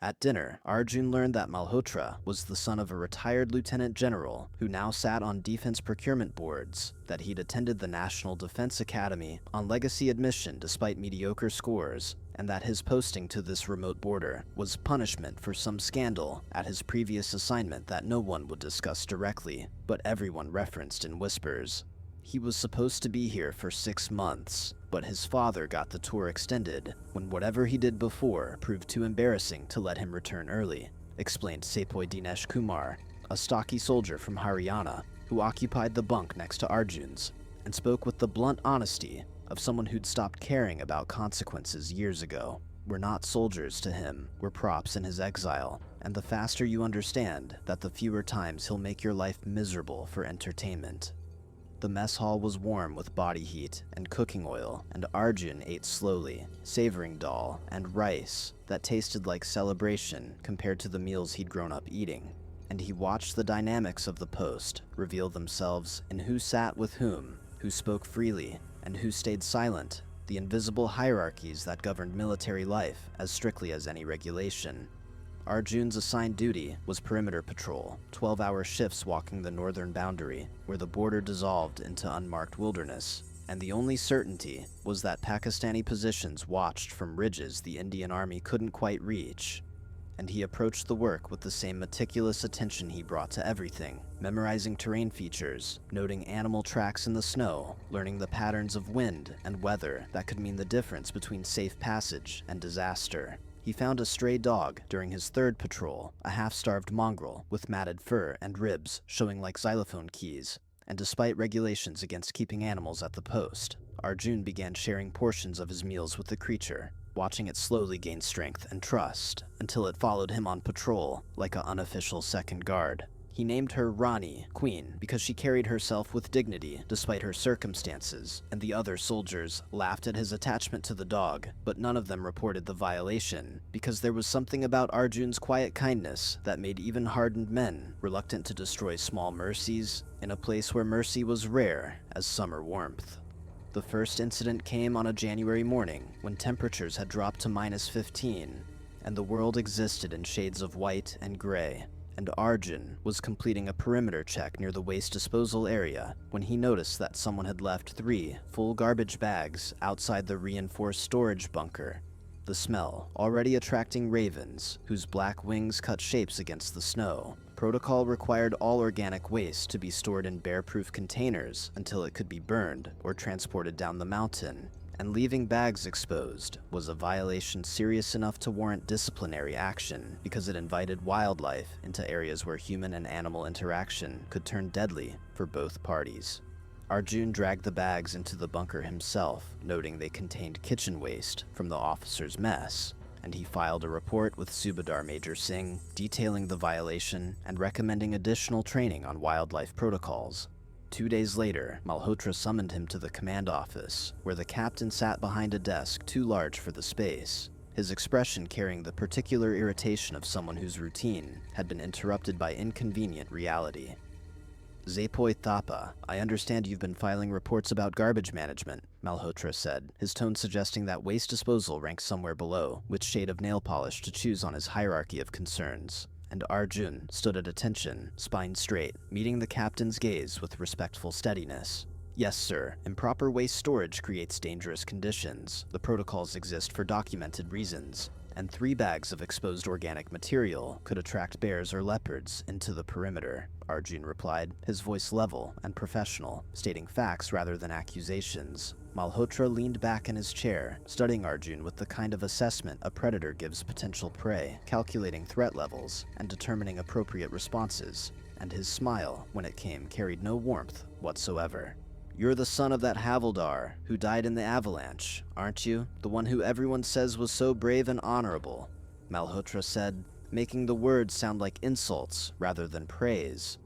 At dinner, Arjun learned that Malhotra was the son of a retired lieutenant general who now sat on defense procurement boards, that he'd attended the National Defense Academy on legacy admission despite mediocre scores, and that his posting to this remote border was punishment for some scandal at his previous assignment that no one would discuss directly, but everyone referenced in whispers. He was supposed to be here for 6 months, but his father got the tour extended when whatever he did before proved too embarrassing to let him return early, explained Sepoy Dinesh Kumar, a stocky soldier from Haryana who occupied the bunk next to Arjun's, and spoke with the blunt honesty of someone who'd stopped caring about consequences years ago. We're not soldiers to him, we're props in his exile, and the faster you understand that, the fewer times he'll make your life miserable for entertainment. The mess hall was warm with body heat and cooking oil, and Arjun ate slowly, savoring dal and rice that tasted like celebration compared to the meals he'd grown up eating. And he watched the dynamics of the post reveal themselves in who sat with whom, who spoke freely, and who stayed silent, the invisible hierarchies that governed military life as strictly as any regulation. Arjun's assigned duty was perimeter patrol, 12-hour shifts walking the northern boundary, where the border dissolved into unmarked wilderness, and the only certainty was that Pakistani positions watched from ridges the Indian Army couldn't quite reach. And he approached the work with the same meticulous attention he brought to everything, memorizing terrain features, noting animal tracks in the snow, learning the patterns of wind and weather that could mean the difference between safe passage and disaster. He found a stray dog during his third patrol, a half-starved mongrel with matted fur and ribs showing like xylophone keys, and despite regulations against keeping animals at the post, Arjun began sharing portions of his meals with the creature, watching it slowly gain strength and trust until it followed him on patrol like an unofficial second guard. He named her Rani, Queen, because she carried herself with dignity despite her circumstances, and the other soldiers laughed at his attachment to the dog, but none of them reported the violation, because there was something about Arjun's quiet kindness that made even hardened men reluctant to destroy small mercies in a place where mercy was rare as summer warmth. The first incident came on a January morning when temperatures had dropped to -15, and the world existed in shades of white and gray. And Arjun was completing a perimeter check near the waste disposal area when he noticed that someone had left 3 full garbage bags outside the reinforced storage bunker. The smell already attracting ravens, whose black wings cut shapes against the snow. Protocol required all organic waste to be stored in bear-proof containers until it could be burned or transported down the mountain, and leaving bags exposed was a violation serious enough to warrant disciplinary action because it invited wildlife into areas where human and animal interaction could turn deadly for both parties. Arjun dragged the bags into the bunker himself, noting they contained kitchen waste from the officers' mess, and he filed a report with Subedar Major Singh detailing the violation and recommending additional training on wildlife protocols. 2 days later, Malhotra summoned him to the command office, where the captain sat behind a desk too large for the space, his expression carrying the particular irritation of someone whose routine had been interrupted by inconvenient reality. "Sepoy Thapa, I understand you've been filing reports about garbage management," Malhotra said, his tone suggesting that waste disposal ranks somewhere below, which shade of nail polish to choose on his hierarchy of concerns. And Arjun stood at attention, spine straight, meeting the captain's gaze with respectful steadiness. "Yes, sir. Improper waste storage creates dangerous conditions. The protocols exist for documented reasons, and 3 bags of exposed organic material could attract bears or leopards into the perimeter," Arjun replied, his voice level and professional, stating facts rather than accusations. Malhotra leaned back in his chair, studying Arjun with the kind of assessment a predator gives potential prey, calculating threat levels and determining appropriate responses, and his smile, when it came, carried no warmth whatsoever. "You're the son of that Havildar who died in the avalanche, aren't you? The one who everyone says was so brave and honorable," Malhotra said, making the words sound like insults rather than praise.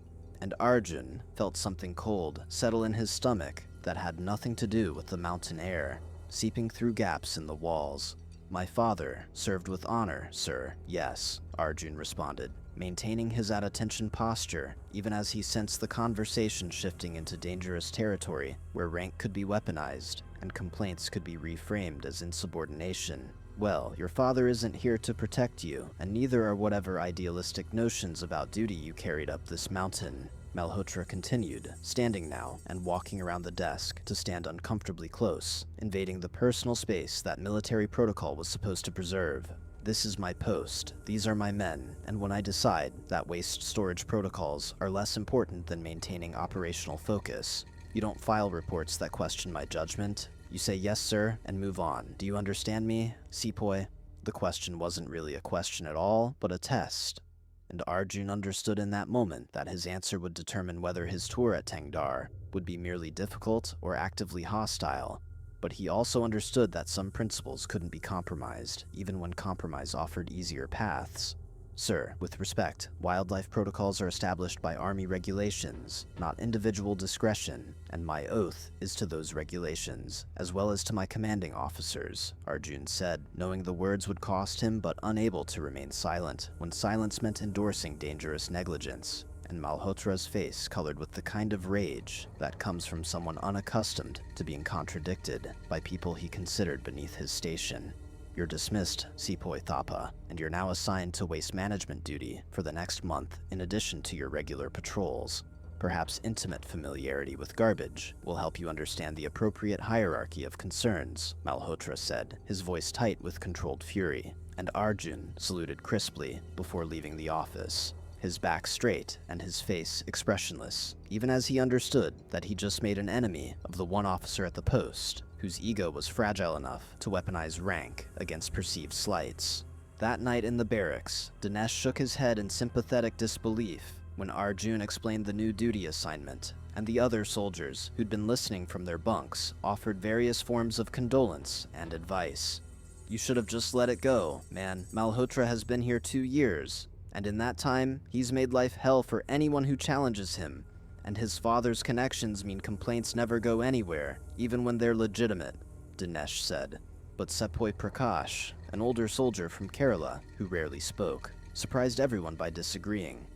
And Arjun felt something cold settle in his stomach that had nothing to do with the mountain air, seeping through gaps in the walls. "My father served with honor, sir, yes," Arjun responded, maintaining his at-attention posture even as he sensed the conversation shifting into dangerous territory where rank could be weaponized and complaints could be reframed as insubordination. Well, your father isn't here to protect you, and neither are whatever idealistic notions about duty you carried up this mountain. Malhotra continued, standing now and walking around the desk to stand uncomfortably close, invading the personal space that military protocol was supposed to preserve. This is my post, these are my men, and when I decide that waste storage protocols are less important than maintaining operational focus, you don't file reports that question my judgment. You say yes, sir, and move on. Do you understand me, Sepoy? The question wasn't really a question at all, but a test. And Arjun understood in that moment that his answer would determine whether his tour at Tengdar would be merely difficult or actively hostile. But he also understood that some principles couldn't be compromised, even when compromise offered easier paths. Sir, with respect, wildlife protocols are established by Army regulations, not individual discretion, and my oath is to those regulations, as well as to my commanding officers, Arjun said, knowing the words would cost him but unable to remain silent when silence meant endorsing dangerous negligence, and Malhotra's face colored with the kind of rage that comes from someone unaccustomed to being contradicted by people he considered beneath his station. You're dismissed, Sepoy Thapa, and you're now assigned to waste management duty for the next month in addition to your regular patrols. Perhaps intimate familiarity with garbage will help you understand the appropriate hierarchy of concerns, Malhotra said, his voice tight with controlled fury, and Arjun saluted crisply before leaving the office, his back straight and his face expressionless, even as he understood that he just made an enemy of the one officer at the post whose ego was fragile enough to weaponize rank against perceived slights. That night in the barracks, Dinesh shook his head in sympathetic disbelief when Arjun explained the new duty assignment, and the other soldiers who'd been listening from their bunks offered various forms of condolence and advice. You should have just let it go, man. Malhotra has been here 2 years, and in that time, he's made life hell for anyone who challenges him. And his father's connections mean complaints never go anywhere, even when they're legitimate, Dinesh said. But Sepoy Prakash, an older soldier from Kerala who rarely spoke, surprised everyone by disagreeing.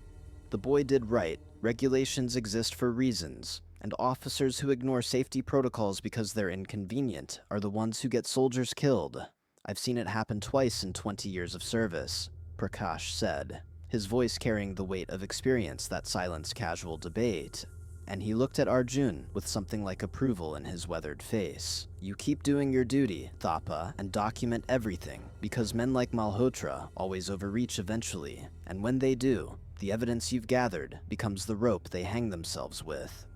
The boy did right. Regulations exist for reasons, and officers who ignore safety protocols because they're inconvenient are the ones who get soldiers killed. I've seen it happen twice in 20 years of service, Prakash said, his voice carrying the weight of experience that silenced casual debate, and he looked at Arjun with something like approval in his weathered face. You keep doing your duty, Thapa, and document everything, because men like Malhotra always overreach eventually, and when they do, the evidence you've gathered becomes the rope they hang themselves with.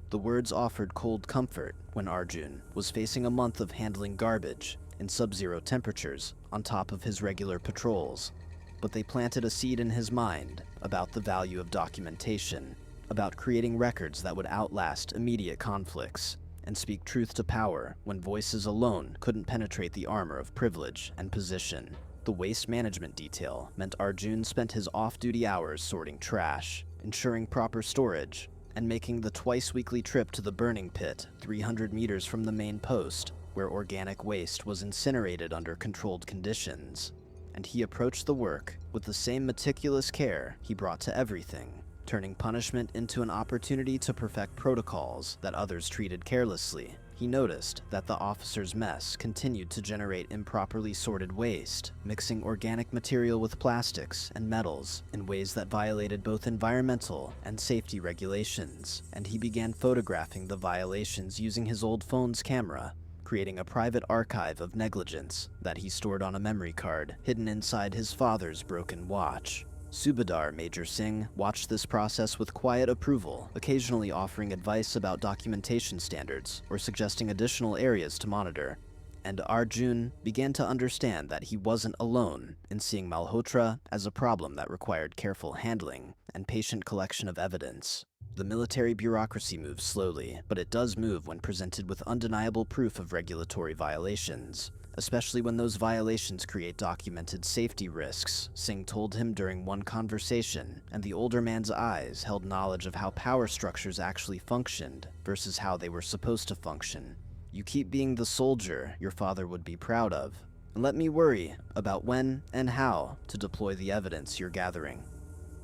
The words offered cold comfort when Arjun was facing a month of handling garbage in sub-zero temperatures on top of his regular patrols. But they planted a seed in his mind about the value of documentation, about creating records that would outlast immediate conflicts, and speak truth to power when voices alone couldn't penetrate the armor of privilege and position. The waste management detail meant Arjun spent his off-duty hours sorting trash, ensuring proper storage, and making the twice-weekly trip to the burning pit 300 meters from the main post, where organic waste was incinerated under controlled conditions. And he approached the work with the same meticulous care he brought to everything, turning punishment into an opportunity to perfect protocols that others treated carelessly. He noticed that the officers' mess continued to generate improperly sorted waste, mixing organic material with plastics and metals in ways that violated both environmental and safety regulations, and he began photographing the violations using his old phone's camera, creating a private archive of negligence that he stored on a memory card hidden inside his father's broken watch. Subedar Major Singh watched this process with quiet approval, occasionally offering advice about documentation standards or suggesting additional areas to monitor. And Arjun began to understand that he wasn't alone in seeing Malhotra as a problem that required careful handling and patient collection of evidence. The military bureaucracy moves slowly, but it does move when presented with undeniable proof of regulatory violations, especially when those violations create documented safety risks, Singh told him during one conversation, and the older man's eyes held knowledge of how power structures actually functioned versus how they were supposed to function. You keep being the soldier your father would be proud of, and let me worry about when and how to deploy the evidence you're gathering.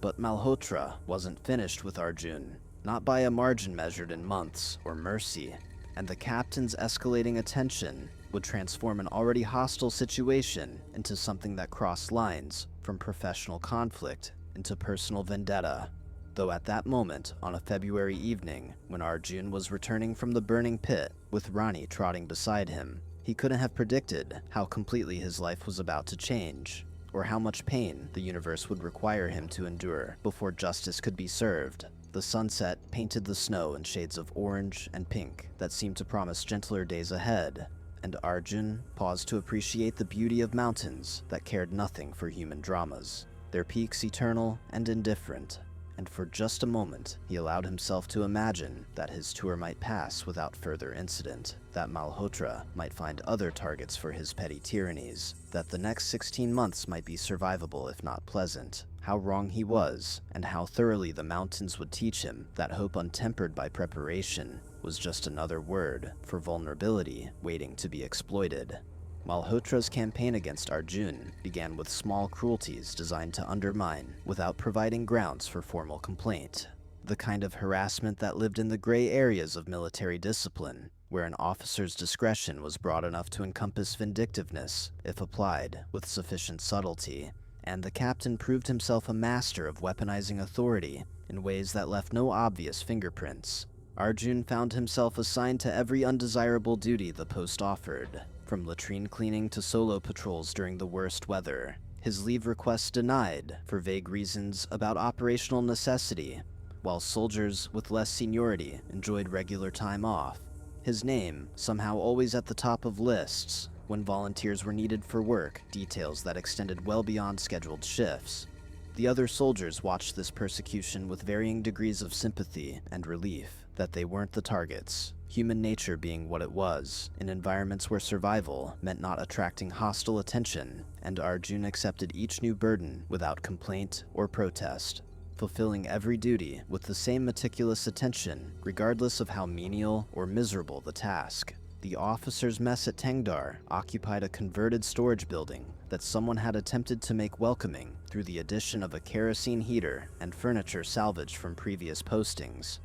But Malhotra wasn't finished with Arjun, not by a margin measured in months or mercy, and the captain's escalating attention would transform an already hostile situation into something that crossed lines from professional conflict into personal vendetta. Though at that moment, on a February evening, when Arjun was returning from the burning pit with Rani trotting beside him, he couldn't have predicted how completely his life was about to change, or how much pain the universe would require him to endure before justice could be served. The sunset painted the snow in shades of orange and pink that seemed to promise gentler days ahead, and Arjun paused to appreciate the beauty of mountains that cared nothing for human dramas, their peaks eternal and indifferent. And for just a moment, he allowed himself to imagine that his tour might pass without further incident, that Malhotra might find other targets for his petty tyrannies, that the next 16 months might be survivable if not pleasant. How wrong he was, and how thoroughly the mountains would teach him that hope untempered by preparation was just another word for vulnerability waiting to be exploited. Malhotra's campaign against Arjun began with small cruelties designed to undermine, without providing grounds for formal complaint. The kind of harassment that lived in the gray areas of military discipline, where an officer's discretion was broad enough to encompass vindictiveness if applied with sufficient subtlety. And the captain proved himself a master of weaponizing authority in ways that left no obvious fingerprints. Arjun found himself assigned to every undesirable duty the post offered, from latrine cleaning to solo patrols during the worst weather. His leave requests denied for vague reasons about operational necessity, while soldiers with less seniority enjoyed regular time off. His name somehow always at the top of lists when volunteers were needed for work, details that extended well beyond scheduled shifts. The other soldiers watched this persecution with varying degrees of sympathy and relief that they weren't the targets, human nature being what it was, in environments where survival meant not attracting hostile attention, and Arjun accepted each new burden without complaint or protest, fulfilling every duty with the same meticulous attention, regardless of how menial or miserable the task. The officers' mess at Tengdar occupied a converted storage building that someone had attempted to make welcoming through the addition of a kerosene heater and furniture salvaged from previous postings.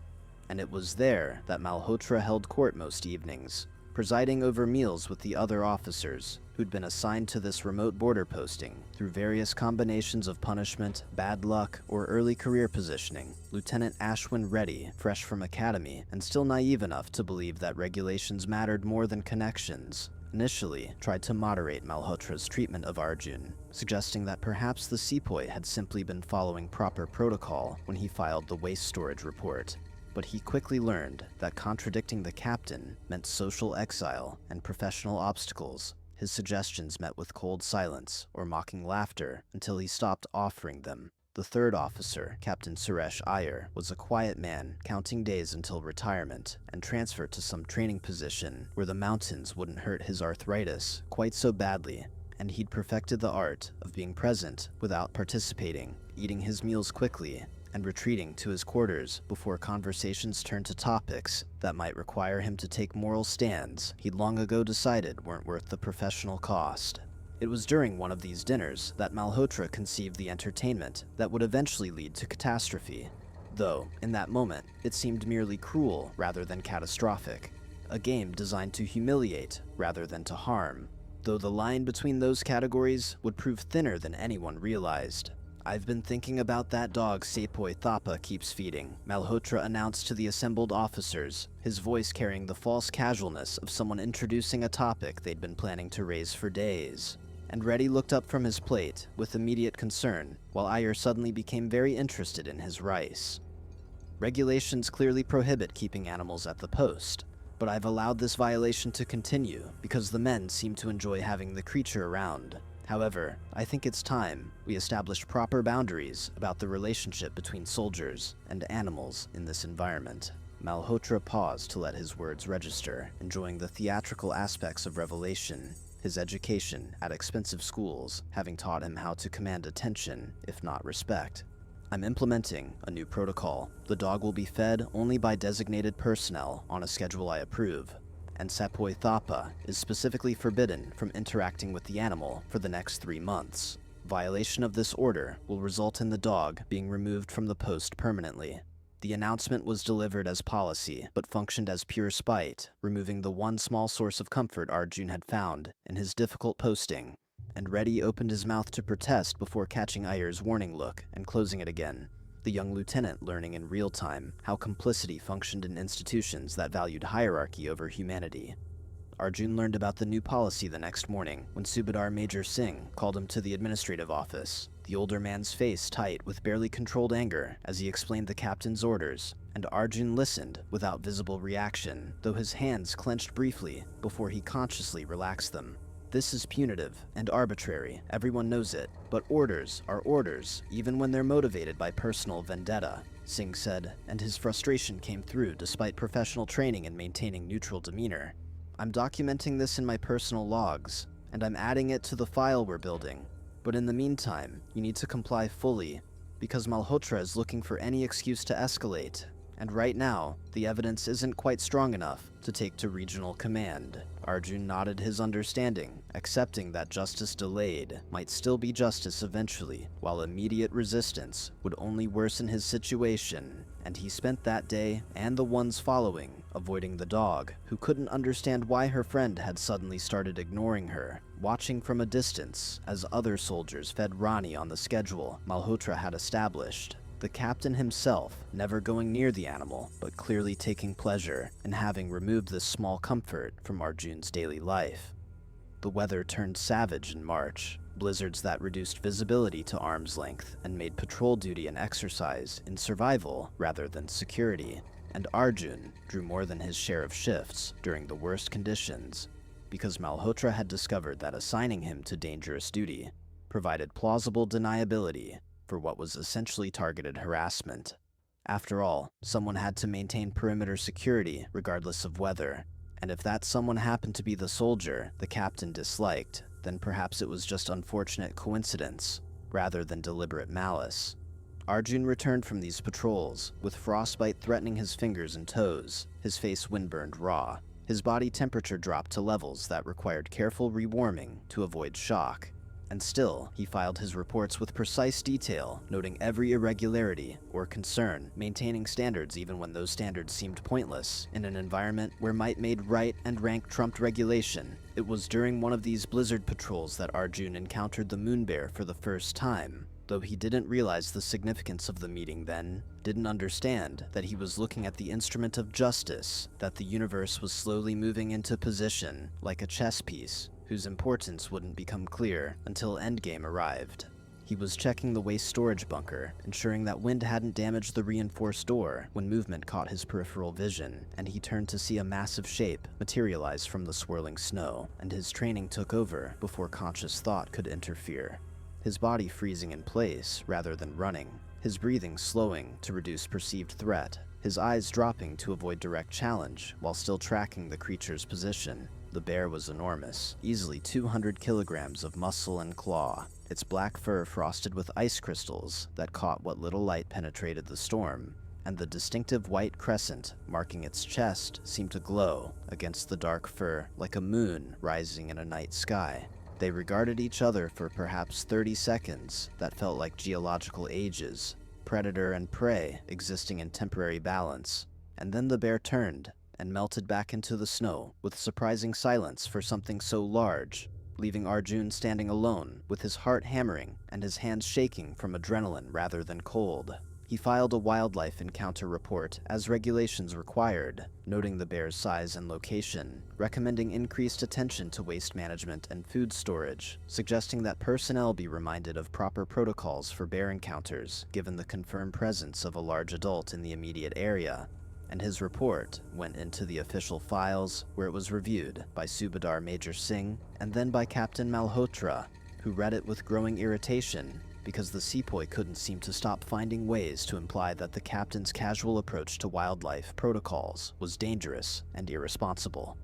And it was there that Malhotra held court most evenings, presiding over meals with the other officers who'd been assigned to this remote border posting through various combinations of punishment, bad luck, or early career positioning. Lieutenant Ashwin Reddy, fresh from academy and still naive enough to believe that regulations mattered more than connections, initially tried to moderate Malhotra's treatment of Arjun, suggesting that perhaps the sepoy had simply been following proper protocol when he filed the waste storage report. But he quickly learned that contradicting the captain meant social exile and professional obstacles. His suggestions met with cold silence or mocking laughter until he stopped offering them. The third officer, Captain Suresh Iyer, was a quiet man counting days until retirement and transferred to some training position where the mountains wouldn't hurt his arthritis quite so badly, and he'd perfected the art of being present without participating, eating his meals quickly, and retreating to his quarters before conversations turned to topics that might require him to take moral stands he'd long ago decided weren't worth the professional cost. It was during one of these dinners that Malhotra conceived the entertainment that would eventually lead to catastrophe, though in that moment it seemed merely cruel rather than catastrophic, a game designed to humiliate rather than to harm, though the line between those categories would prove thinner than anyone realized. "I've been thinking about that dog Sepoy Thapa keeps feeding," Malhotra announced to the assembled officers, his voice carrying the false casualness of someone introducing a topic they'd been planning to raise for days. And Reddy looked up from his plate with immediate concern, while Iyer suddenly became very interested in his rice. "Regulations clearly prohibit keeping animals at the post, but I've allowed this violation to continue because the men seem to enjoy having the creature around. However, I think it's time we establish proper boundaries about the relationship between soldiers and animals in this environment." Malhotra paused to let his words register, enjoying the theatrical aspects of revelation, his education at expensive schools having taught him how to command attention, if not respect. "I'm implementing a new protocol. The dog will be fed only by designated personnel on a schedule I approve, and Sepoy Thapa is specifically forbidden from interacting with the animal for the next 3 months. Violation of this order will result in the dog being removed from the post permanently." The announcement was delivered as policy, but functioned as pure spite, removing the one small source of comfort Arjun had found in his difficult posting, and Reddy opened his mouth to protest before catching Iyer's warning look and closing it again, the young lieutenant learning in real time how complicity functioned in institutions that valued hierarchy over humanity. Arjun learned about the new policy the next morning when Subedar Major Singh called him to the administrative office, the older man's face tight with barely controlled anger as he explained the captain's orders, and Arjun listened without visible reaction, though his hands clenched briefly before he consciously relaxed them. This is punitive and arbitrary, everyone knows it, but orders are orders, even when they're motivated by personal vendetta, Singh said, and his frustration came through despite professional training in maintaining neutral demeanor. I'm documenting this in my personal logs, and I'm adding it to the file we're building. But in the meantime, you need to comply fully, because Malhotra is looking for any excuse to escalate, and right now, the evidence isn't quite strong enough to take to regional command. Arjun nodded his understanding, accepting that justice delayed might still be justice eventually, while immediate resistance would only worsen his situation, and he spent that day and the ones following avoiding the dog, who couldn't understand why her friend had suddenly started ignoring her, watching from a distance as other soldiers fed Rani on the schedule Malhotra had established. The captain himself never going near the animal, but clearly taking pleasure in having removed this small comfort from Arjun's daily life. The weather turned savage in March, blizzards that reduced visibility to arm's length and made patrol duty an exercise in survival rather than security, and Arjun drew more than his share of shifts during the worst conditions, because Malhotra had discovered that assigning him to dangerous duty provided plausible deniability for what was essentially targeted harassment. After all, someone had to maintain perimeter security regardless of weather, and if that someone happened to be the soldier the captain disliked, then perhaps it was just unfortunate coincidence rather than deliberate malice. Arjun returned from these patrols with frostbite threatening his fingers and toes, his face windburned raw. His body temperature dropped to levels that required careful rewarming to avoid shock. And still, he filed his reports with precise detail, noting every irregularity or concern, maintaining standards even when those standards seemed pointless in an environment where might made right and rank trumped regulation. It was during one of these blizzard patrols that Arjun encountered the moon bear for the first time, though he didn't realize the significance of the meeting then, didn't understand that he was looking at the instrument of justice, that the universe was slowly moving into position like a chess piece, whose importance wouldn't become clear until Endgame arrived. He was checking the waste storage bunker, ensuring that wind hadn't damaged the reinforced door when movement caught his peripheral vision, and he turned to see a massive shape materialize from the swirling snow, and his training took over before conscious thought could interfere. His body freezing in place rather than running, his breathing slowing to reduce perceived threat, his eyes dropping to avoid direct challenge while still tracking the creature's position. The bear was enormous, easily 200 kilograms of muscle and claw, its black fur frosted with ice crystals that caught what little light penetrated the storm, and the distinctive white crescent marking its chest seemed to glow against the dark fur like a moon rising in a night sky. They regarded each other for perhaps 30 seconds that felt like geological ages, predator and prey existing in temporary balance, and then the bear turned and melted back into the snow with surprising silence for something so large, leaving Arjun standing alone with his heart hammering and his hands shaking from adrenaline rather than cold. He filed a wildlife encounter report as regulations required, noting the bear's size and location, recommending increased attention to waste management and food storage, suggesting that personnel be reminded of proper protocols for bear encounters given the confirmed presence of a large adult in the immediate area. And his report went into the official files, where it was reviewed by Subedar Major Singh and then by Captain Malhotra, who read it with growing irritation because the sepoy couldn't seem to stop finding ways to imply that the captain's casual approach to wildlife protocols was dangerous and irresponsible.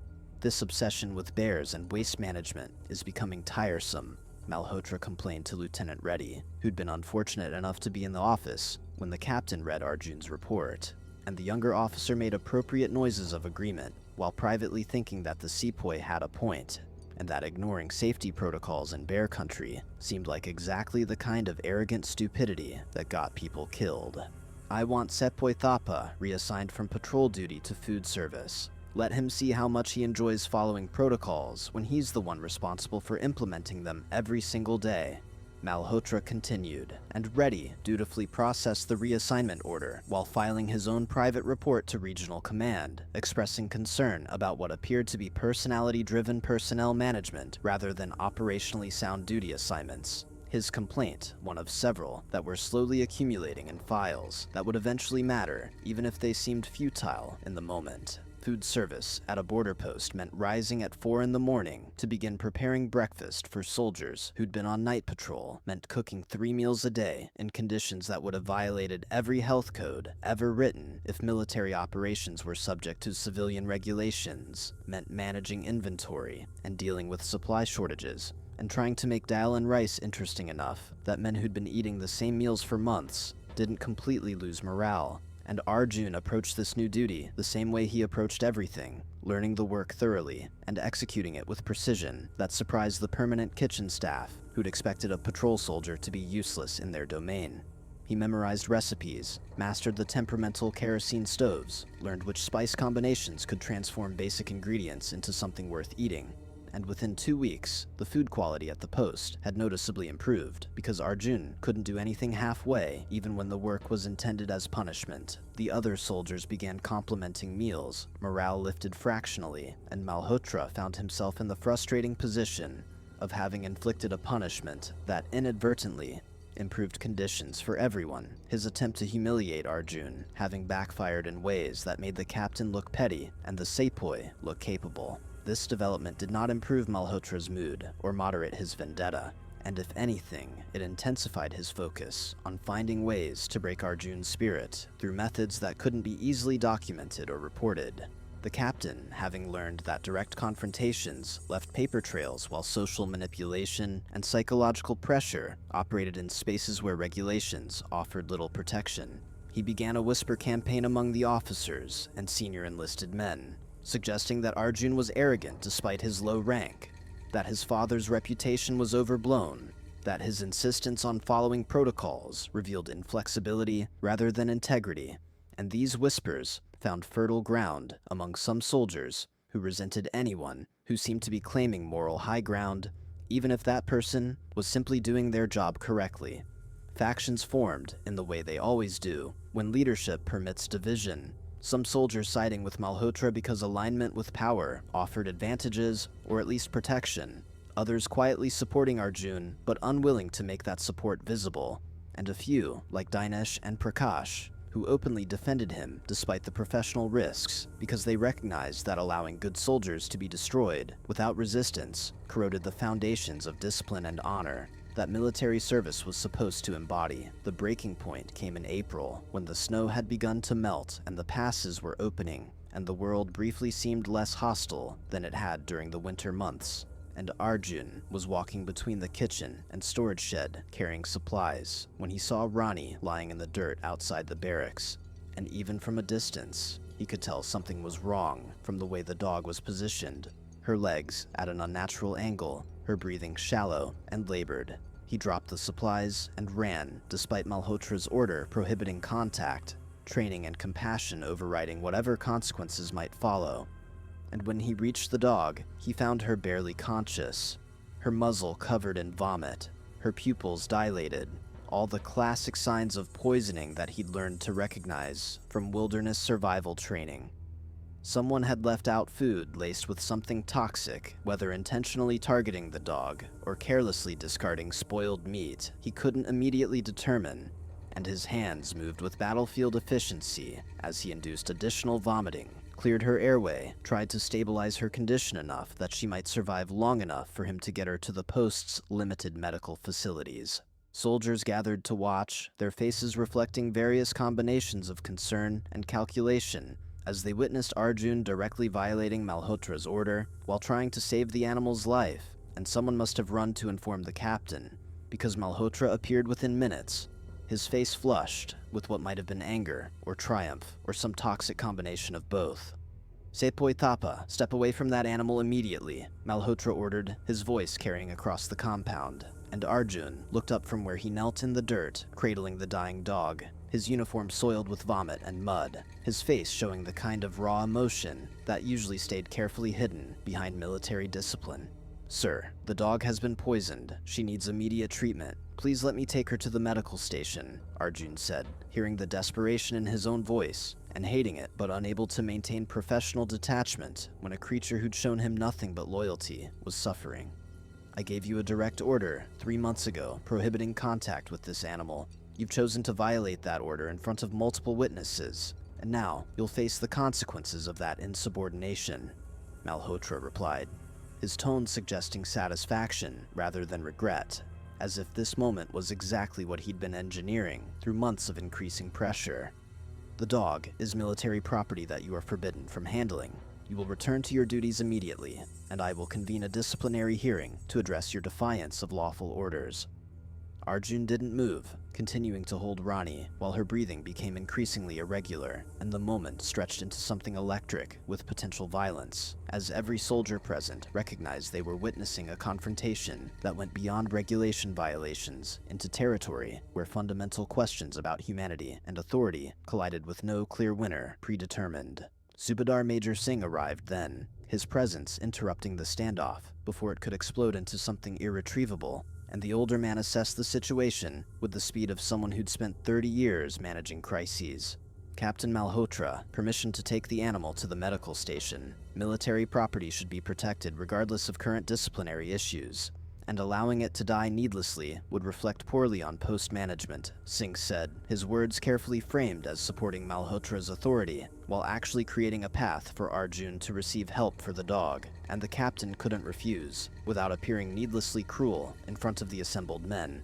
This obsession with bears and waste management is becoming tiresome, Malhotra complained to Lieutenant Reddy, who'd been unfortunate enough to be in the office when the captain read Arjun's report. And the younger officer made appropriate noises of agreement, while privately thinking that the sepoy had a point, and that ignoring safety protocols in bear country seemed like exactly the kind of arrogant stupidity that got people killed. "I want Sepoy Thapa reassigned from patrol duty to food service. Let him see how much he enjoys following protocols when he's the one responsible for implementing them every single day." Malhotra continued, and Reddy dutifully processed the reassignment order while filing his own private report to Regional Command, expressing concern about what appeared to be personality-driven personnel management rather than operationally sound duty assignments. His complaint, one of several that were slowly accumulating in files that would eventually matter, even if they seemed futile in the moment. Food service at a border post meant rising at 4 in the morning to begin preparing breakfast for soldiers who'd been on night patrol, meant cooking 3 meals a day in conditions that would have violated every health code ever written if military operations were subject to civilian regulations, meant managing inventory and dealing with supply shortages, and trying to make dal and rice interesting enough that men who'd been eating the same meals for months didn't completely lose morale. And Arjun approached this new duty the same way he approached everything, learning the work thoroughly and executing it with precision that surprised the permanent kitchen staff, who'd expected a patrol soldier to be useless in their domain. He memorized recipes, mastered the temperamental kerosene stoves, learned which spice combinations could transform basic ingredients into something worth eating. And within 2 weeks, the food quality at the post had noticeably improved because Arjun couldn't do anything halfway even when the work was intended as punishment. The other soldiers began complimenting meals, morale lifted fractionally, and Malhotra found himself in the frustrating position of having inflicted a punishment that inadvertently improved conditions for everyone. His attempt to humiliate Arjun having backfired in ways that made the captain look petty and the sepoy look capable. This development did not improve Malhotra's mood or moderate his vendetta, and if anything, it intensified his focus on finding ways to break Arjun's spirit through methods that couldn't be easily documented or reported. The captain, having learned that direct confrontations left paper trails while social manipulation and psychological pressure operated in spaces where regulations offered little protection, he began a whisper campaign among the officers and senior enlisted men, suggesting that Arjun was arrogant despite his low rank, that his father's reputation was overblown, that his insistence on following protocols revealed inflexibility rather than integrity, and these whispers found fertile ground among some soldiers who resented anyone who seemed to be claiming moral high ground, even if that person was simply doing their job correctly. Factions formed in the way they always do when leadership permits division. Some soldiers siding with Malhotra because alignment with power offered advantages or at least protection, others quietly supporting Arjun but unwilling to make that support visible, and a few, like Dinesh and Prakash, who openly defended him despite the professional risks because they recognized that allowing good soldiers to be destroyed without resistance corroded the foundations of discipline and honor that military service was supposed to embody. The breaking point came in April, when the snow had begun to melt and the passes were opening, and the world briefly seemed less hostile than it had during the winter months. And Arjun was walking between the kitchen and storage shed carrying supplies when he saw Rani lying in the dirt outside the barracks. And even from a distance, he could tell something was wrong from the way the dog was positioned, her legs at an unnatural angle, her breathing shallow and labored. He dropped the supplies and ran, despite Malhotra's order prohibiting contact, training and compassion overriding whatever consequences might follow. And when he reached the dog, he found her barely conscious, her muzzle covered in vomit, her pupils dilated, all the classic signs of poisoning that he'd learned to recognize from wilderness survival training. Someone had left out food laced with something toxic, whether intentionally targeting the dog or carelessly discarding spoiled meat, he couldn't immediately determine, and his hands moved with battlefield efficiency as he induced additional vomiting, cleared her airway, tried to stabilize her condition enough that she might survive long enough for him to get her to the post's limited medical facilities. Soldiers gathered to watch, their faces reflecting various combinations of concern and calculation, as they witnessed Arjun directly violating Malhotra's order while trying to save the animal's life, and someone must have run to inform the captain, because Malhotra appeared within minutes, his face flushed with what might have been anger or triumph or some toxic combination of both. "Sepoy Thapa, step away from that animal immediately," Malhotra ordered, his voice carrying across the compound, and Arjun looked up from where he knelt in the dirt, cradling the dying dog. his uniform soiled with vomit and mud, his face showing the kind of raw emotion that usually stayed carefully hidden behind military discipline. "Sir, the dog has been poisoned. She needs immediate treatment. Please let me take her to the medical station," Arjun said, hearing the desperation in his own voice and hating it but unable to maintain professional detachment when a creature who'd shown him nothing but loyalty was suffering. "I gave you a direct order 3 months ago prohibiting contact with this animal. You've chosen to violate that order in front of multiple witnesses, and now you'll face the consequences of that insubordination," Malhotra replied, his tone suggesting satisfaction rather than regret, as if this moment was exactly what he'd been engineering through months of increasing pressure. "The dog is military property that you are forbidden from handling. You will return to your duties immediately, and I will convene a disciplinary hearing to address your defiance of lawful orders." Arjun didn't move, continuing to hold Rani while her breathing became increasingly irregular, and the moment stretched into something electric with potential violence, as every soldier present recognized they were witnessing a confrontation that went beyond regulation violations into territory where fundamental questions about humanity and authority collided with no clear winner predetermined. Subedar Major Singh arrived then, his presence interrupting the standoff before it could explode into something irretrievable, and the older man assessed the situation with the speed of someone who'd spent 30 years managing crises. "Captain Malhotra, permission to take the animal to the medical station. Military property should be protected regardless of current disciplinary issues, and allowing it to die needlessly would reflect poorly on post-management," Singh said, his words carefully framed as supporting Malhotra's authority, while actually creating a path for Arjun to receive help for the dog, and the captain couldn't refuse, without appearing needlessly cruel in front of the assembled men.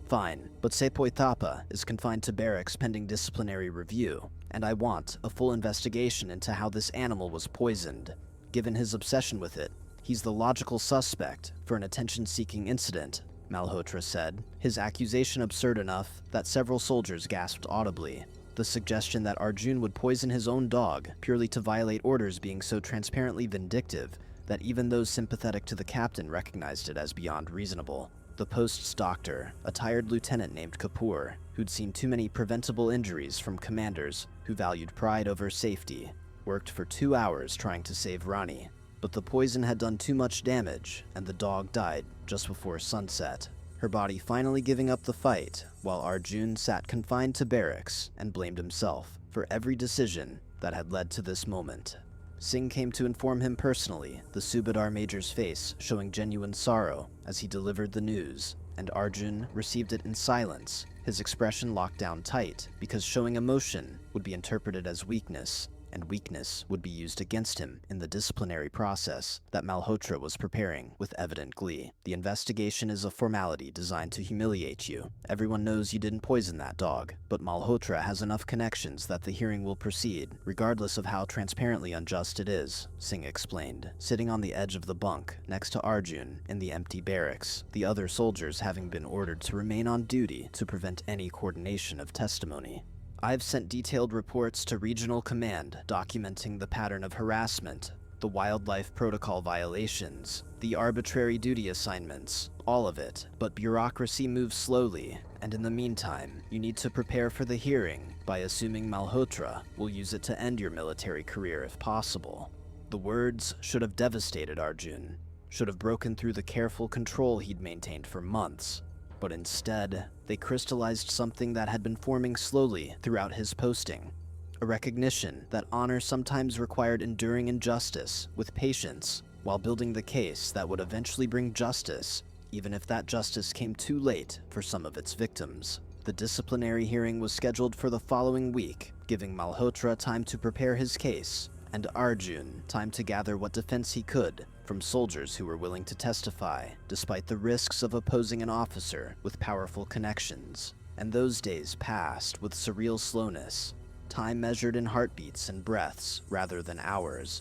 "Fine, but Sepoy Thapa is confined to barracks pending disciplinary review, and I want a full investigation into how this animal was poisoned. Given his obsession with it, he's the logical suspect for an attention-seeking incident," Malhotra said, his accusation absurd enough that several soldiers gasped audibly. The suggestion that Arjun would poison his own dog purely to violate orders being so transparently vindictive that even those sympathetic to the captain recognized it as beyond reasonable. The post's doctor, a tired lieutenant named Kapoor, who'd seen too many preventable injuries from commanders who valued pride over safety, worked for 2 hours trying to save Rani, but the poison had done too much damage and the dog died just before sunset, her body finally giving up the fight while Arjun sat confined to barracks and blamed himself for every decision that had led to this moment. Singh came to inform him personally, the Subedar Major's face showing genuine sorrow as he delivered the news, and Arjun received it in silence, his expression locked down tight because showing emotion would be interpreted as weakness, and weakness would be used against him in the disciplinary process that Malhotra was preparing with evident glee. "The investigation is a formality designed to humiliate you. Everyone knows you didn't poison that dog, but Malhotra has enough connections that the hearing will proceed, regardless of how transparently unjust it is," Singh explained, sitting on the edge of the bunk next to Arjun in the empty barracks, the other soldiers having been ordered to remain on duty to prevent any coordination of testimony. "I've sent detailed reports to Regional Command documenting the pattern of harassment, the wildlife protocol violations, the arbitrary duty assignments, all of it, but bureaucracy moves slowly, and in the meantime, you need to prepare for the hearing by assuming Malhotra will use it to end your military career if possible." The words should have devastated Arjun, should have broken through the careful control he'd maintained for months. But instead, they crystallized something that had been forming slowly throughout his posting. A recognition that honor sometimes required enduring injustice with patience while building the case that would eventually bring justice, even if that justice came too late for some of its victims. The disciplinary hearing was scheduled for the following week, giving Malhotra time to prepare his case, and Arjun time to gather what defense he could from soldiers who were willing to testify, despite the risks of opposing an officer with powerful connections. And those days passed with surreal slowness, time measured in heartbeats and breaths rather than hours.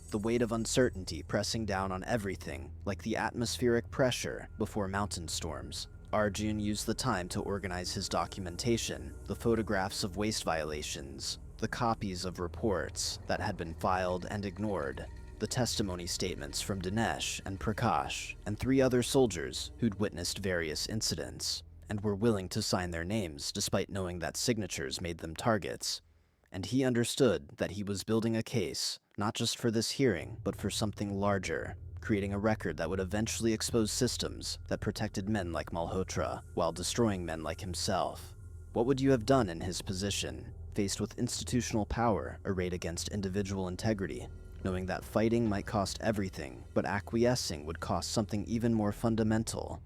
The weight of uncertainty pressing down on everything like the atmospheric pressure before mountain storms. Arjun used the time to organize his documentation, the photographs of waste violations, the copies of reports that had been filed and ignored, the testimony statements from Dinesh and Prakash, and 3 other soldiers who'd witnessed various incidents. and were willing to sign their names despite knowing that signatures made them targets. And he understood that he was building a case, not just for this hearing, but for something larger, creating a record that would eventually expose systems that protected men like Malhotra while destroying men like himself. What would you have done in his position, faced with institutional power arrayed against individual integrity, knowing that fighting might cost everything, but acquiescing would cost something even more fundamental?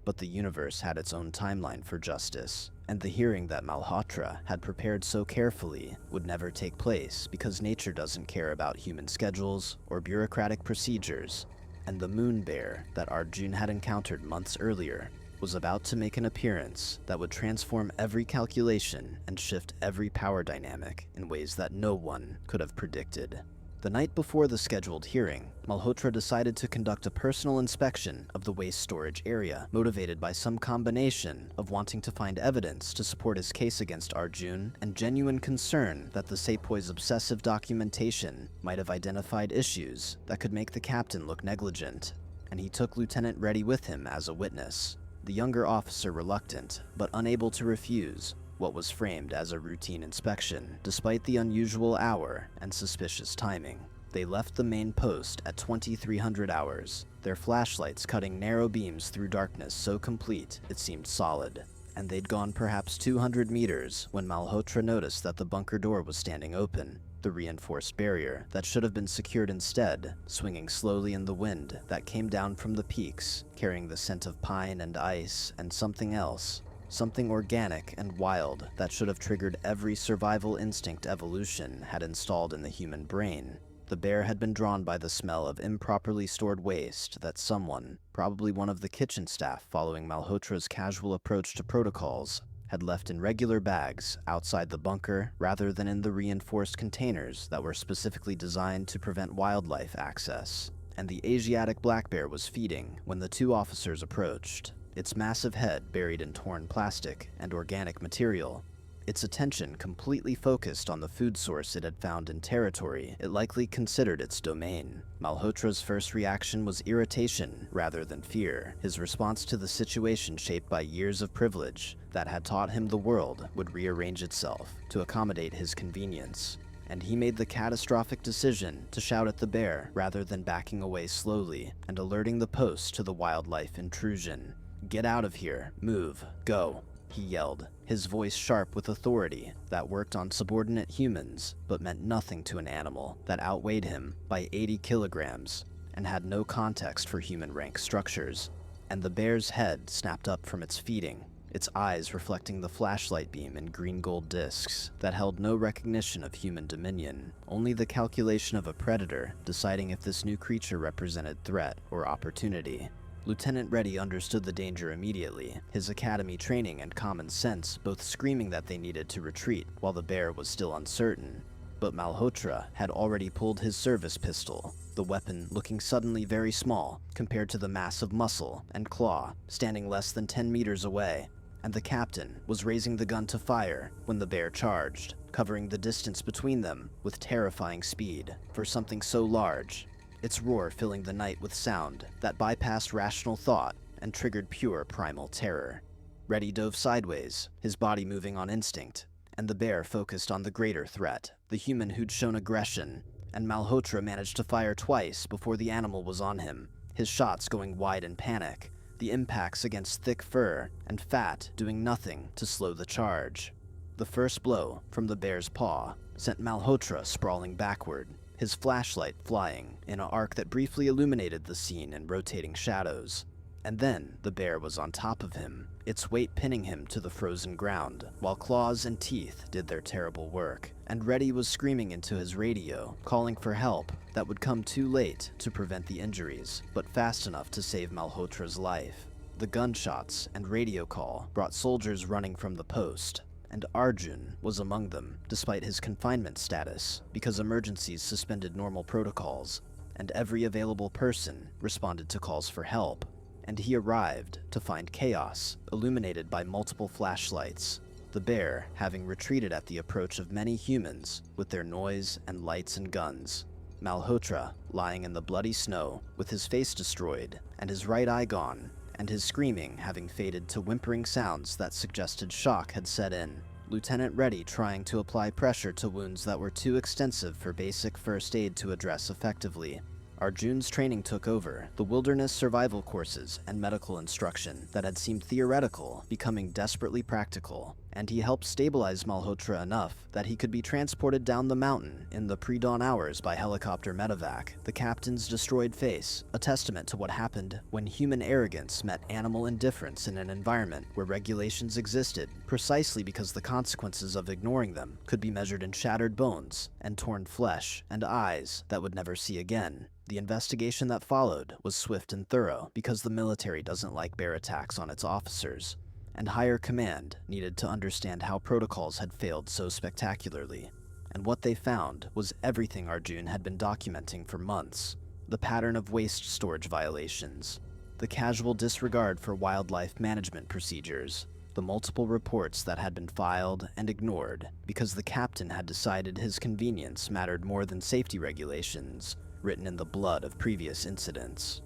But the universe had its own timeline for justice, and the hearing that Malhotra had prepared so carefully would never take place because nature doesn't care about human schedules or bureaucratic procedures, and the moon bear that Arjun had encountered months earlier was about to make an appearance that would transform every calculation and shift every power dynamic in ways that no one could have predicted. The night before the scheduled hearing, Malhotra decided to conduct a personal inspection of the waste storage area, motivated by some combination of wanting to find evidence to support his case against Arjun and genuine concern that the sepoy's obsessive documentation might have identified issues that could make the captain look negligent, and he took Lieutenant Reddy with him as a witness, the younger officer reluctant but unable to refuse what was framed as a routine inspection. Despite the unusual hour and suspicious timing, they left the main post at 2300 hours, their flashlights cutting narrow beams through darkness so complete it seemed solid. And they'd gone perhaps 200 meters when Malhotra noticed that the bunker door was standing open, the reinforced barrier that should have been secured instead, swinging slowly in the wind that came down from the peaks, carrying the scent of pine and ice and something else. Something organic and wild that should have triggered every survival instinct evolution had installed in the human brain. The bear had been drawn by the smell of improperly stored waste that someone, probably one of the kitchen staff following Malhotra's casual approach to protocols, had left in regular bags outside the bunker rather than in the reinforced containers that were specifically designed to prevent wildlife access. And the Asiatic black bear was feeding when the two officers approached, its massive head buried in torn plastic and organic material, its attention completely focused on the food source it had found in territory it likely considered its domain. Malhotra's first reaction was irritation rather than fear, his response to the situation shaped by years of privilege that had taught him the world would rearrange itself to accommodate his convenience. And he made the catastrophic decision to shout at the bear rather than backing away slowly and alerting the post to the wildlife intrusion. "Get out of here, move, go," he yelled, his voice sharp with authority that worked on subordinate humans but meant nothing to an animal that outweighed him by 80 kilograms and had no context for human rank structures. And the bear's head snapped up from its feeding, its eyes reflecting the flashlight beam in green-gold discs that held no recognition of human dominion, only the calculation of a predator deciding if this new creature represented threat or opportunity. Lieutenant Reddy understood the danger immediately, his academy training and common sense both screaming that they needed to retreat while the bear was still uncertain. But Malhotra had already pulled his service pistol, the weapon looking suddenly very small compared to the mass of muscle and claw standing less than 10 meters away, and the captain was raising the gun to fire when the bear charged, covering the distance between them with terrifying speed for something so large, its roar filling the night with sound that bypassed rational thought and triggered pure primal terror. Reddy dove sideways, his body moving on instinct, and the bear focused on the greater threat, the human who'd shown aggression, and Malhotra managed to fire twice before the animal was on him, his shots going wide in panic, the impacts against thick fur and fat doing nothing to slow the charge. The first blow from the bear's paw sent Malhotra sprawling backward, his flashlight flying in an arc that briefly illuminated the scene in rotating shadows. And then the bear was on top of him, its weight pinning him to the frozen ground, while claws and teeth did their terrible work. And Reddy was screaming into his radio, calling for help that would come too late to prevent the injuries, but fast enough to save Malhotra's life. The gunshots and radio call brought soldiers running from the post, and Arjun was among them, despite his confinement status, because emergencies suspended normal protocols, and every available person responded to calls for help. And he arrived to find chaos, illuminated by multiple flashlights, the bear having retreated at the approach of many humans with their noise and lights and guns. Malhotra lying in the bloody snow with his face destroyed and his right eye gone, and his screaming having faded to whimpering sounds that suggested shock had set in. Lieutenant Reddy trying to apply pressure to wounds that were too extensive for basic first aid to address effectively. Arjun's training took over, the wilderness survival courses and medical instruction that had seemed theoretical becoming desperately practical, and he helped stabilize Malhotra enough that he could be transported down the mountain in the pre-dawn hours by helicopter medevac, the captain's destroyed face, a testament to what happened when human arrogance met animal indifference in an environment where regulations existed precisely because the consequences of ignoring them could be measured in shattered bones and torn flesh and eyes that would never see again. The investigation that followed was swift and thorough because the military doesn't like bear attacks on its officers, and higher command needed to understand how protocols had failed so spectacularly. And what they found was everything Arjun had been documenting for months: the pattern of waste storage violations, the casual disregard for wildlife management procedures, the multiple reports that had been filed and ignored because the captain had decided his convenience mattered more than safety regulations written in the blood of previous incidents.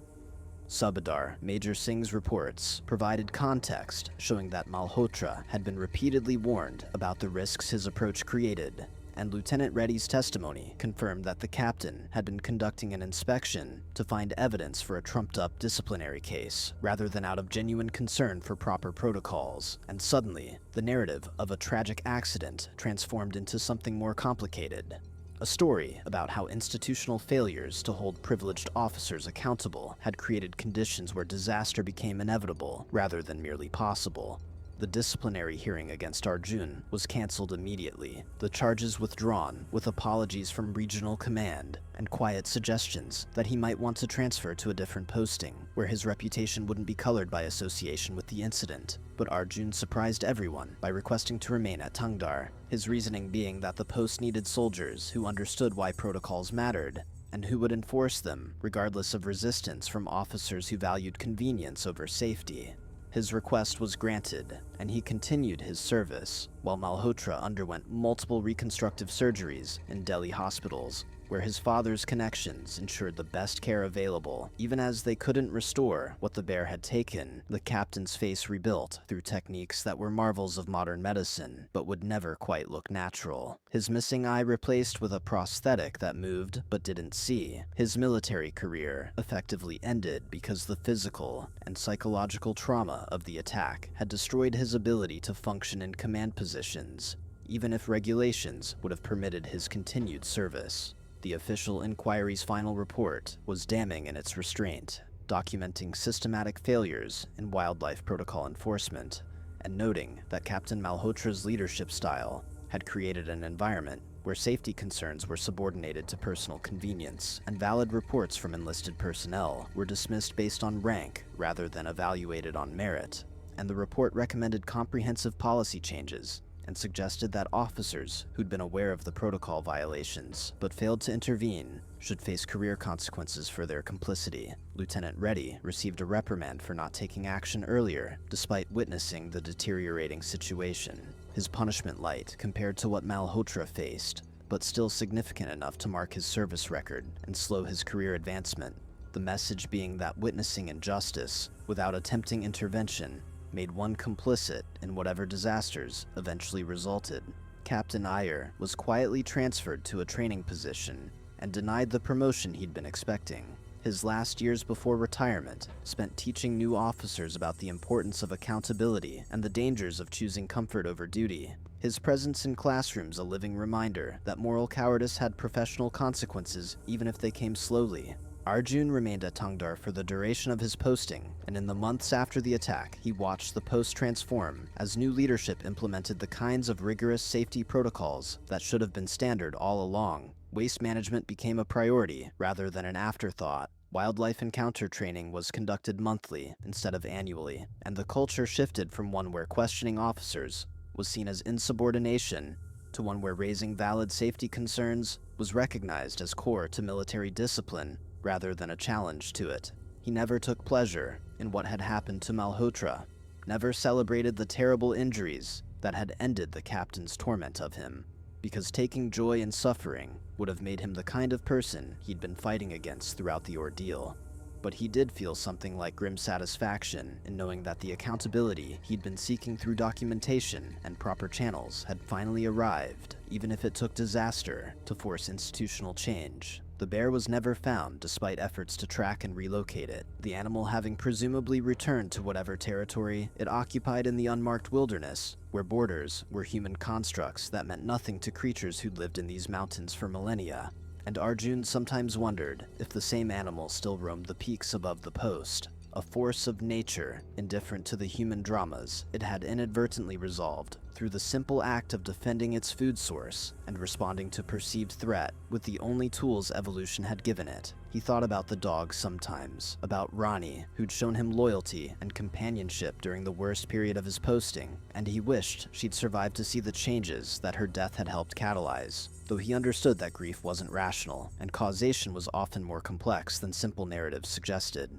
Subedar Major Singh's reports provided context showing that Malhotra had been repeatedly warned about the risks his approach created, and Lieutenant Reddy's testimony confirmed that the captain had been conducting an inspection to find evidence for a trumped-up disciplinary case, rather than out of genuine concern for proper protocols. And suddenly, the narrative of a tragic accident transformed into something more complicated. A story about how institutional failures to hold privileged officers accountable had created conditions where disaster became inevitable rather than merely possible. The disciplinary hearing against Arjun was cancelled immediately, the charges withdrawn with apologies from regional command and quiet suggestions that he might want to transfer to a different posting, where his reputation wouldn't be colored by association with the incident. But Arjun surprised everyone by requesting to remain at Tungdar, his reasoning being that the post needed soldiers who understood why protocols mattered, and who would enforce them regardless of resistance from officers who valued convenience over safety. His request was granted, and he continued his service, while Malhotra underwent multiple reconstructive surgeries in Delhi hospitals, where his father's connections ensured the best care available. Even as they couldn't restore what the bear had taken, the captain's face rebuilt through techniques that were marvels of modern medicine, but would never quite look natural. His missing eye replaced with a prosthetic that moved but didn't see. His military career effectively ended because the physical and psychological trauma of the attack had destroyed his ability to function in command positions, even if regulations would have permitted his continued service. The official inquiry's final report was damning in its restraint, documenting systematic failures in wildlife protocol enforcement, and noting that Captain Malhotra's leadership style had created an environment where safety concerns were subordinated to personal convenience, and valid reports from enlisted personnel were dismissed based on rank rather than evaluated on merit. And the report recommended comprehensive policy changes and suggested that officers who'd been aware of the protocol violations but failed to intervene should face career consequences for their complicity. Lieutenant Reddy received a reprimand for not taking action earlier, despite witnessing the deteriorating situation. His punishment light compared to what Malhotra faced, but still significant enough to mark his service record and slow his career advancement. The message being that witnessing injustice without attempting intervention made one complicit in whatever disasters eventually resulted. Captain Iyer was quietly transferred to a training position and denied the promotion he'd been expecting. His last years before retirement spent teaching new officers about the importance of accountability and the dangers of choosing comfort over duty. His presence in classrooms a living reminder that moral cowardice had professional consequences even if they came slowly. Arjun remained at Tungdar for the duration of his posting, and in the months after the attack, he watched the post transform as new leadership implemented the kinds of rigorous safety protocols that should have been standard all along. Waste management became a priority rather than an afterthought. Wildlife encounter training was conducted monthly instead of annually, and the culture shifted from one where questioning officers was seen as insubordination to one where raising valid safety concerns was recognized as core to military discipline rather than a challenge to it. He never took pleasure in what had happened to Malhotra, never celebrated the terrible injuries that had ended the captain's torment of him, because taking joy in suffering would have made him the kind of person he'd been fighting against throughout the ordeal. But he did feel something like grim satisfaction in knowing that the accountability he'd been seeking through documentation and proper channels had finally arrived, even if it took disaster to force institutional change. The bear was never found despite efforts to track and relocate it, the animal having presumably returned to whatever territory it occupied in the unmarked wilderness, where borders were human constructs that meant nothing to creatures who'd lived in these mountains for millennia. And Arjun sometimes wondered if the same animal still roamed the peaks above the post, a force of nature indifferent to the human dramas it had inadvertently resolved through the simple act of defending its food source and responding to perceived threat with the only tools evolution had given it. He thought about the dog sometimes, about Ronnie, who'd shown him loyalty and companionship during the worst period of his posting, and he wished she'd survived to see the changes that her death had helped catalyze, though he understood that grief wasn't rational, and causation was often more complex than simple narratives suggested.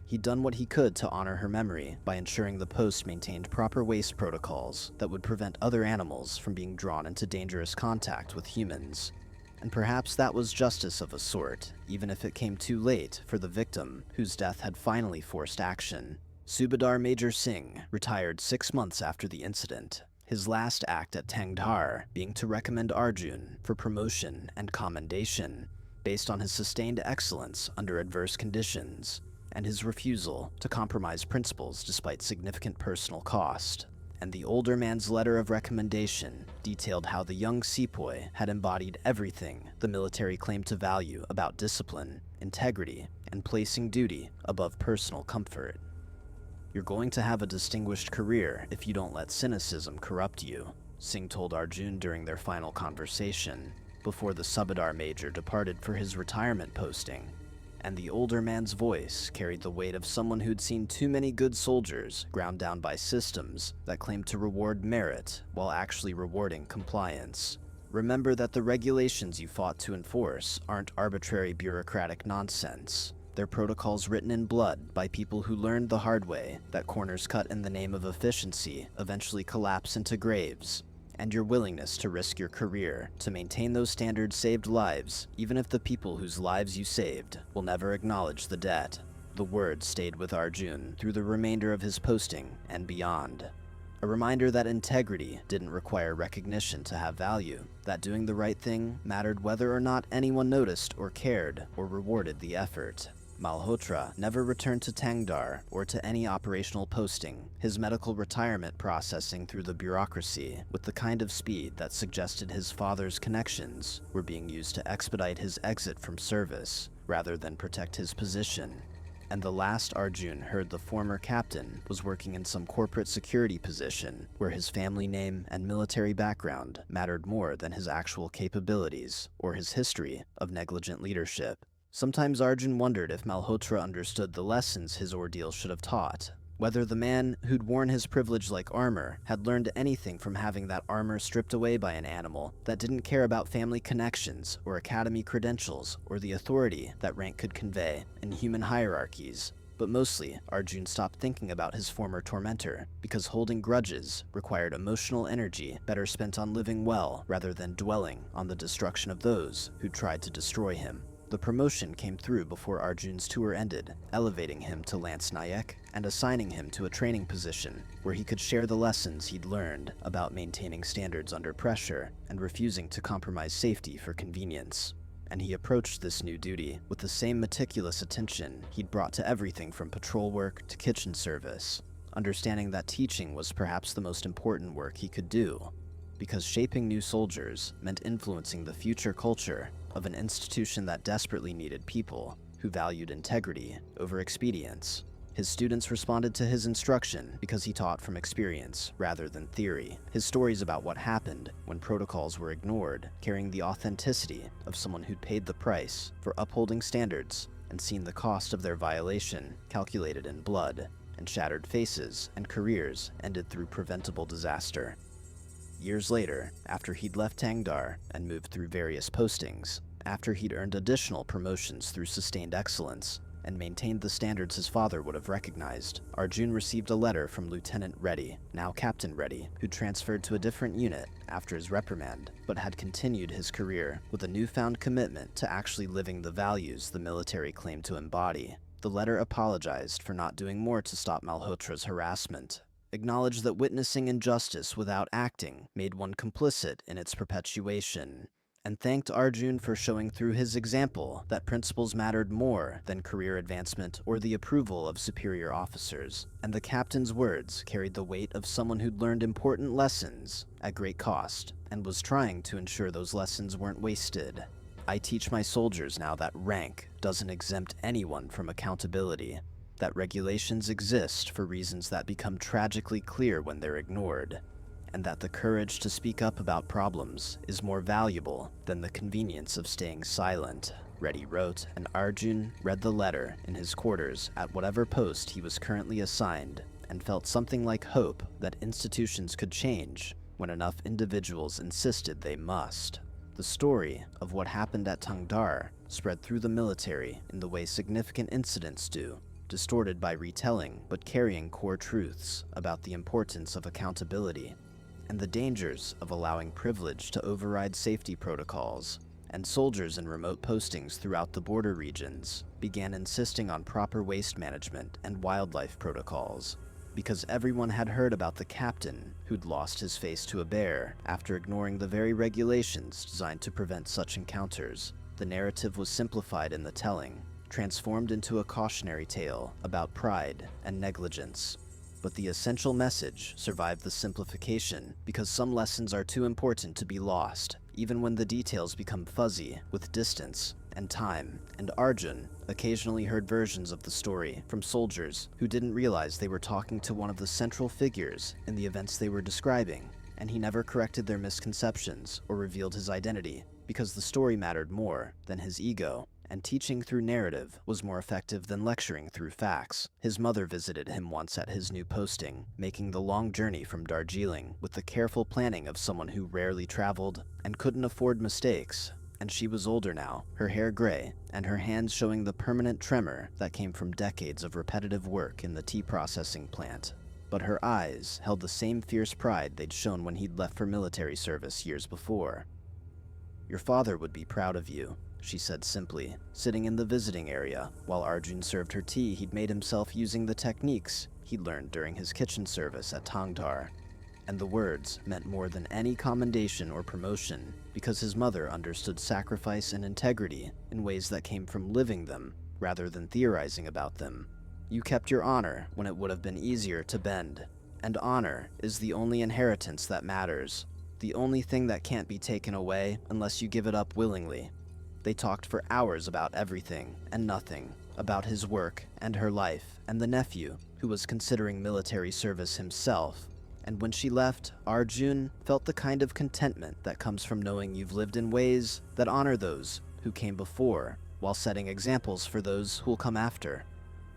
He'd done what he could to honor her memory by ensuring the post maintained proper waste protocols that would prevent other animals from being drawn into dangerous contact with humans. And perhaps that was justice of a sort, even if it came too late for the victim, whose death had finally forced action. Subedar Major Singh retired 6 months after the incident, his last act at Tangdhar being to recommend Arjun for promotion and commendation, based on his sustained excellence under adverse conditions, and his refusal to compromise principles despite significant personal cost. And the older man's letter of recommendation detailed how the young sepoy had embodied everything the military claimed to value about discipline, integrity, and placing duty above personal comfort. "You're going to have a distinguished career if you don't let cynicism corrupt you," Singh told Arjun during their final conversation, before the Subedar Major departed for his retirement posting. And the older man's voice carried the weight of someone who'd seen too many good soldiers ground down by systems that claimed to reward merit while actually rewarding compliance. "Remember that the regulations you fought to enforce aren't arbitrary bureaucratic nonsense. They're protocols written in blood by people who learned the hard way that corners cut in the name of efficiency eventually collapse into graves. And your willingness to risk your career to maintain those standards saved lives, even if the people whose lives you saved will never acknowledge the debt." The words stayed with Arjun through the remainder of his posting and beyond. A reminder that integrity didn't require recognition to have value, that doing the right thing mattered whether or not anyone noticed or cared or rewarded the effort. Malhotra never returned to Tangdhar or to any operational posting, his medical retirement processing through the bureaucracy with the kind of speed that suggested his father's connections were being used to expedite his exit from service rather than protect his position. And the last Arjun heard, the former captain was working in some corporate security position where his family name and military background mattered more than his actual capabilities or his history of negligent leadership. Sometimes Arjun wondered if Malhotra understood the lessons his ordeal should have taught, whether the man who'd worn his privilege like armor had learned anything from having that armor stripped away by an animal that didn't care about family connections or academy credentials or the authority that rank could convey in human hierarchies. But mostly, Arjun stopped thinking about his former tormentor, because holding grudges required emotional energy better spent on living well rather than dwelling on the destruction of those who tried to destroy him. The promotion came through before Arjun's tour ended, elevating him to Lance Nayak and assigning him to a training position where he could share the lessons he'd learned about maintaining standards under pressure and refusing to compromise safety for convenience. And he approached this new duty with the same meticulous attention he'd brought to everything from patrol work to kitchen service, understanding that teaching was perhaps the most important work he could do, because shaping new soldiers meant influencing the future culture of an institution that desperately needed people who valued integrity over expedience. His students responded to his instruction because he taught from experience rather than theory. His stories about what happened when protocols were ignored, carrying the authenticity of someone who'd paid the price for upholding standards and seen the cost of their violation calculated in blood, and shattered faces and careers ended through preventable disaster. Years later, after he'd left Tangdhar and moved through various postings, after he'd earned additional promotions through sustained excellence, and maintained the standards his father would have recognized, Arjun received a letter from Lieutenant Reddy, now Captain Reddy, who transferred to a different unit after his reprimand, but had continued his career with a newfound commitment to actually living the values the military claimed to embody. The The letter apologized for not doing more to stop Malhotra's harassment, acknowledged that witnessing injustice without acting made one complicit in its perpetuation, and thanked Arjun for showing through his example that principles mattered more than career advancement or the approval of superior officers. And the captain's words carried the weight of someone who'd learned important lessons at great cost and was trying to ensure those lessons weren't wasted. I teach my soldiers now that rank doesn't exempt anyone from accountability, that regulations exist for reasons that become tragically clear when they're ignored, and that the courage to speak up about problems is more valuable than the convenience of staying silent. Reddy wrote, and Arjun read the letter in his quarters at whatever post he was currently assigned, and felt something like hope that institutions could change when enough individuals insisted they must. The story of what happened at Tangdar spread through the military in the way significant incidents do, distorted by retelling but carrying core truths about the importance of accountability and the dangers of allowing privilege to override safety protocols. And soldiers in remote postings throughout the border regions began insisting on proper waste management and wildlife protocols, because everyone had heard about the captain who'd lost his face to a bear after ignoring the very regulations designed to prevent such encounters. The narrative was simplified in the telling, transformed into a cautionary tale about pride and negligence. But the essential message survived the simplification because some lessons are too important to be lost, even when the details become fuzzy with distance and time. And Arjun occasionally heard versions of the story from soldiers who didn't realize they were talking to one of the central figures in the events they were describing, and he never corrected their misconceptions or revealed his identity because the story mattered more than his ego. And teaching through narrative was more effective than lecturing through facts. His mother visited him once at his new posting, making the long journey from Darjeeling with the careful planning of someone who rarely traveled and couldn't afford mistakes. And she was older now, her hair gray, and her hands showing the permanent tremor that came from decades of repetitive work in the tea processing plant. But her eyes held the same fierce pride they'd shown when he'd left for military service years before. "Your father would be proud of you," she said simply, sitting in the visiting area while Arjun served her tea. He'd made himself using the techniques he'd learned during his kitchen service at Tangdar. And the words meant more than any commendation or promotion because his mother understood sacrifice and integrity in ways that came from living them rather than theorizing about them. "You kept your honor when it would have been easier to bend, and honor is the only inheritance that matters, the only thing that can't be taken away unless you give it up willingly." They talked for hours about everything and nothing, about his work and her life and the nephew who was considering military service himself. And when she left, Arjun felt the kind of contentment that comes from knowing you've lived in ways that honor those who came before, while setting examples for those who'll come after.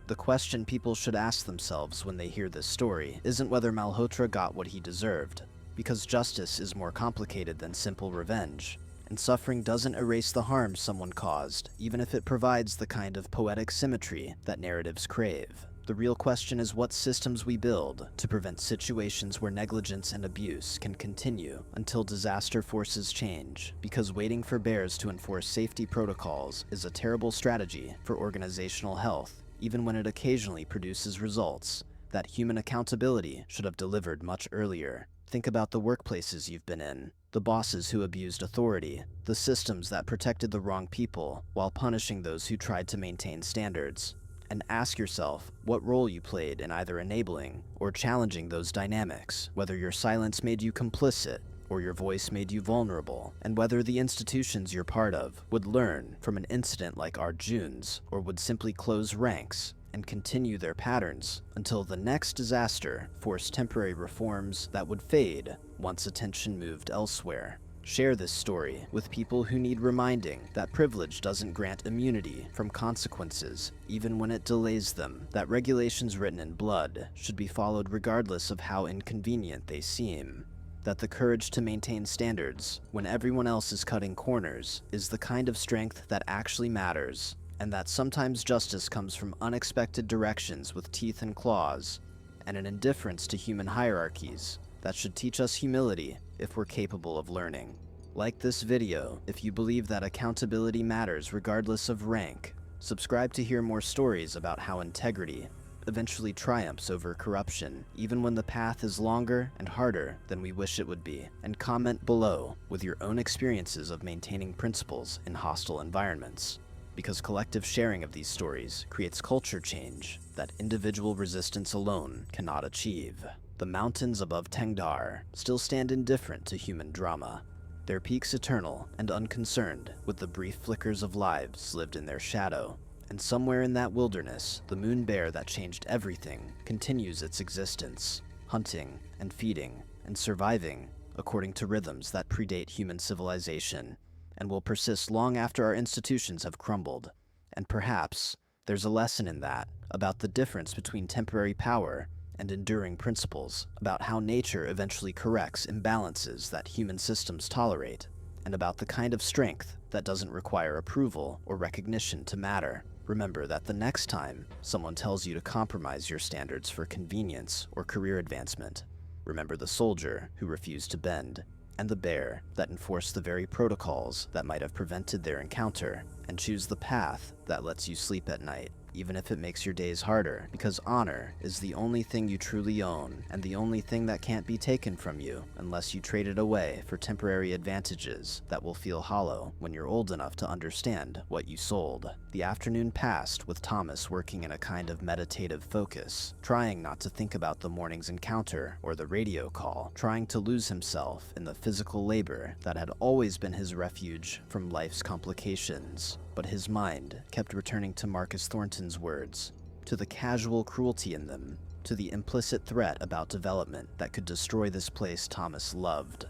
The question people should ask themselves when they hear this story isn't whether Malhotra got what he deserved, because justice is more complicated than simple revenge. And suffering doesn't erase the harm someone caused, even if it provides the kind of poetic symmetry that narratives crave. The real question is what systems we build to prevent situations where negligence and abuse can continue until disaster forces change, because waiting for bears to enforce safety protocols is a terrible strategy for organizational health, even when it occasionally produces results that human accountability should have delivered much earlier. Think about the workplaces you've been in, the bosses who abused authority, the systems that protected the wrong people while punishing those who tried to maintain standards. And ask yourself what role you played in either enabling or challenging those dynamics, whether your silence made you complicit or your voice made you vulnerable, and whether the institutions you're part of would learn from an incident like Arjun's or would simply close ranks and continue their patterns until the next disaster forced temporary reforms that would fade once attention moved elsewhere. Share this story with people who need reminding that privilege doesn't grant immunity from consequences, even when it delays them, that regulations written in blood should be followed regardless of how inconvenient they seem, that the courage to maintain standards when everyone else is cutting corners is the kind of strength that actually matters, and that sometimes justice comes from unexpected directions with teeth and claws, and an indifference to human hierarchies that should teach us humility if we're capable of learning. Like this video if you believe that accountability matters regardless of rank, Subscribe to hear more stories about how integrity eventually triumphs over corruption, even when the path is longer and harder than we wish it would be. And comment below with your own experiences of maintaining principles in hostile environments, because collective sharing of these stories creates culture change that individual resistance alone cannot achieve. The mountains above Tengdar still stand indifferent to human drama, their peaks eternal and unconcerned with the brief flickers of lives lived in their shadow. And somewhere in that wilderness, the moon bear that changed everything continues its existence, hunting and feeding and surviving according to rhythms that predate human civilization and will persist long after our institutions have crumbled. And perhaps there's a lesson in that about the difference between temporary power and enduring principles, about how nature eventually corrects imbalances that human systems tolerate, and about the kind of strength that doesn't require approval or recognition to matter. Remember that the next time someone tells you to compromise your standards for convenience or career advancement, remember the soldier who refused to bend, and the bear that enforced the very protocols that might have prevented their encounter, and choose the path that lets you sleep at night, even if it makes your days harder, because honor is the only thing you truly own, and the only thing that can't be taken from you unless you trade it away for temporary advantages that will feel hollow when you're old enough to understand what you sold. The afternoon passed with Thomas working in a kind of meditative focus, trying not to think about the morning's encounter or the radio call, trying to lose himself in the physical labor that had always been his refuge from life's complications. But his mind kept returning to Marcus Thornton's words, to the casual cruelty in them, to the implicit threat about development that could destroy this place Thomas loved.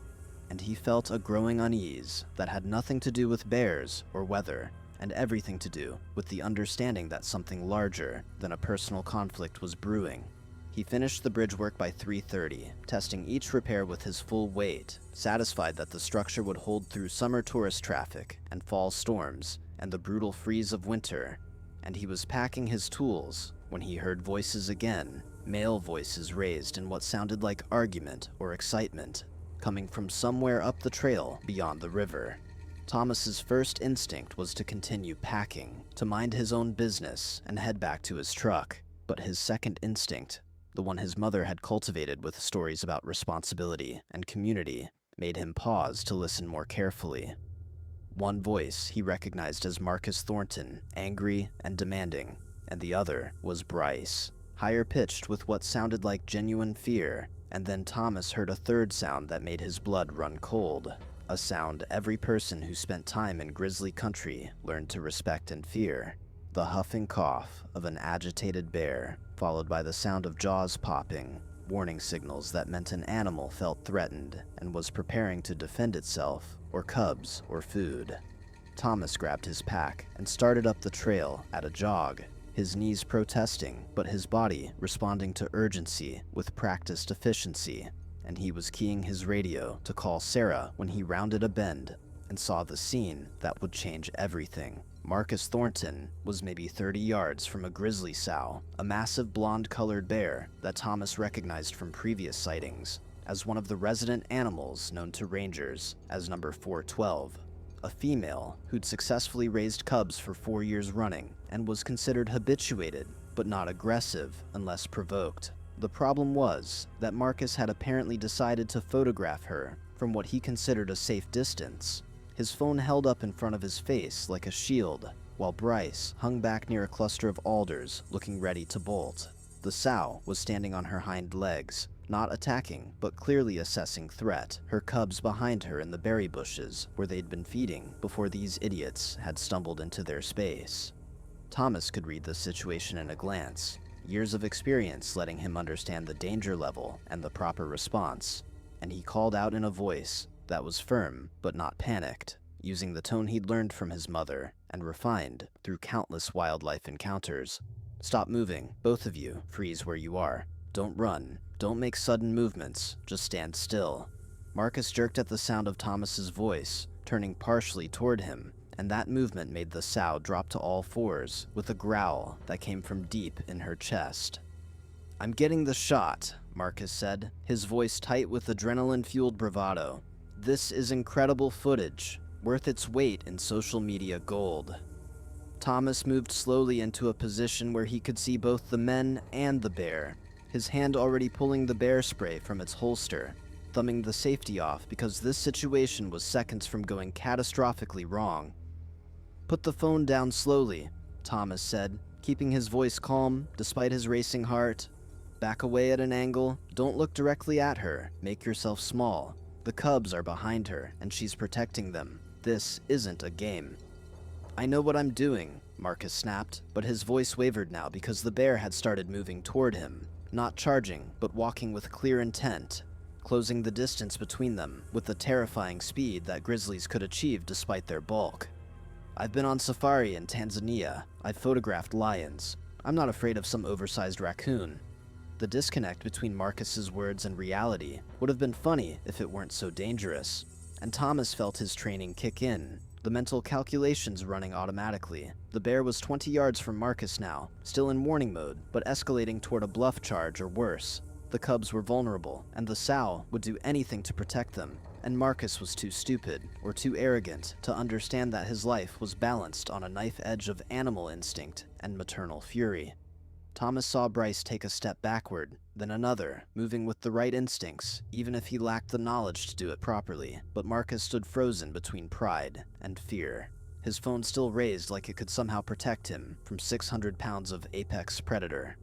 And he felt a growing unease that had nothing to do with bears or weather, and everything to do with the understanding that something larger than a personal conflict was brewing. He finished the bridge work by 3:30, testing each repair with his full weight, satisfied that the structure would hold through summer tourist traffic and fall storms and the brutal freeze of winter. And he was packing his tools when he heard voices again, male voices raised in what sounded like argument or excitement, coming from somewhere up the trail beyond the river. Thomas's first instinct was to continue packing, to mind his own business and head back to his truck. But his second instinct, the one his mother had cultivated with stories about responsibility and community, made him pause to listen more carefully. One voice he recognized as Marcus Thornton, angry and demanding, and the other was Bryce, higher pitched with what sounded like genuine fear. And then Thomas heard a third sound that made his blood run cold, a sound every person who spent time in grisly country learned to respect and fear. The huffing cough of an agitated bear, followed by the sound of jaws popping, warning signals that meant an animal felt threatened and was preparing to defend itself, or cubs, or food. Thomas grabbed his pack and started up the trail at a jog, his knees protesting, but his body responding to urgency with practiced efficiency, and he was keying his radio to call Sarah when he rounded a bend and saw the scene that would change everything. Marcus Thornton was maybe 30 yards from a grizzly sow, a massive blonde-colored bear that Thomas recognized from previous sightings as one of the resident animals known to rangers as number 412, a female who'd successfully raised cubs for 4 years running and was considered habituated but not aggressive unless provoked. The problem was that Marcus had apparently decided to photograph her from what he considered a safe distance, his phone held up in front of his face like a shield, while Bryce hung back near a cluster of alders looking ready to bolt. The sow was standing on her hind legs, not attacking, but clearly assessing threat, her cubs behind her in the berry bushes where they'd been feeding before these idiots had stumbled into their space. Thomas could read the situation in a glance, years of experience letting him understand the danger level and the proper response, and he called out in a voice that was firm but not panicked, using the tone he'd learned from his mother and refined through countless wildlife encounters. "Stop moving, both of you. Freeze where you are. Don't run. Don't make sudden movements. Just stand still." Marcus jerked at the sound of Thomas's voice, turning partially toward him, and that movement made the sow drop to all fours with a growl that came from deep in her chest. "I'm getting the shot," Marcus said, his voice tight with adrenaline-fueled bravado. "This is incredible footage, worth its weight in social media gold." Thomas moved slowly into a position where he could see both the men and the bear, his hand already pulling the bear spray from its holster, thumbing the safety off because this situation was seconds from going catastrophically wrong. "Put the phone down slowly," Thomas said, keeping his voice calm despite his racing heart. "Back away at an angle, don't look directly at her, make yourself small. The cubs are behind her, and she's protecting them. This isn't a game." "I know what I'm doing," Marcus snapped, but his voice wavered now because the bear had started moving toward him, not charging, but walking with clear intent, closing the distance between them with the terrifying speed that grizzlies could achieve despite their bulk. "I've been on safari in Tanzania. I've photographed lions. I'm not afraid of some oversized raccoon." The disconnect between Marcus's words and reality would have been funny if it weren't so dangerous, and Thomas felt his training kick in, the mental calculations running automatically. The bear was 20 yards from Marcus now, still in warning mode, but escalating toward a bluff charge or worse. The cubs were vulnerable, and the sow would do anything to protect them, and Marcus was too stupid or too arrogant to understand that his life was balanced on a knife edge of animal instinct and maternal fury. Thomas saw Bryce take a step backward, then another, moving with the right instincts, even if he lacked the knowledge to do it properly, but Marcus stood frozen between pride and fear. His phone still raised like it could somehow protect him from 600 pounds of apex predator.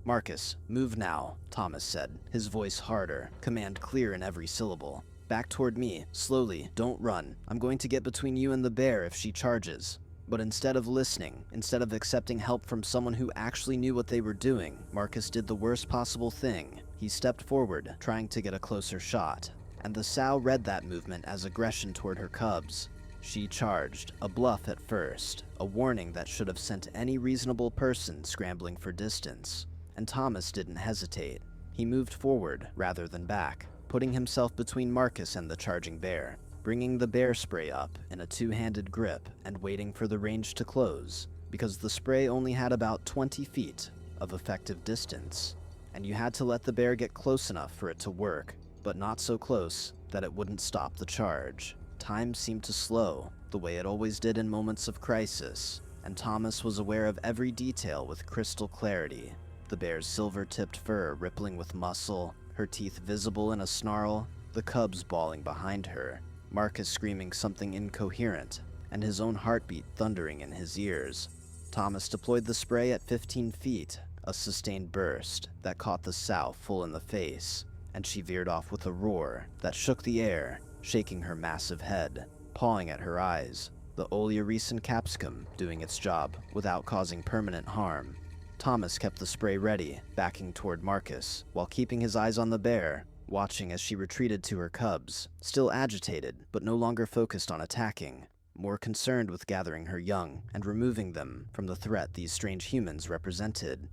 "Marcus, move now," Thomas said, his voice harder, command clear in every syllable. "Back toward me, slowly, don't run. I'm going to get between you and the bear if she charges." But instead of listening, instead of accepting help from someone who actually knew what they were doing, Marcus did the worst possible thing. He stepped forward, trying to get a closer shot, and the sow read that movement as aggression toward her cubs. She charged, a bluff at first, a warning that should have sent any reasonable person scrambling for distance. And Thomas didn't hesitate. He moved forward rather than back, putting himself between Marcus and the charging bear, bringing the bear spray up in a two-handed grip and waiting for the range to close, because the spray only had about 20 feet of effective distance, and you had to let the bear get close enough for it to work, but not so close that it wouldn't stop the charge. Time seemed to slow, the way it always did in moments of crisis, and Thomas was aware of every detail with crystal clarity. The bear's silver-tipped fur rippling with muscle, her teeth visible in a snarl, the cubs bawling behind her, Marcus screaming something incoherent, and his own heartbeat thundering in his ears. Thomas deployed the spray at 15 feet, a sustained burst that caught the sow full in the face, and she veered off with a roar that shook the air, shaking her massive head, pawing at her eyes, the oleoresin capsicum doing its job without causing permanent harm. Thomas kept the spray ready, backing toward Marcus, while keeping his eyes on the bear, watching as she retreated to her cubs, still agitated, but no longer focused on attacking, more concerned with gathering her young and removing them from the threat these strange humans represented.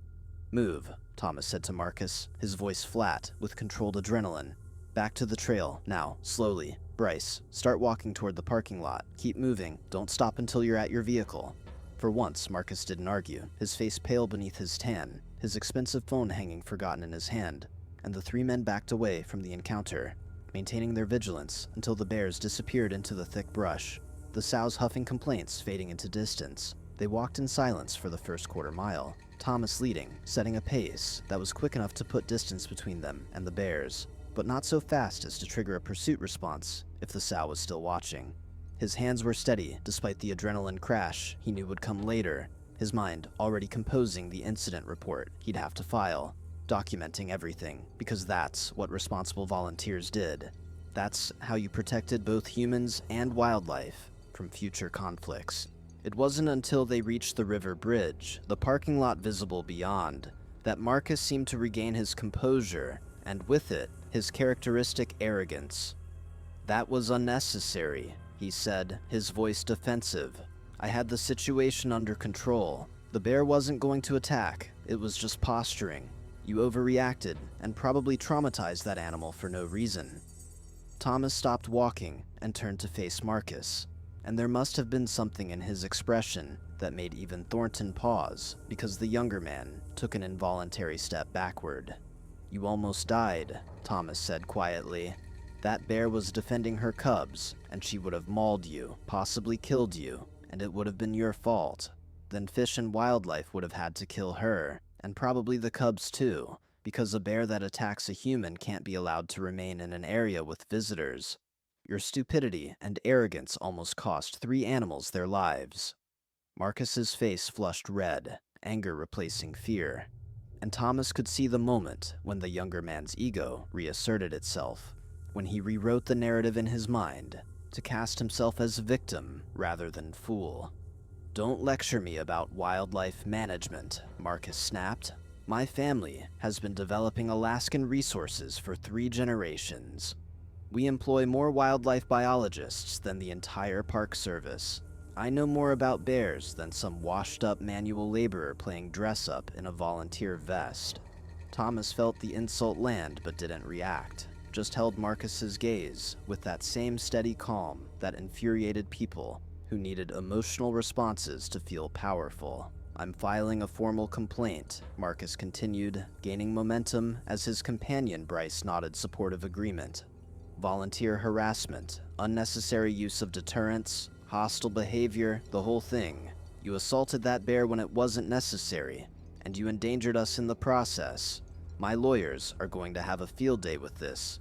"Move," Thomas said to Marcus, his voice flat with controlled adrenaline. "Back to the trail, now, slowly. Bryce, start walking toward the parking lot. Keep moving, don't stop until you're at your vehicle." For once, Marcus didn't argue, his face pale beneath his tan, his expensive phone hanging forgotten in his hand, and the three men backed away from the encounter, maintaining their vigilance until the bears disappeared into the thick brush, the sows huffing complaints fading into distance. They walked in silence for the first quarter mile, Thomas leading, setting a pace that was quick enough to put distance between them and the bears, but not so fast as to trigger a pursuit response if the sow was still watching. His hands were steady despite the adrenaline crash he knew would come later, his mind already composing the incident report he'd have to file, documenting everything, because that's what responsible volunteers did. That's how you protected both humans and wildlife from future conflicts. It wasn't until they reached the river bridge, the parking lot visible beyond, that Marcus seemed to regain his composure, and with it, his characteristic arrogance. "That was unnecessary," he said, his voice defensive. "I had the situation under control. The bear wasn't going to attack, it was just posturing. You overreacted, and probably traumatized that animal for no reason." Thomas stopped walking and turned to face Marcus, and there must have been something in his expression that made even Thornton pause, because the younger man took an involuntary step backward. "You almost died," Thomas said quietly. "That bear was defending her cubs, and she would have mauled you, possibly killed you, and it would have been your fault." then Fish and Wildlife would have had to kill her, and probably the cubs too, because a bear that attacks a human can't be allowed to remain in an area with visitors. Your stupidity and arrogance almost cost 3 animals their lives. Marcus's face flushed red, anger replacing fear, and Thomas could see the moment when the younger man's ego reasserted itself, when he rewrote the narrative in his mind to cast himself as victim rather than fool. "Don't lecture me about wildlife management," Marcus snapped. "My family has been developing Alaskan resources for 3 generations. We employ more wildlife biologists than the entire Park Service. I know more about bears than some washed-up manual laborer playing dress-up in a volunteer vest." Thomas felt the insult land but didn't react, just held Marcus's gaze with that same steady calm that infuriated people who needed emotional responses to feel powerful. "I'm filing a formal complaint," Marcus continued, gaining momentum as his companion Bryce nodded supportive agreement. "Volunteer harassment, unnecessary use of deterrents, hostile behavior, the whole thing. You assaulted that bear when it wasn't necessary, and you endangered us in the process. My lawyers are going to have a field day with this."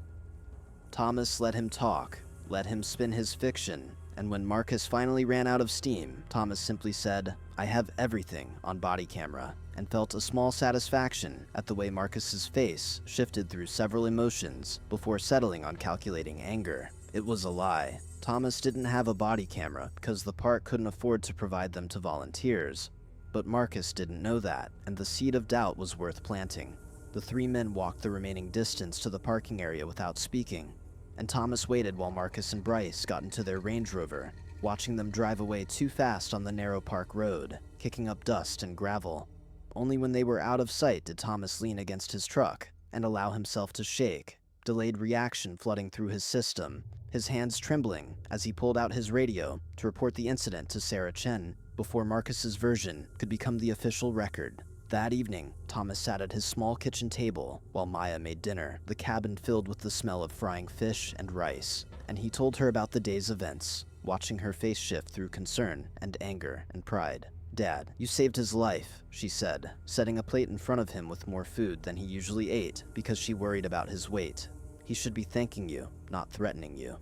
Thomas let him talk, let him spin his fiction, and when Marcus finally ran out of steam, Thomas simply said, "I have everything on body camera," and felt a small satisfaction at the way Marcus's face shifted through several emotions before settling on calculating anger. It was a lie. Thomas didn't have a body camera because the park couldn't afford to provide them to volunteers. But Marcus didn't know that, and the seed of doubt was worth planting. The 3 men walked the remaining distance to the parking area without speaking, and Thomas waited while Marcus and Bryce got into their Range Rover, watching them drive away too fast on the narrow park road, kicking up dust and gravel. Only when they were out of sight did Thomas lean against his truck and allow himself to shake, delayed reaction flooding through his system, his hands trembling as he pulled out his radio to report the incident to Sarah Chen before Marcus's version could become the official record. That evening, Thomas sat at his small kitchen table while Maya made dinner, the cabin filled with the smell of frying fish and rice, and he told her about the day's events, watching her face shift through concern and anger and pride. "Dad, you saved his life," she said, setting a plate in front of him with more food than he usually ate because she worried about his weight. "He should be thanking you, not threatening you."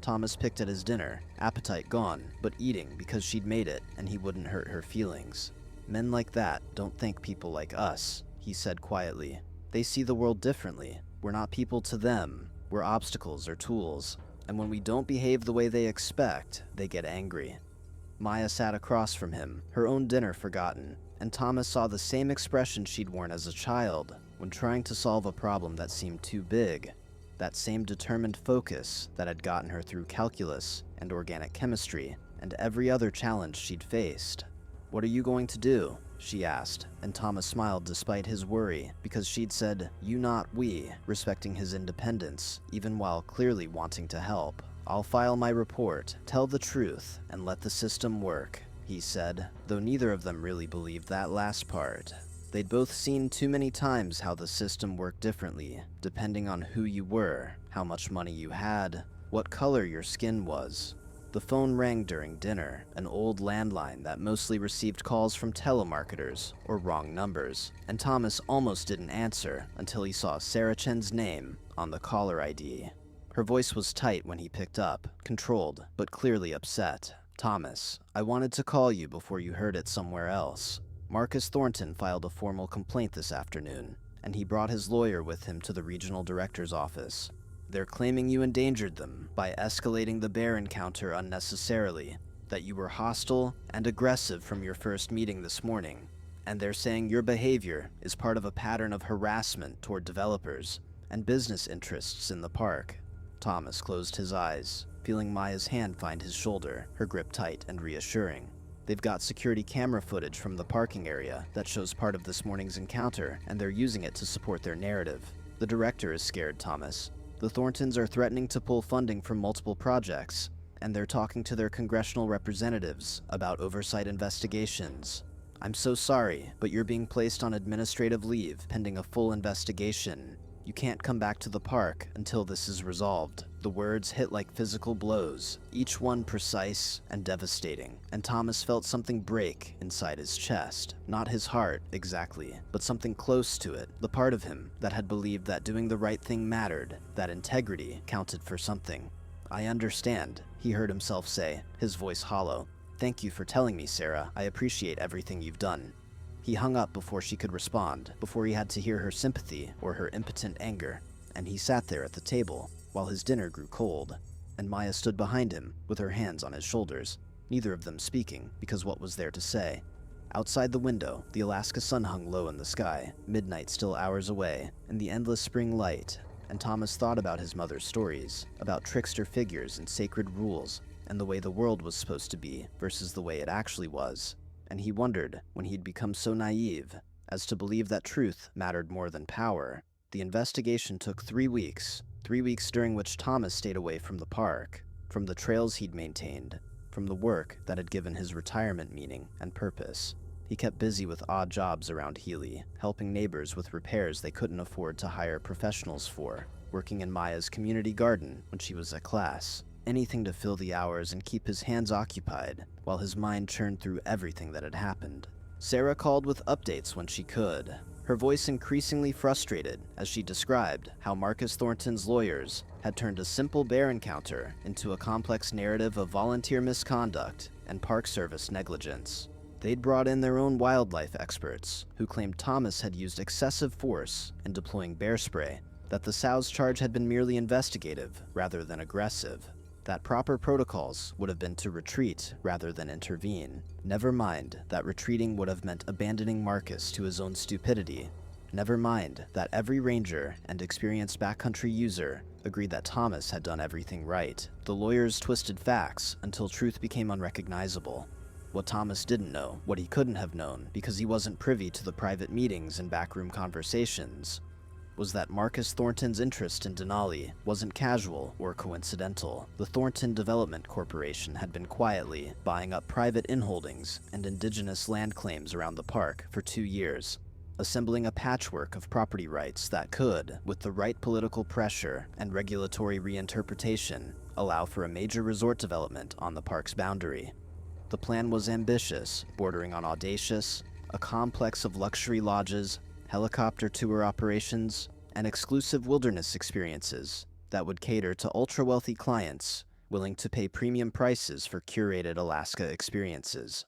Thomas picked at his dinner, appetite gone, but eating because she'd made it and he wouldn't hurt her feelings. "Men like that don't thank people like us," he said quietly. "They see the world differently. We're not people to them. We're obstacles or tools. And when we don't behave the way they expect, they get angry." Maya sat across from him, her own dinner forgotten, and Thomas saw the same expression she'd worn as a child when trying to solve a problem that seemed too big. That same determined focus that had gotten her through calculus and organic chemistry and every other challenge she'd faced. "What are you going to do?" she asked, and Thomas smiled despite his worry because she'd said, "You not we," respecting his independence, even while clearly wanting to help. "I'll file my report, tell the truth, and let the system work," he said, though neither of them really believed that last part. They'd both seen too many times how the system worked differently, depending on who you were, how much money you had, what color your skin was. The phone rang during dinner, an old landline that mostly received calls from telemarketers or wrong numbers, and Thomas almost didn't answer until he saw Sarah Chen's name on the caller ID. Her voice was tight when he picked up, controlled, but clearly upset. "Thomas, I wanted to call you before you heard it somewhere else. Marcus Thornton filed a formal complaint this afternoon, and he brought his lawyer with him to the regional director's office. They're claiming you endangered them by escalating the bear encounter unnecessarily, that you were hostile and aggressive from your first meeting this morning, and they're saying your behavior is part of a pattern of harassment toward developers and business interests in the park." Thomas closed his eyes, feeling Maya's hand find his shoulder, her grip tight and reassuring. They've got security camera footage from the parking area that shows part of this morning's encounter, and they're using it to support their narrative. The director is scared, Thomas. The Thorntons are threatening to pull funding from multiple projects, and they're talking to their congressional representatives about oversight investigations. "I'm so sorry, but you're being placed on administrative leave pending a full investigation. You can't come back to the park until this is resolved. The words hit like physical blows, each one precise and devastating, and Thomas felt something break inside his chest. Not his heart, exactly, but something close to it, the part of him that had believed that doing the right thing mattered, that integrity counted for something. "I understand," he heard himself say, his voice hollow. "Thank you for telling me, Sarah. I appreciate everything you've done." He hung up before she could respond, before he had to hear her sympathy or her impotent anger, and he sat there at the table while his dinner grew cold, and Maya stood behind him with her hands on his shoulders, neither of them speaking because what was there to say? Outside the window, the Alaska sun hung low in the sky, midnight still hours away, in the endless spring light, and Thomas thought about his mother's stories, about trickster figures and sacred rules, and the way the world was supposed to be versus the way it actually was. And he wondered when he'd become so naive as to believe that truth mattered more than power. The investigation took 3 weeks, 3 weeks during which Thomas stayed away from the park, from the trails he'd maintained, from the work that had given his retirement meaning and purpose. He kept busy with odd jobs around Healy, helping neighbors with repairs they couldn't afford to hire professionals for, working in Maya's community garden when she was at class. Anything to fill the hours and keep his hands occupied while his mind churned through everything that had happened. Sarah called with updates when she could, her voice increasingly frustrated as she described how Marcus Thornton's lawyers had turned a simple bear encounter into a complex narrative of volunteer misconduct and Park Service negligence. They'd brought in their own wildlife experts, who claimed Thomas had used excessive force in deploying bear spray, that the sow's charge had been merely investigative rather than aggressive, that proper protocols would have been to retreat rather than intervene. Never mind that retreating would have meant abandoning Marcus to his own stupidity. Never mind that every ranger and experienced backcountry user agreed that Thomas had done everything right. The lawyers twisted facts until truth became unrecognizable. What Thomas didn't know, what he couldn't have known because he wasn't privy to the private meetings and backroom conversations, was that Marcus Thornton's interest in Denali wasn't casual or coincidental. The Thornton Development Corporation had been quietly buying up private inholdings and indigenous land claims around the park for 2 years, assembling a patchwork of property rights that could, with the right political pressure and regulatory reinterpretation, allow for a major resort development on the park's boundary. The plan was ambitious, bordering on audacious, a complex of luxury lodges, helicopter tour operations, and exclusive wilderness experiences that would cater to ultra-wealthy clients willing to pay premium prices for curated Alaska experiences.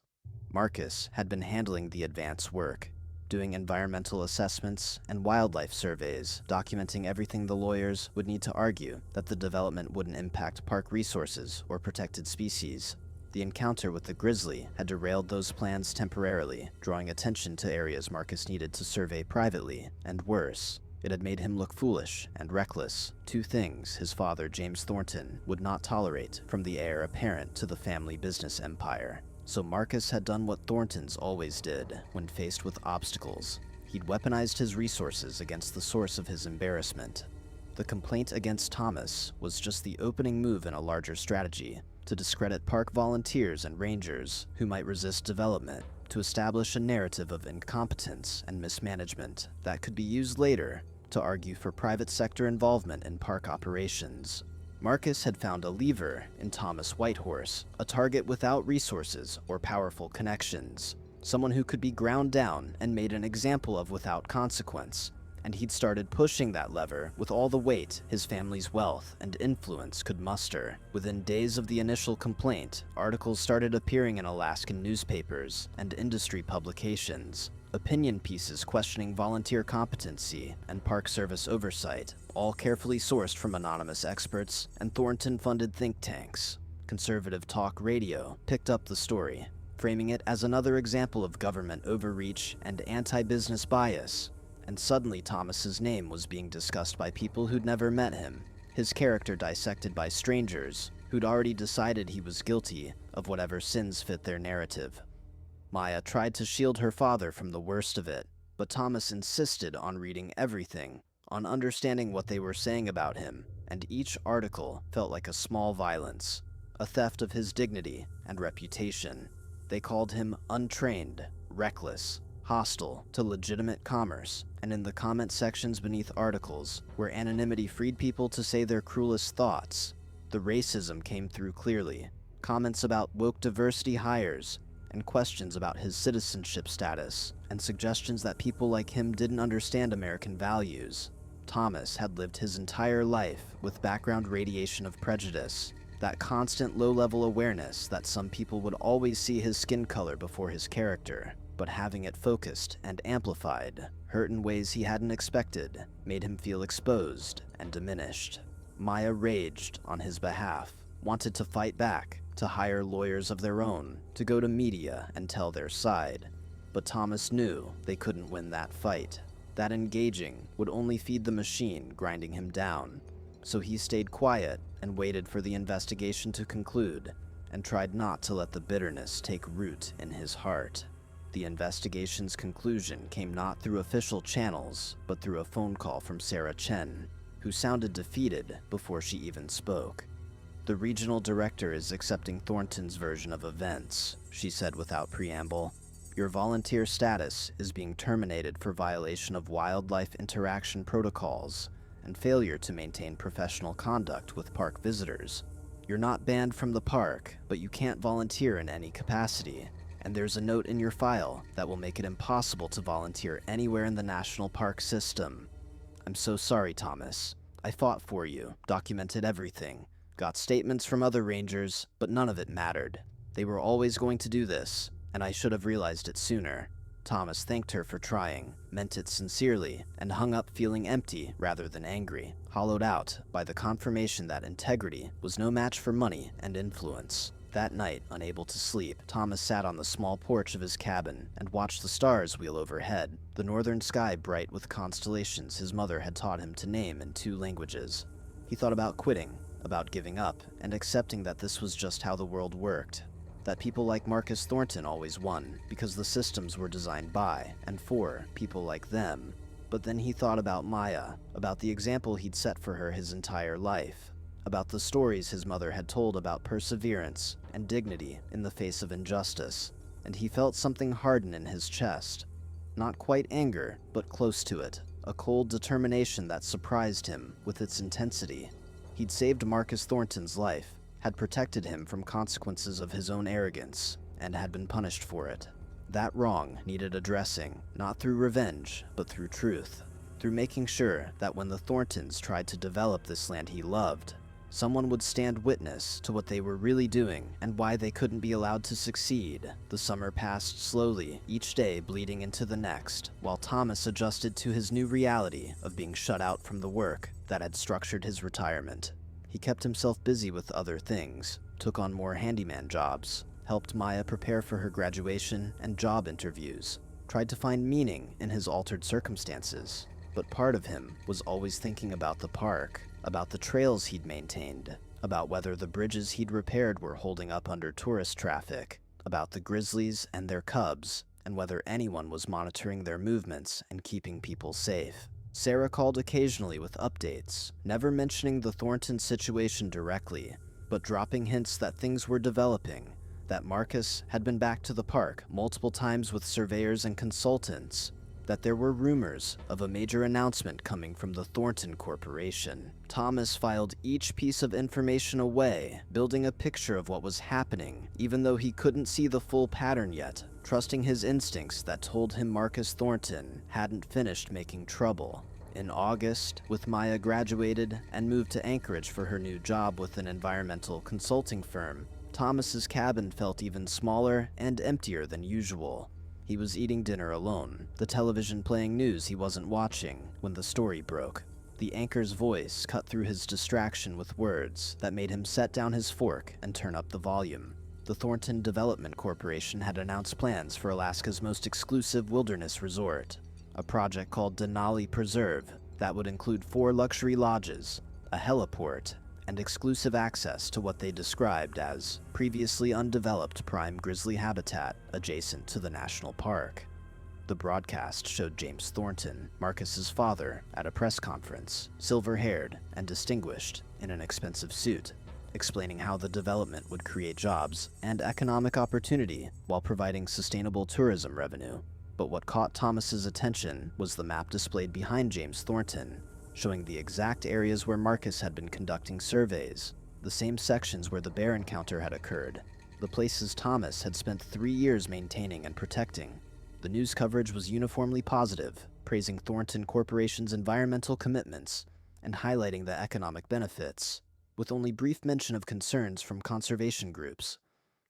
Marcus had been handling the advance work, doing environmental assessments and wildlife surveys, documenting everything the lawyers would need to argue that the development wouldn't impact park resources or protected species. The encounter with the grizzly had derailed those plans temporarily, drawing attention to areas Marcus needed to survey privately, and worse, it had made him look foolish and reckless, 2 things his father, James Thornton, would not tolerate from the heir apparent to the family business empire. So Marcus had done what Thorntons always did when faced with obstacles. He'd weaponized his resources against the source of his embarrassment. The complaint against Thomas was just the opening move in a larger strategy, to discredit park volunteers and rangers who might resist development, to establish a narrative of incompetence and mismanagement that could be used later to argue for private sector involvement in park operations. Marcus had found a lever in Thomas Whitehorse, a target without resources or powerful connections, someone who could be ground down and made an example of without consequence, and he'd started pushing that lever with all the weight his family's wealth and influence could muster. Within days of the initial complaint, articles started appearing in Alaskan newspapers and industry publications, opinion pieces questioning volunteer competency and Park Service oversight, all carefully sourced from anonymous experts and Thornton-funded think tanks. Conservative talk radio picked up the story, framing it as another example of government overreach and anti-business bias. And suddenly Thomas's name was being discussed by people who'd never met him, his character dissected by strangers who'd already decided he was guilty of whatever sins fit their narrative. Maya tried to shield her father from the worst of it, but Thomas insisted on reading everything, on understanding what they were saying about him, and each article felt like a small violence, a theft of his dignity and reputation. They called him untrained, reckless, hostile to legitimate commerce, and in the comment sections beneath articles, where anonymity freed people to say their cruelest thoughts, the racism came through clearly. Comments about woke diversity hires, and questions about his citizenship status, and suggestions that people like him didn't understand American values. Thomas had lived his entire life with background radiation of prejudice, that constant low-level awareness that some people would always see his skin color before his character, but having it focused and amplified, hurt in ways he hadn't expected, made him feel exposed and diminished. Maya raged on his behalf, wanted to fight back, to hire lawyers of their own, to go to media and tell their side. But Thomas knew they couldn't win that fight. That engaging would only feed the machine grinding him down. So he stayed quiet and waited for the investigation to conclude, and tried not to let the bitterness take root in his heart. The investigation's conclusion came not through official channels, but through a phone call from Sarah Chen, who sounded defeated before she even spoke. "The regional director is accepting Thornton's version of events," she said without preamble. "Your volunteer status is being terminated for violation of wildlife interaction protocols and failure to maintain professional conduct with park visitors. You're not banned from the park, but you can't volunteer in any capacity, and there's a note in your file that will make it impossible to volunteer anywhere in the national park system. I'm so sorry, Thomas. I fought for you, documented everything, got statements from other rangers, but none of it mattered. They were always going to do this, and I should have realized it sooner." Thomas thanked her for trying, meant it sincerely, and hung up feeling empty rather than angry, hollowed out by the confirmation that integrity was no match for money and influence. That night, unable to sleep, Thomas sat on the small porch of his cabin and watched the stars wheel overhead, the northern sky bright with constellations his mother had taught him to name in 2 languages. He thought about quitting, about giving up, and accepting that this was just how the world worked. That people like Marcus Thornton always won, because the systems were designed by and for people like them. But then he thought about Maya, about the example he'd set for her his entire life, about the stories his mother had told about perseverance and dignity in the face of injustice, and he felt something harden in his chest. Not quite anger, but close to it, a cold determination that surprised him with its intensity. He'd saved Marcus Thornton's life, had protected him from consequences of his own arrogance, and had been punished for it. That wrong needed addressing, not through revenge, but through truth, through making sure that when the Thorntons tried to develop this land he loved, someone would stand witness to what they were really doing and why they couldn't be allowed to succeed. The summer passed slowly, each day bleeding into the next, while Thomas adjusted to his new reality of being shut out from the work that had structured his retirement. He kept himself busy with other things, took on more handyman jobs, helped Maya prepare for her graduation and job interviews, tried to find meaning in his altered circumstances. But part of him was always thinking about the park, about the trails he'd maintained, about whether the bridges he'd repaired were holding up under tourist traffic, about the grizzlies and their cubs, and whether anyone was monitoring their movements and keeping people safe. Sarah called occasionally with updates, never mentioning the Thornton situation directly, but dropping hints that things were developing, that Marcus had been back to the park multiple times with surveyors and consultants, that there were rumors of a major announcement coming from the Thornton Corporation. Thomas filed each piece of information away, building a picture of what was happening, even though he couldn't see the full pattern yet, trusting his instincts that told him Marcus Thornton hadn't finished making trouble. In August, with Maya graduated and moved to Anchorage for her new job with an environmental consulting firm, Thomas's cabin felt even smaller and emptier than usual. He was eating dinner alone, the television playing news he wasn't watching, when the story broke. The anchor's voice cut through his distraction with words that made him set down his fork and turn up the volume. The Thornton Development Corporation had announced plans for Alaska's most exclusive wilderness resort, a project called Denali Preserve that would include 4 luxury lodges, a heliport, and exclusive access to what they described as previously undeveloped prime grizzly habitat adjacent to the national park. The broadcast showed James Thornton, Marcus's father, at a press conference, silver-haired and distinguished in an expensive suit, explaining how the development would create jobs and economic opportunity while providing sustainable tourism revenue. But what caught Thomas's attention was the map displayed behind James Thornton, showing the exact areas where Marcus had been conducting surveys, the same sections where the bear encounter had occurred, the places Thomas had spent 3 years maintaining and protecting. The news coverage was uniformly positive, praising Thornton Corporation's environmental commitments and highlighting the economic benefits, with only brief mention of concerns from conservation groups.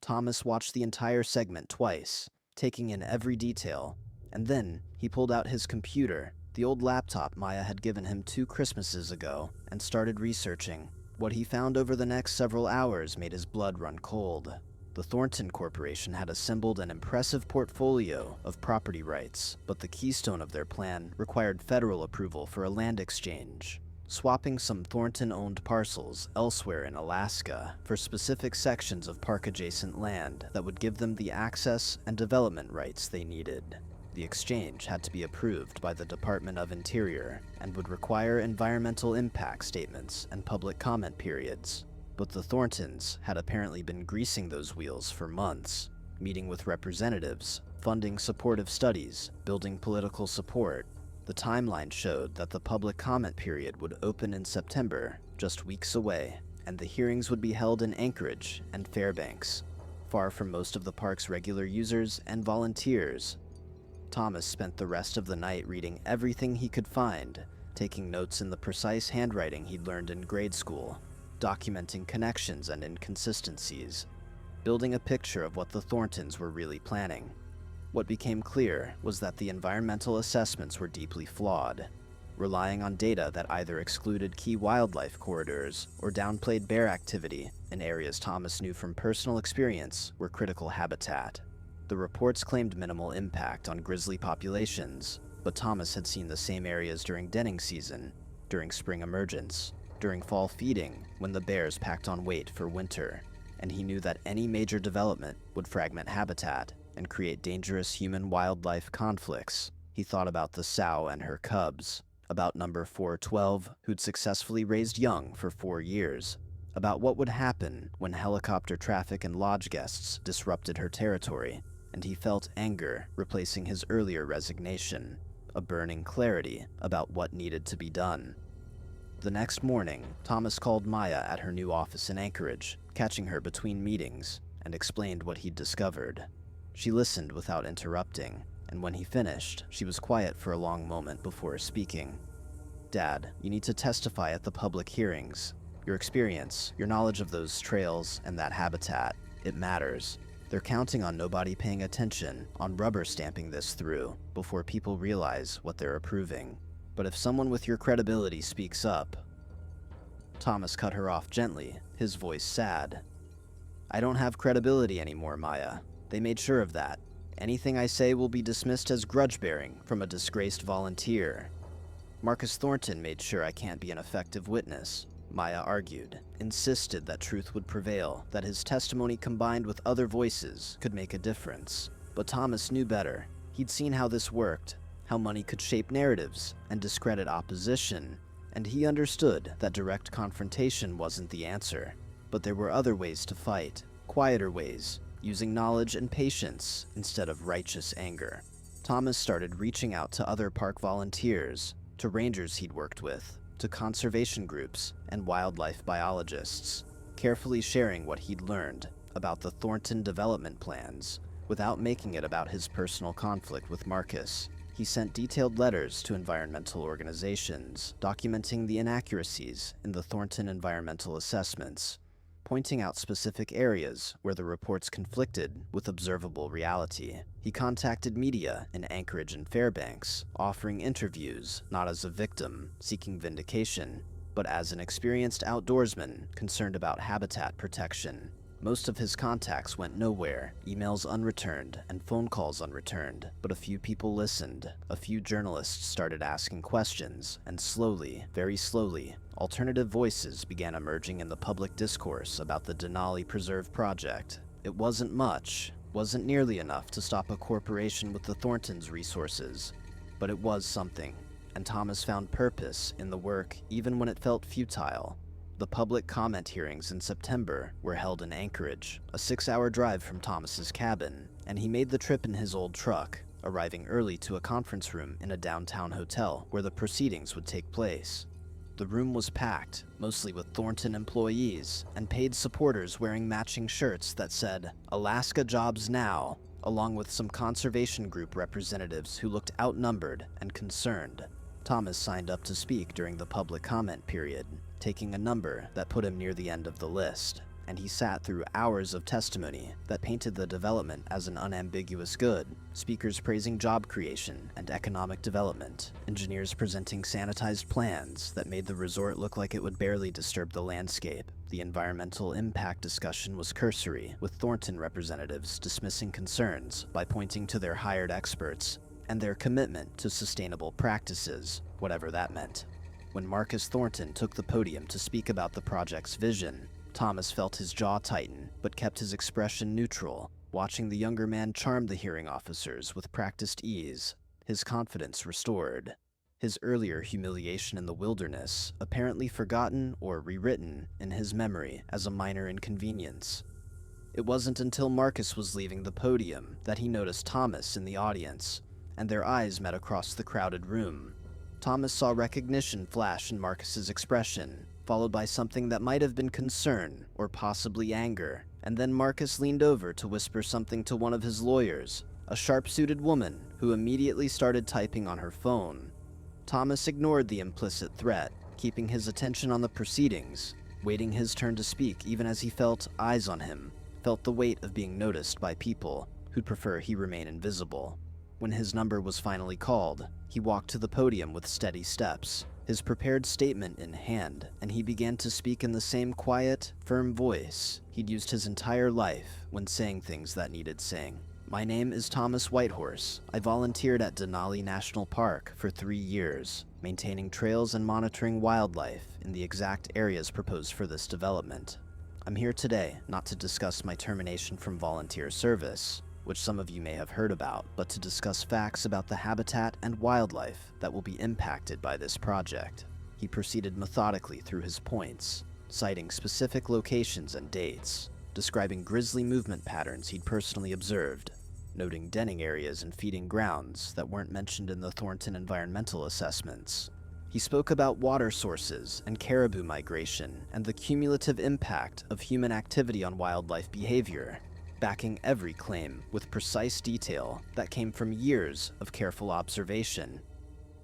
Thomas watched the entire segment twice, taking in every detail, and then he pulled out his computer, the old laptop Maya had given him 2 Christmases ago, and started researching. What he found over the next several hours made his blood run cold. The Thornton Corporation had assembled an impressive portfolio of property rights, but the keystone of their plan required federal approval for a land exchange, swapping some Thornton-owned parcels elsewhere in Alaska for specific sections of park-adjacent land that would give them the access and development rights they needed. The exchange had to be approved by the Department of Interior and would require environmental impact statements and public comment periods. But the Thorntons had apparently been greasing those wheels for months, meeting with representatives, funding supportive studies, building political support. The timeline showed that the public comment period would open in September, just weeks away, and the hearings would be held in Anchorage and Fairbanks, far from most of the park's regular users and volunteers. Thomas spent the rest of the night reading everything he could find, taking notes in the precise handwriting he'd learned in grade school, documenting connections and inconsistencies, building a picture of what the Thorntons were really planning. What became clear was that the environmental assessments were deeply flawed, relying on data that either excluded key wildlife corridors or downplayed bear activity in areas Thomas knew from personal experience were critical habitat. The reports claimed minimal impact on grizzly populations, but Thomas had seen the same areas during denning season, during spring emergence, during fall feeding when the bears packed on weight for winter, and he knew that any major development would fragment habitat and create dangerous human-wildlife conflicts. He thought about the sow and her cubs, about number 412, who'd successfully raised young for 4 years, about what would happen when helicopter traffic and lodge guests disrupted her territory, and he felt anger replacing his earlier resignation, a burning clarity about what needed to be done. The next morning, Thomas called Maya at her new office in Anchorage, catching her between meetings, and explained what he'd discovered. She listened without interrupting, and when he finished, she was quiet for a long moment before speaking. "Dad, you need to testify at the public hearings. Your experience, your knowledge of those trails and that habitat, it matters. They're counting on nobody paying attention, on rubber stamping this through, before people realize what they're approving. But if someone with your credibility speaks up..." Thomas cut her off gently, his voice sad. "I don't have credibility anymore, Maya. They made sure of that. Anything I say will be dismissed as grudge-bearing from a disgraced volunteer. Marcus Thornton made sure I can't be an effective witness," Maya argued, insisted that truth would prevail, that his testimony combined with other voices could make a difference. But Thomas knew better. He'd seen how this worked, how money could shape narratives and discredit opposition, and he understood that direct confrontation wasn't the answer. But there were other ways to fight, quieter ways, using knowledge and patience instead of righteous anger. Thomas started reaching out to other park volunteers, to rangers he'd worked with, to conservation groups and wildlife biologists, carefully sharing what he'd learned about the Thornton development plans, without making it about his personal conflict with Marcus. He sent detailed letters to environmental organizations, documenting the inaccuracies in the Thornton environmental assessments, pointing out specific areas where the reports conflicted with observable reality. He contacted media in Anchorage and Fairbanks, offering interviews not as a victim seeking vindication, but as an experienced outdoorsman concerned about habitat protection. Most of his contacts went nowhere, emails unreturned and phone calls unreturned, but a few people listened, a few journalists started asking questions, and slowly, very slowly, alternative voices began emerging in the public discourse about the Denali Preserve project. It wasn't much, wasn't nearly enough to stop a corporation with the Thorntons' resources, but it was something, and Thomas found purpose in the work even when it felt futile. The public comment hearings in September were held in Anchorage, a 6-hour drive from Thomas's cabin, and he made the trip in his old truck, arriving early to a conference room in a downtown hotel where the proceedings would take place. The room was packed, mostly with Thornton employees and paid supporters wearing matching shirts that said, "Alaska Jobs Now," along with some conservation group representatives who looked outnumbered and concerned. Thomas signed up to speak during the public comment period, taking a number that put him near the end of the list, and he sat through hours of testimony that painted the development as an unambiguous good, speakers praising job creation and economic development, engineers presenting sanitized plans that made the resort look like it would barely disturb the landscape. The environmental impact discussion was cursory, with Thornton representatives dismissing concerns by pointing to their hired experts and their commitment to sustainable practices, whatever that meant. When Marcus Thornton took the podium to speak about the project's vision, Thomas felt his jaw tighten, but kept his expression neutral, watching the younger man charm the hearing officers with practiced ease, his confidence restored. His earlier humiliation in the wilderness, apparently forgotten or rewritten in his memory as a minor inconvenience. It wasn't until Marcus was leaving the podium that he noticed Thomas in the audience, and their eyes met across the crowded room. Thomas saw recognition flash in Marcus's expression, followed by something that might have been concern or possibly anger, and then Marcus leaned over to whisper something to one of his lawyers, a sharp-suited woman who immediately started typing on her phone. Thomas ignored the implicit threat, keeping his attention on the proceedings, waiting his turn to speak even as he felt eyes on him, felt the weight of being noticed by people who'd prefer he remain invisible. When his number was finally called, he walked to the podium with steady steps, his prepared statement in hand, and he began to speak in the same quiet, firm voice he'd used his entire life when saying things that needed saying. "My name is Thomas Whitehorse. I volunteered at Denali National Park for 3 years, maintaining trails and monitoring wildlife in the exact areas proposed for this development. I'm here today not to discuss my termination from volunteer service, which some of you may have heard about, but to discuss facts about the habitat and wildlife that will be impacted by this project." He proceeded methodically through his points, citing specific locations and dates, describing grisly movement patterns he'd personally observed, noting denning areas and feeding grounds that weren't mentioned in the Thornton environmental assessments. He spoke about water sources and caribou migration and the cumulative impact of human activity on wildlife behavior, backing every claim with precise detail that came from years of careful observation.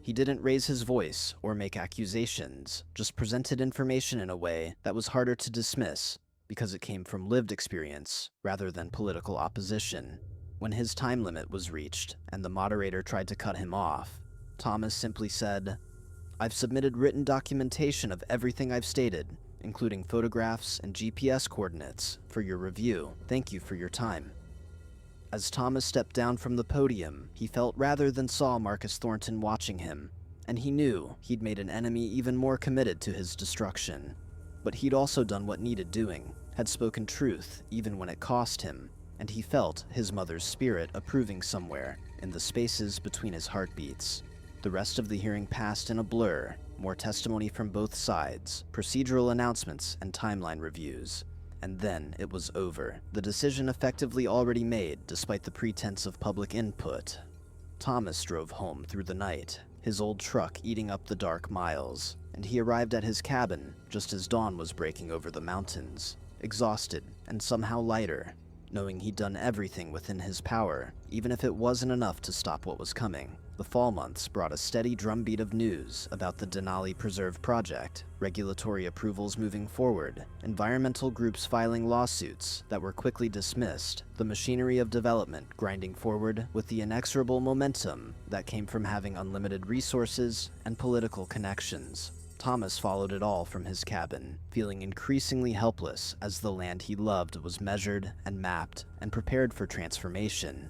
He didn't raise his voice or make accusations, just presented information in a way that was harder to dismiss because it came from lived experience rather than political opposition. When his time limit was reached and the moderator tried to cut him off, Thomas simply said, "I've submitted written documentation of everything I've stated, including photographs and GPS coordinates, for your review. Thank you for your time." As Thomas stepped down from the podium, he felt rather than saw Marcus Thornton watching him, and he knew he'd made an enemy even more committed to his destruction. But he'd also done what needed doing, had spoken truth even when it cost him, and he felt his mother's spirit approving somewhere in the spaces between his heartbeats. The rest of the hearing passed in a blur, more testimony from both sides, procedural announcements and timeline reviews. And then it was over, the decision effectively already made despite the pretense of public input. Thomas drove home through the night, his old truck eating up the dark miles, and he arrived at his cabin just as dawn was breaking over the mountains, exhausted and somehow lighter, knowing he'd done everything within his power, even if it wasn't enough to stop what was coming. The fall months brought a steady drumbeat of news about the Denali Preserve project, regulatory approvals moving forward, environmental groups filing lawsuits that were quickly dismissed, the machinery of development grinding forward with the inexorable momentum that came from having unlimited resources and political connections. Thomas followed it all from his cabin, feeling increasingly helpless as the land he loved was measured and mapped and prepared for transformation.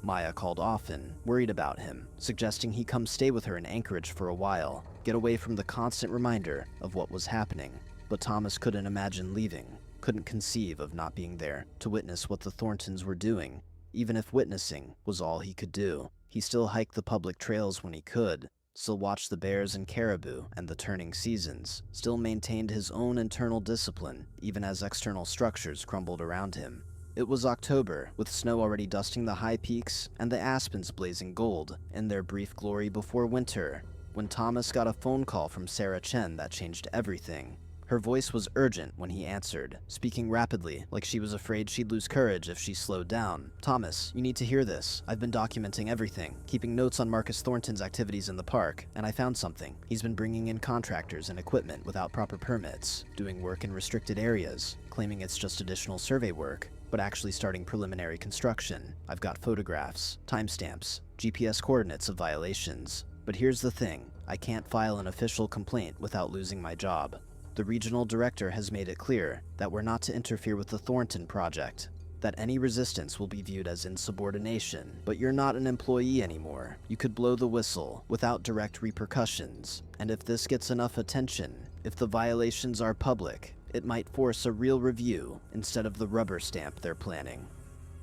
Maya called often, worried about him, suggesting he come stay with her in Anchorage for a while, get away from the constant reminder of what was happening. But Thomas couldn't imagine leaving, couldn't conceive of not being there to witness what the Thorntons were doing, even if witnessing was all he could do. He still hiked the public trails when he could, still watched the bears and caribou and the turning seasons, still maintained his own internal discipline even as external structures crumbled around him. It was October, with snow already dusting the high peaks and the aspens blazing gold in their brief glory before winter, when Thomas got a phone call from Sarah Chen that changed everything. Her voice was urgent when he answered, speaking rapidly, like she was afraid she'd lose courage if she slowed down. "Thomas, you need to hear this. I've been documenting everything, keeping notes on Marcus Thornton's activities in the park, and I found something. He's been bringing in contractors and equipment without proper permits, doing work in restricted areas, claiming it's just additional survey work, but actually starting preliminary construction. I've got photographs, timestamps, GPS coordinates of violations. But here's the thing, I can't file an official complaint without losing my job. The regional director has made it clear that we're not to interfere with the Thornton project, that any resistance will be viewed as insubordination, but you're not an employee anymore. You could blow the whistle without direct repercussions, and if this gets enough attention, if the violations are public, it might force a real review instead of the rubber stamp they're planning."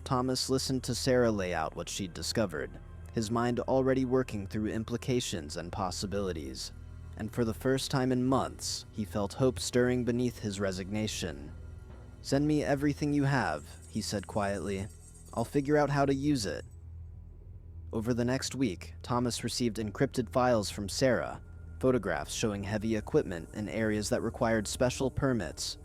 Thomas listened to Sarah lay out what she'd discovered, his mind already working through implications and possibilities. And for the first time in months, he felt hope stirring beneath his resignation. "Send me everything you have," he said quietly. "I'll figure out how to use it." Over the next week, Thomas received encrypted files from Sarah, photographs showing heavy equipment in areas that required special permits,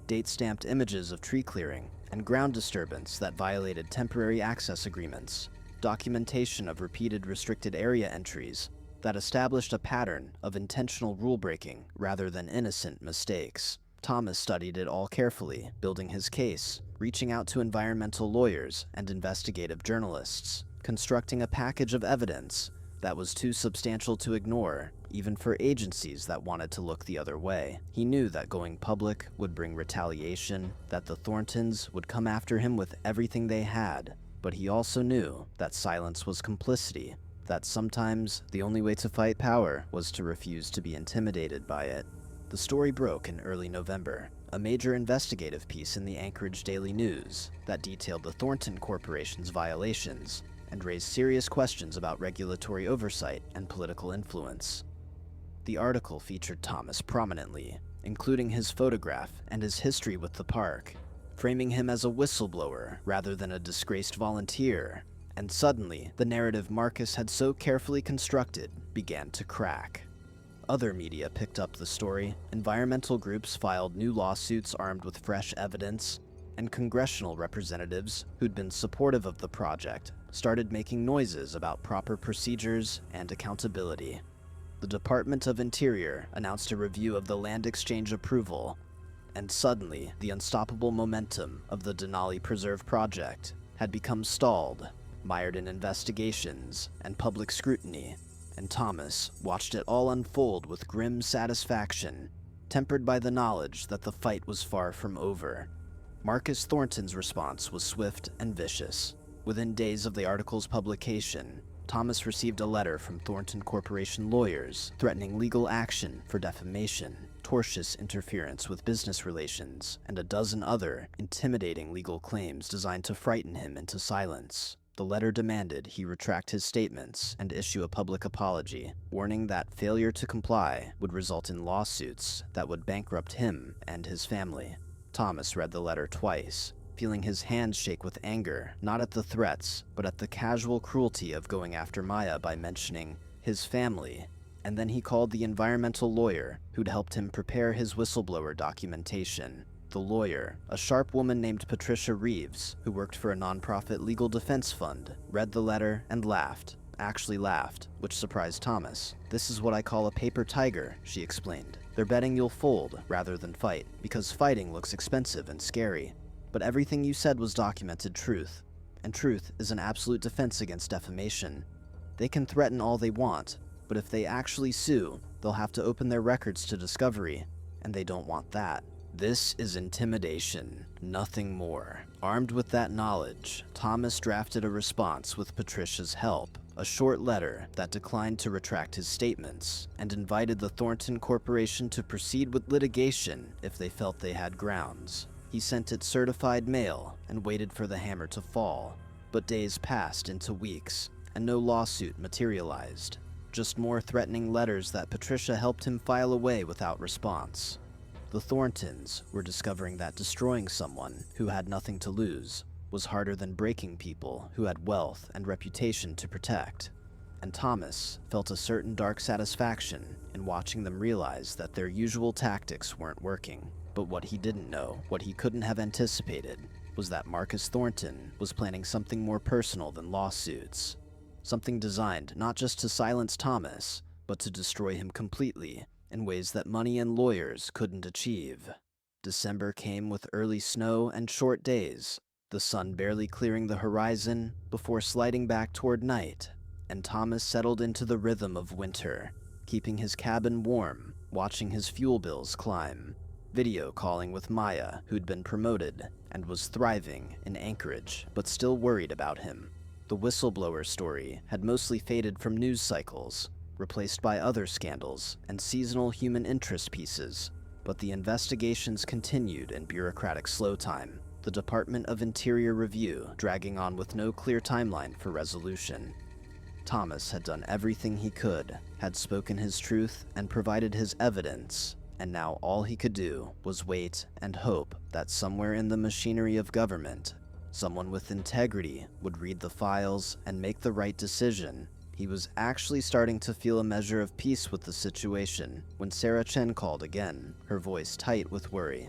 date-stamped images of tree clearing, and ground disturbance that violated temporary access agreements, documentation of repeated restricted area entries that established a pattern of intentional rule-breaking rather than innocent mistakes. Thomas studied it all carefully, building his case, reaching out to environmental lawyers and investigative journalists, constructing a package of evidence that was too substantial to ignore, even for agencies that wanted to look the other way. He knew that going public would bring retaliation, that the Thorntons would come after him with everything they had, but he also knew that silence was complicity, that sometimes the only way to fight power was to refuse to be intimidated by it. The story broke in early November, a major investigative piece in the Anchorage Daily News that detailed the Thornton Corporation's violations and raised serious questions about regulatory oversight and political influence. The article featured Thomas prominently, including his photograph and his history with the park, framing him as a whistleblower rather than a disgraced volunteer. And suddenly, the narrative Marcus had so carefully constructed began to crack. Other media picked up the story, environmental groups filed new lawsuits armed with fresh evidence, and congressional representatives who'd been supportive of the project started making noises about proper procedures and accountability. The Department of Interior announced a review of the land exchange approval, and suddenly, the unstoppable momentum of the Denali Preserve project had become stalled, mired in investigations and public scrutiny, and Thomas watched it all unfold with grim satisfaction, tempered by the knowledge that the fight was far from over. Marcus Thornton's response was swift and vicious. Within days of the article's publication, Thomas received a letter from Thornton Corporation lawyers threatening legal action for defamation, tortious interference with business relations, and a dozen other intimidating legal claims designed to frighten him into silence. The letter demanded he retract his statements and issue a public apology, warning that failure to comply would result in lawsuits that would bankrupt him and his family. Thomas read the letter twice, feeling his hands shake with anger, not at the threats, but at the casual cruelty of going after Maya by mentioning his family. And then he called the environmental lawyer who'd helped him prepare his whistleblower documentation. The lawyer, a sharp woman named Patricia Reeves, who worked for a nonprofit legal defense fund, read the letter and laughed. Actually laughed, which surprised Thomas. "This is what I call a paper tiger," she explained. "They're betting you'll fold rather than fight, because fighting looks expensive and scary. But everything you said was documented truth, and truth is an absolute defense against defamation. They can threaten all they want, but if they actually sue, they'll have to open their records to discovery, and they don't want that. This is intimidation, nothing more." Armed with that knowledge, Thomas drafted a response with Patricia's help, a short letter that declined to retract his statements and invited the Thornton Corporation to proceed with litigation if they felt they had grounds. He sent it certified mail and waited for the hammer to fall, but days passed into weeks, and no lawsuit materialized. Just more threatening letters that Patricia helped him file away without response. The Thorntons were discovering that destroying someone who had nothing to lose was harder than breaking people who had wealth and reputation to protect. And Thomas felt a certain dark satisfaction in watching them realize that their usual tactics weren't working. But what he didn't know, what he couldn't have anticipated, was that Marcus Thornton was planning something more personal than lawsuits. Something designed not just to silence Thomas, but to destroy him completely in ways that money and lawyers couldn't achieve. December came with early snow and short days, the sun barely clearing the horizon before sliding back toward night, and Thomas settled into the rhythm of winter, keeping his cabin warm, watching his fuel bills climb, video calling with Maya, who'd been promoted and was thriving in Anchorage, but still worried about him. The whistleblower story had mostly faded from news cycles, replaced by other scandals and seasonal human interest pieces, but the investigations continued in bureaucratic slow time, the Department of Interior review dragging on with no clear timeline for resolution. Thomas had done everything he could, had spoken his truth and provided his evidence, and now all he could do was wait and hope that somewhere in the machinery of government, someone with integrity would read the files and make the right decision. He was actually starting to feel a measure of peace with the situation when Sarah Chen called again, her voice tight with worry.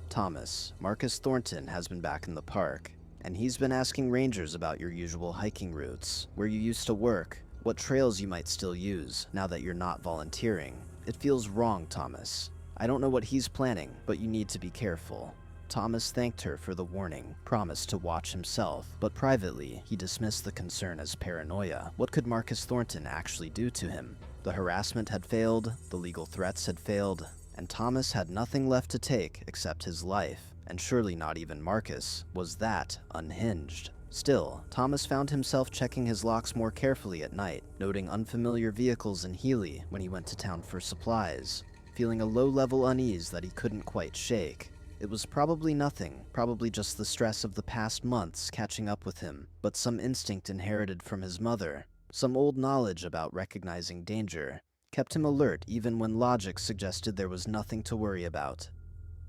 "Thomas, Marcus Thornton has been back in the park, and he's been asking rangers about your usual hiking routes, where you used to work, what trails you might still use now that you're not volunteering. It feels wrong, Thomas. I don't know what he's planning, but you need to be careful." Thomas thanked her for the warning, promised to watch himself, but privately, he dismissed the concern as paranoia. What could Marcus Thornton actually do to him? The harassment had failed, the legal threats had failed, and Thomas had nothing left to take except his life, and surely not even Marcus was that unhinged. Still, Thomas found himself checking his locks more carefully at night, noting unfamiliar vehicles in Healy when he went to town for supplies, feeling a low-level unease that he couldn't quite shake. It was probably nothing, probably just the stress of the past months catching up with him, but some instinct inherited from his mother, some old knowledge about recognizing danger, kept him alert even when logic suggested there was nothing to worry about.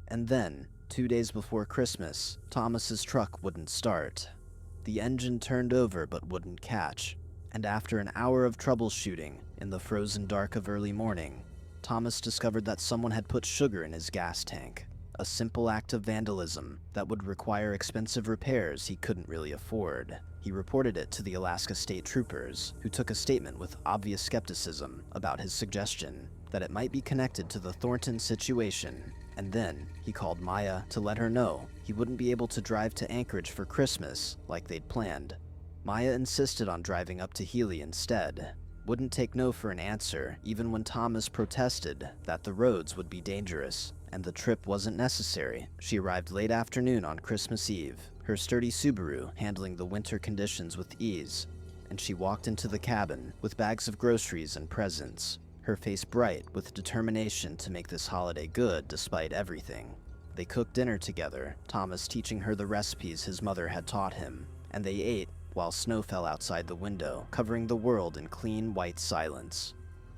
And then, 2 days before Christmas, Thomas's truck wouldn't start. The engine turned over but wouldn't catch, and after an hour of troubleshooting in the frozen dark of early morning, Thomas discovered that someone had put sugar in his gas tank. A simple act of vandalism that would require expensive repairs he couldn't really afford. He reported it to the Alaska State Troopers, who took a statement with obvious skepticism about his suggestion that it might be connected to the Thornton situation, and then he called Maya to let her know he wouldn't be able to drive to Anchorage for Christmas like they'd planned. Maya insisted on driving up to Healy instead, wouldn't take no for an answer even when Thomas protested that the roads would be dangerous and the trip wasn't necessary. She arrived late afternoon on Christmas Eve, her sturdy Subaru handling the winter conditions with ease, and she walked into the cabin with bags of groceries and presents, her face bright with determination to make this holiday good despite everything. They cooked dinner together, Thomas teaching her the recipes his mother had taught him, and they ate while snow fell outside the window, covering the world in clean white silence.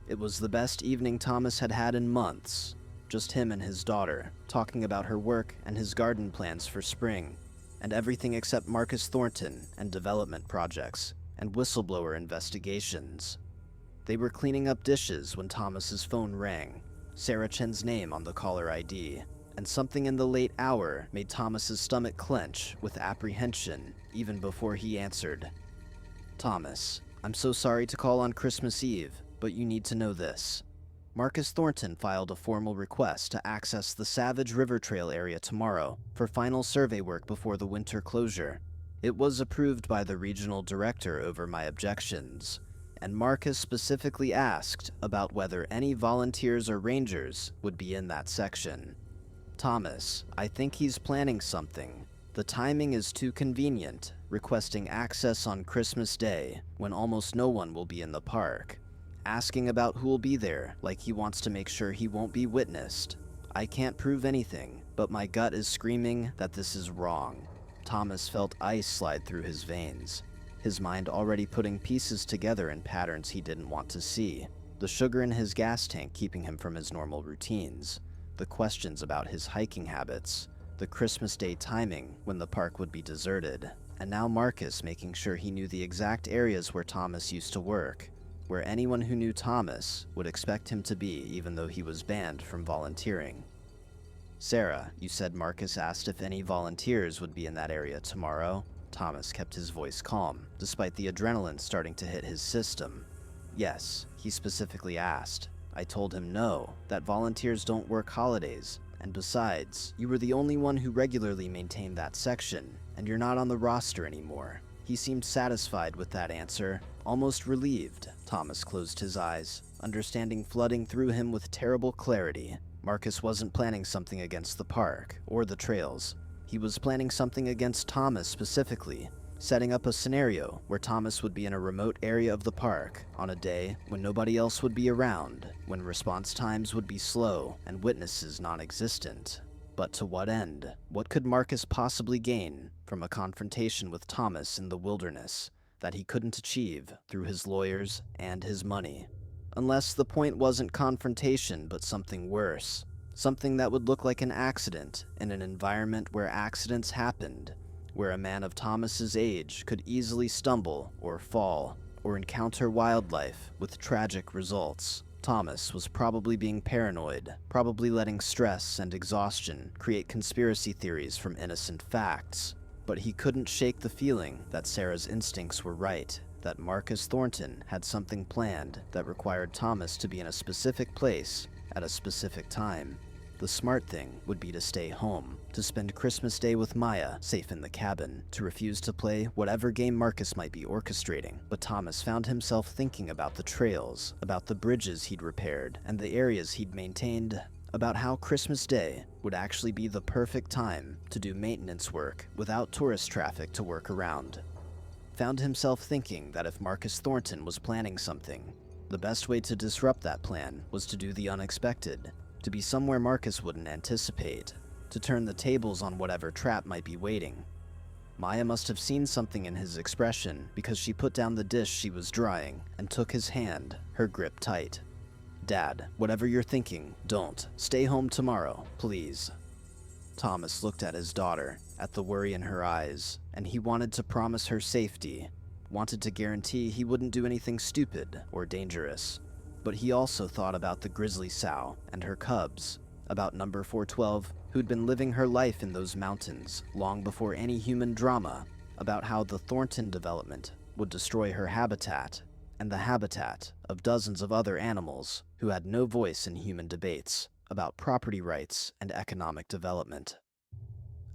It was the best evening Thomas had had in months. Just him and his daughter, talking about her work and his garden plans for spring, and everything except Marcus Thornton and development projects and whistleblower investigations. They were cleaning up dishes when Thomas's phone rang, Sarah Chen's name on the caller ID, and something in the late hour made Thomas's stomach clench with apprehension even before he answered. "Thomas, I'm so sorry to call on Christmas Eve, but you need to know this. Marcus Thornton filed a formal request to access the Savage River Trail area tomorrow for final survey work before the winter closure. It was approved by the regional director over my objections, and Marcus specifically asked about whether any volunteers or rangers would be in that section. Thomas, I think he's planning something. The timing is too convenient, requesting access on Christmas Day when almost no one will be in the park. Asking about who'll be there, like he wants to make sure he won't be witnessed. I can't prove anything, but my gut is screaming that this is wrong." Thomas felt ice slide through his veins, his mind already putting pieces together in patterns he didn't want to see. The sugar in his gas tank keeping him from his normal routines, the questions about his hiking habits, the Christmas Day timing when the park would be deserted. and now Marcus making sure he knew the exact areas where Thomas used to work, where anyone who knew Thomas would expect him to be even though he was banned from volunteering. "Sarah, you said Marcus asked if any volunteers would be in that area tomorrow?" Thomas kept his voice calm, despite the adrenaline starting to hit his system. "Yes, he specifically asked. I told him no, that volunteers don't work holidays, and besides, you were the only one who regularly maintained that section, and you're not on the roster anymore." He seemed satisfied with that answer, almost relieved. Thomas closed his eyes, understanding flooding through him with terrible clarity. Marcus wasn't planning something against the park or the trails. He was planning something against Thomas specifically, setting up a scenario where Thomas would be in a remote area of the park on a day when nobody else would be around, when response times would be slow and witnesses non-existent. But to what end? What could Marcus possibly gain from a confrontation with Thomas in the wilderness that he couldn't achieve through his lawyers and his money? Unless the point wasn't confrontation but something worse, something that would look like an accident in an environment where accidents happened, where a man of Thomas's age could easily stumble or fall or encounter wildlife with tragic results. Thomas was probably being paranoid, probably letting stress and exhaustion create conspiracy theories from innocent facts. But he couldn't shake the feeling that Sarah's instincts were right, that Marcus Thornton had something planned that required Thomas to be in a specific place at a specific time. The smart thing would be to stay home, to spend Christmas Day with Maya, safe in the cabin, to refuse to play whatever game Marcus might be orchestrating. But Thomas found himself thinking about the trails, about the bridges he'd repaired, and the areas he'd maintained, about how Christmas Day would actually be the perfect time to do maintenance work without tourist traffic to work around. Found himself thinking that if Marcus Thornton was planning something, the best way to disrupt that plan was to do the unexpected, to be somewhere Marcus wouldn't anticipate, to turn the tables on whatever trap might be waiting. Maya must have seen something in his expression because she put down the dish she was drying and took his hand, her grip tight. "Dad, whatever you're thinking, don't. Stay home tomorrow, please." Thomas looked at his daughter, at the worry in her eyes, and he wanted to promise her safety, wanted to guarantee he wouldn't do anything stupid or dangerous. But he also thought about the grizzly sow and her cubs, about number 412, who'd been living her life in those mountains long before any human drama, about how the Thornton development would destroy her habitat, and the habitat of dozens of other animals who had no voice in human debates about property rights and economic development.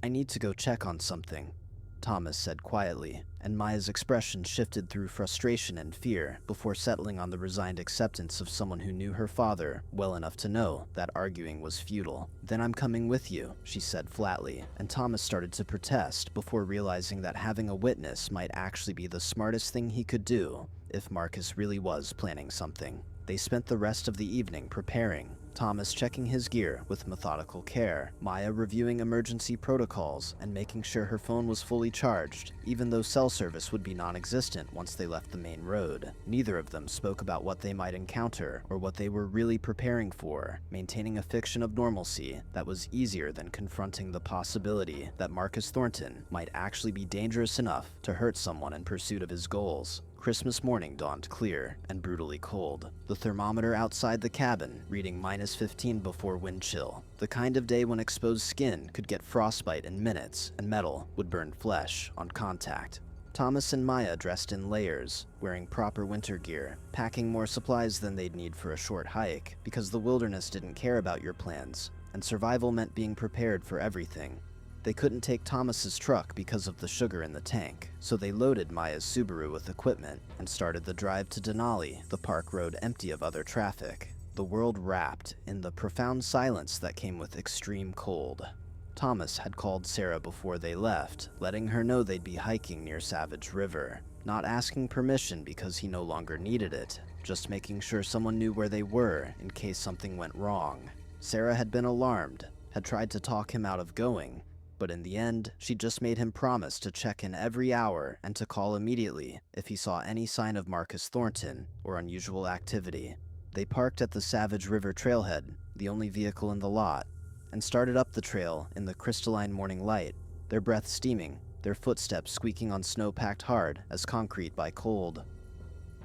"I need to go check on something," Thomas said quietly, and Maya's expression shifted through frustration and fear before settling on the resigned acceptance of someone who knew her father well enough to know that arguing was futile. "Then I'm coming with you," she said flatly, and Thomas started to protest before realizing that having a witness might actually be the smartest thing he could do if Marcus really was planning something. They spent the rest of the evening preparing, Thomas checking his gear with methodical care, Maya reviewing emergency protocols and making sure her phone was fully charged, even though cell service would be non-existent once they left the main road. Neither of them spoke about what they might encounter or what they were really preparing for, maintaining a fiction of normalcy that was easier than confronting the possibility that Marcus Thornton might actually be dangerous enough to hurt someone in pursuit of his goals. Christmas morning dawned clear and brutally cold, the thermometer outside the cabin reading -15 before wind chill, the kind of day when exposed skin could get frostbite in minutes and metal would burn flesh on contact. Thomas and Maya dressed in layers, wearing proper winter gear, packing more supplies than they'd need for a short hike, because the wilderness didn't care about your plans, and survival meant being prepared for everything. They couldn't take Thomas's truck because of the sugar in the tank, so they loaded Maya's Subaru with equipment and started the drive to Denali, the park road empty of other traffic. The world wrapped in the profound silence that came with extreme cold. Thomas had called Sarah before they left, letting her know they'd be hiking near Savage River, not asking permission because he no longer needed it, just making sure someone knew where they were in case something went wrong. Sarah had been alarmed, had tried to talk him out of going, but in the end, she just made him promise to check in every hour and to call immediately if he saw any sign of Marcus Thornton or unusual activity. They parked at the Savage River trailhead, the only vehicle in the lot, and started up the trail in the crystalline morning light, their breath steaming, their footsteps squeaking on snow packed hard as concrete by cold.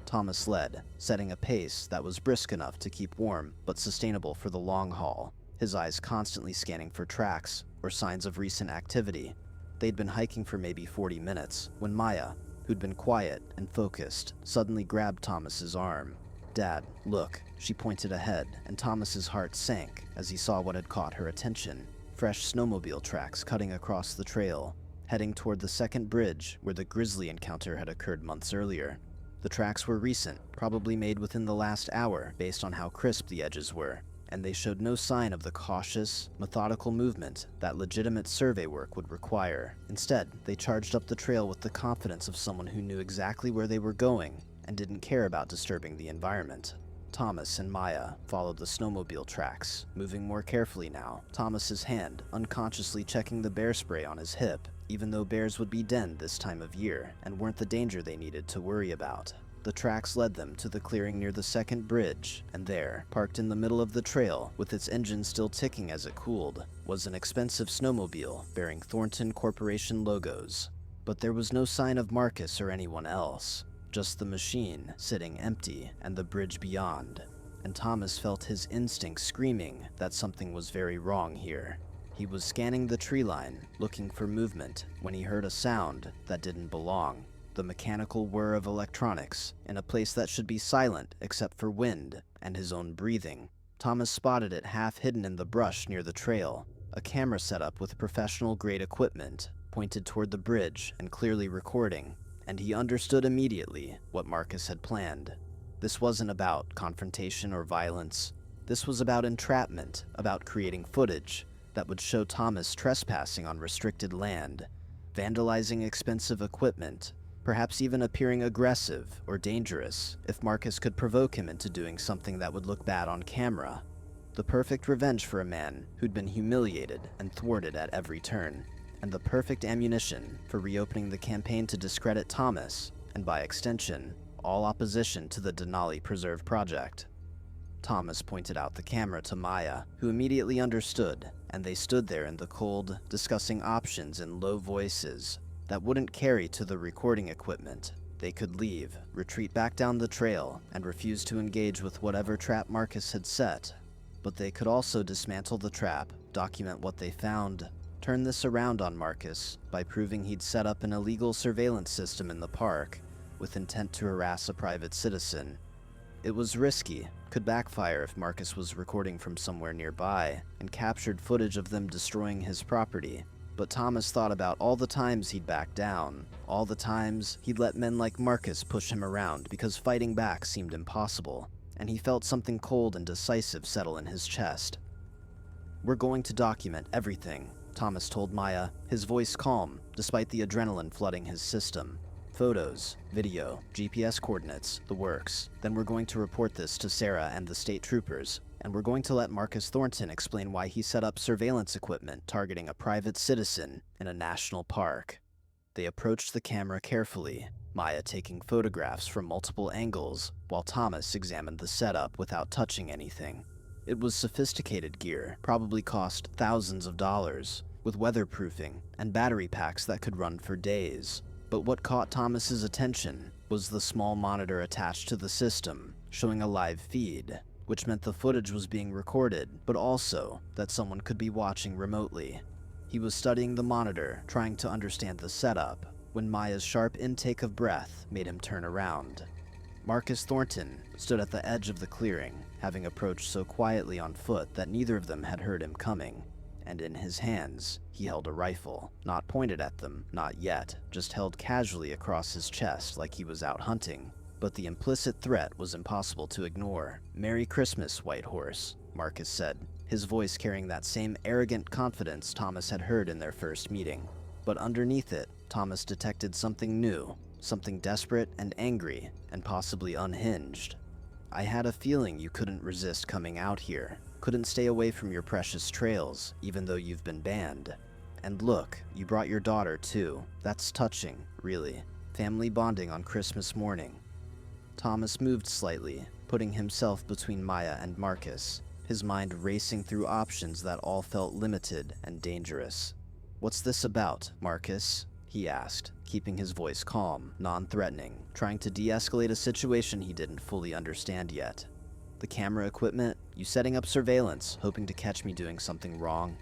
Thomas led, setting a pace that was brisk enough to keep warm but sustainable for the long haul, his eyes constantly scanning for tracks or signs of recent activity. They'd been hiking for maybe 40 minutes when Maya, who'd been quiet and focused, suddenly grabbed Thomas's arm. "Dad, look." She pointed ahead, and Thomas's heart sank as he saw what had caught her attention. Fresh snowmobile tracks cutting across the trail, heading toward the second bridge where the grisly encounter had occurred months earlier. The tracks were recent, probably made within the last hour based on how crisp the edges were, and they showed no sign of the cautious, methodical movement that legitimate survey work would require. Instead, they charged up the trail with the confidence of someone who knew exactly where they were going and didn't care about disturbing the environment. Thomas and Maya followed the snowmobile tracks, moving more carefully now, Thomas's hand unconsciously checking the bear spray on his hip, even though bears would be denned this time of year and weren't the danger they needed to worry about. The tracks led them to the clearing near the second bridge, and there, parked in the middle of the trail, with its engine still ticking as it cooled, was an expensive snowmobile bearing Thornton Corporation logos. But there was no sign of Marcus or anyone else, just the machine sitting empty and the bridge beyond, and Thomas felt his instincts screaming that something was very wrong here. He was scanning the tree line, looking for movement, when he heard a sound that didn't belong. The mechanical whir of electronics in a place that should be silent except for wind and his own breathing. Thomas spotted it half hidden in the brush near the trail, a camera setup with professional-grade equipment, pointed toward the bridge and clearly recording, and he understood immediately what Marcus had planned. This wasn't about confrontation or violence. This was about entrapment, about creating footage that would show Thomas trespassing on restricted land, vandalizing expensive equipment, perhaps even appearing aggressive or dangerous if Marcus could provoke him into doing something that would look bad on camera. The perfect revenge for a man who'd been humiliated and thwarted at every turn, and the perfect ammunition for reopening the campaign to discredit Thomas, and by extension, all opposition to the Denali Preserve project. Thomas pointed out the camera to Maya, who immediately understood, and they stood there in the cold, discussing options in low voices that wouldn't carry to the recording equipment. They could leave, retreat back down the trail, and refuse to engage with whatever trap Marcus had set. But they could also dismantle the trap, document what they found, turn this around on Marcus by proving he'd set up an illegal surveillance system in the park with intent to harass a private citizen. It was risky, could backfire if Marcus was recording from somewhere nearby and captured footage of them destroying his property. But Thomas thought about all the times he'd backed down, all the times he'd let men like Marcus push him around because fighting back seemed impossible, and he felt something cold and decisive settle in his chest. "We're going to document everything," Thomas told Maya, his voice calm despite the adrenaline flooding his system. "Photos, video, GPS coordinates, the works. Then we're going to report this to Sarah and the state troopers, and we're going to let Marcus Thornton explain why he set up surveillance equipment targeting a private citizen in a national park." They approached the camera carefully, Maya taking photographs from multiple angles while Thomas examined the setup without touching anything. It was sophisticated gear, probably cost thousands of dollars, with weatherproofing and battery packs that could run for days. But what caught Thomas's attention was the small monitor attached to the system, showing a live feed, which meant the footage was being recorded, but also that someone could be watching remotely. He was studying the monitor, trying to understand the setup, when Maya's sharp intake of breath made him turn around. Marcus Thornton stood at the edge of the clearing, having approached so quietly on foot that neither of them had heard him coming, and in his hands, he held a rifle, not pointed at them, not yet, just held casually across his chest like he was out hunting. But the implicit threat was impossible to ignore. "Merry Christmas, White Horse," Marcus said, his voice carrying that same arrogant confidence Thomas had heard in their first meeting. But underneath it, Thomas detected something new, something desperate and angry, and possibly unhinged. "I had a feeling you couldn't resist coming out here, couldn't stay away from your precious trails, even though you've been banned. And look, you brought your daughter too. That's touching, really. Family bonding on Christmas morning." Thomas moved slightly, putting himself between Maya and Marcus, his mind racing through options that all felt limited and dangerous. "What's this about, Marcus?" he asked, keeping his voice calm, non-threatening, trying to de-escalate a situation he didn't fully understand yet. The camera equipment? You setting up surveillance, hoping to catch me doing something wrong?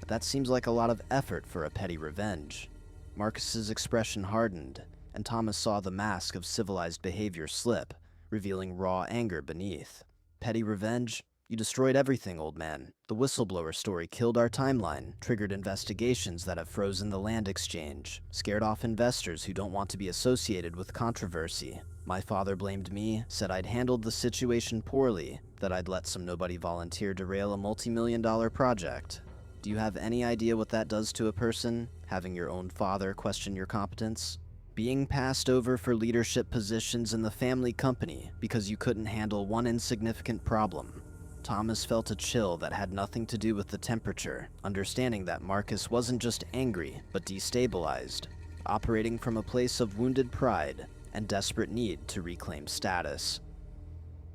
That seems like a lot of effort for a petty revenge. Marcus's expression hardened, and Thomas saw the mask of civilized behavior slip, revealing raw anger beneath. Petty revenge? You destroyed everything, old man. The whistleblower story killed our timeline, triggered investigations that have frozen the land exchange, scared off investors who don't want to be associated with controversy. My father blamed me, said I'd handled the situation poorly, that I'd let some nobody volunteer derail a multi-million-dollar project. Do you have any idea what that does to a person, having your own father question your competence? Being passed over for leadership positions in the family company because you couldn't handle one insignificant problem. Thomas felt a chill that had nothing to do with the temperature, understanding that Marcus wasn't just angry, but destabilized, operating from a place of wounded pride and desperate need to reclaim status.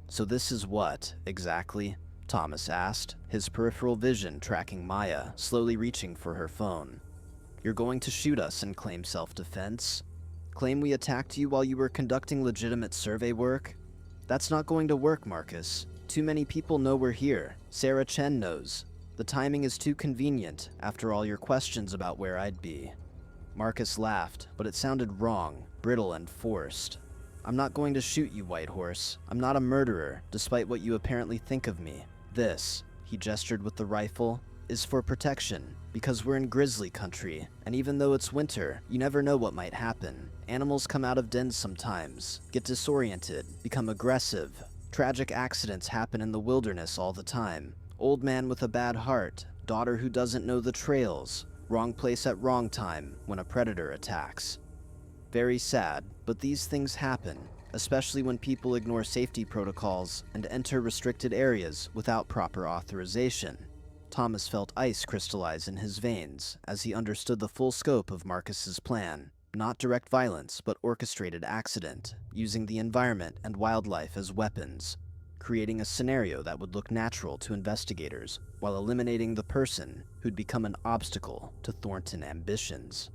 So this is what, exactly? Thomas asked, his peripheral vision tracking Maya, slowly reaching for her phone. You're going to shoot us and claim self-defense? Claim we attacked you while you were conducting legitimate survey work? That's not going to work, Marcus. Too many people know we're here. Sarah Chen knows. The timing is too convenient, after all your questions about where I'd be. Marcus laughed, but it sounded wrong, brittle and forced. I'm not going to shoot you, White Horse. I'm not a murderer, despite what you apparently think of me. This, he gestured with the rifle, is for protection, because we're in grizzly country, and even though it's winter, you never know what might happen. Animals come out of dens sometimes, get disoriented, become aggressive. Tragic accidents happen in the wilderness all the time. Old man with a bad heart, daughter who doesn't know the trails, wrong place at wrong time when a predator attacks. Very sad, but these things happen, especially when people ignore safety protocols and enter restricted areas without proper authorization. Thomas felt ice crystallize in his veins as he understood the full scope of Marcus's plan. Not direct violence, but orchestrated accident, using the environment and wildlife as weapons, creating a scenario that would look natural to investigators while eliminating the person who'd become an obstacle to Thornton ambitions.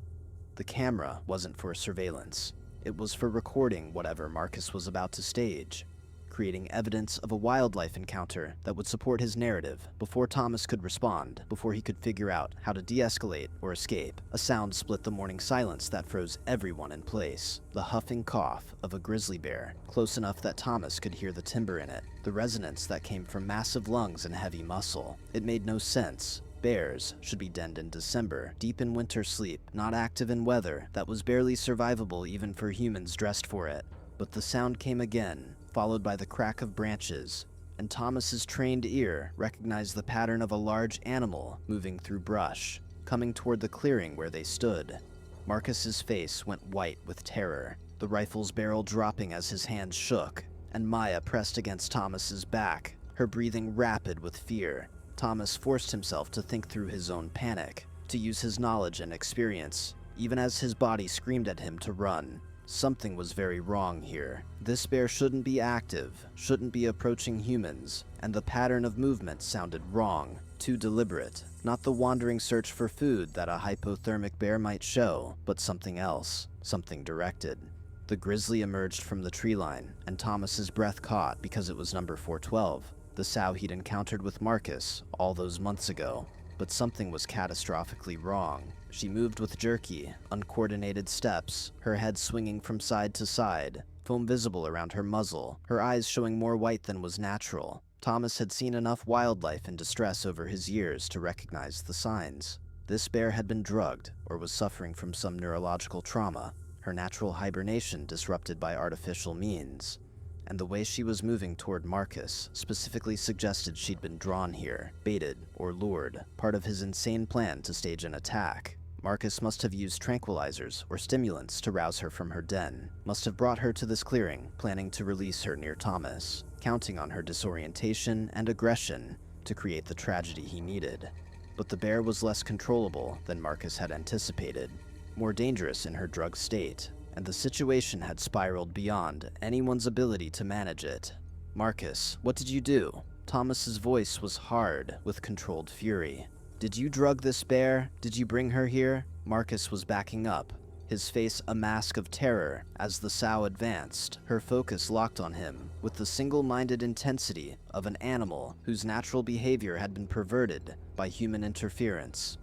The camera wasn't for surveillance. It was for recording whatever Marcus was about to stage, creating evidence of a wildlife encounter that would support his narrative before Thomas could respond, before he could figure out how to de-escalate or escape. A sound split the morning silence that froze everyone in place. The huffing cough of a grizzly bear, close enough that Thomas could hear the timber in it, the resonance that came from massive lungs and heavy muscle. It made no sense. Bears should be denned in December, deep in winter sleep, not active in weather that was barely survivable even for humans dressed for it. But the sound came again, followed by the crack of branches, and Thomas's trained ear recognized the pattern of a large animal moving through brush, coming toward the clearing where they stood. Marcus's face went white with terror, the rifle's barrel dropping as his hands shook, and Maya pressed against Thomas's back, her breathing rapid with fear. Thomas forced himself to think through his own panic, to use his knowledge and experience, even as his body screamed at him to run. Something was very wrong here. This bear shouldn't be active, shouldn't be approaching humans, and the pattern of movement sounded wrong, too deliberate. Not the wandering search for food that a hypothermic bear might show, but something else, something directed. The grizzly emerged from the tree line, and Thomas's breath caught because it was number 412, the sow he'd encountered with Marcus all those months ago. But something was catastrophically wrong. She moved with jerky, uncoordinated steps, her head swinging from side to side, foam visible around her muzzle, her eyes showing more white than was natural. Thomas had seen enough wildlife in distress over his years to recognize the signs. This bear had been drugged, or was suffering from some neurological trauma, her natural hibernation disrupted by artificial means. And the way she was moving toward Marcus specifically suggested she'd been drawn here, baited or lured, part of his insane plan to stage an attack. Marcus must have used tranquilizers or stimulants to rouse her from her den, must have brought her to this clearing, planning to release her near Thomas, counting on her disorientation and aggression to create the tragedy he needed. But the bear was less controllable than Marcus had anticipated, more dangerous in her drugged state, and the situation had spiraled beyond anyone's ability to manage it. Marcus, what did you do? Thomas's voice was hard with controlled fury. Did you drug this bear? Did you bring her here? Marcus was backing up, his face a mask of terror as the sow advanced, her focus locked on him with the single-minded intensity of an animal whose natural behavior had been perverted by human interference.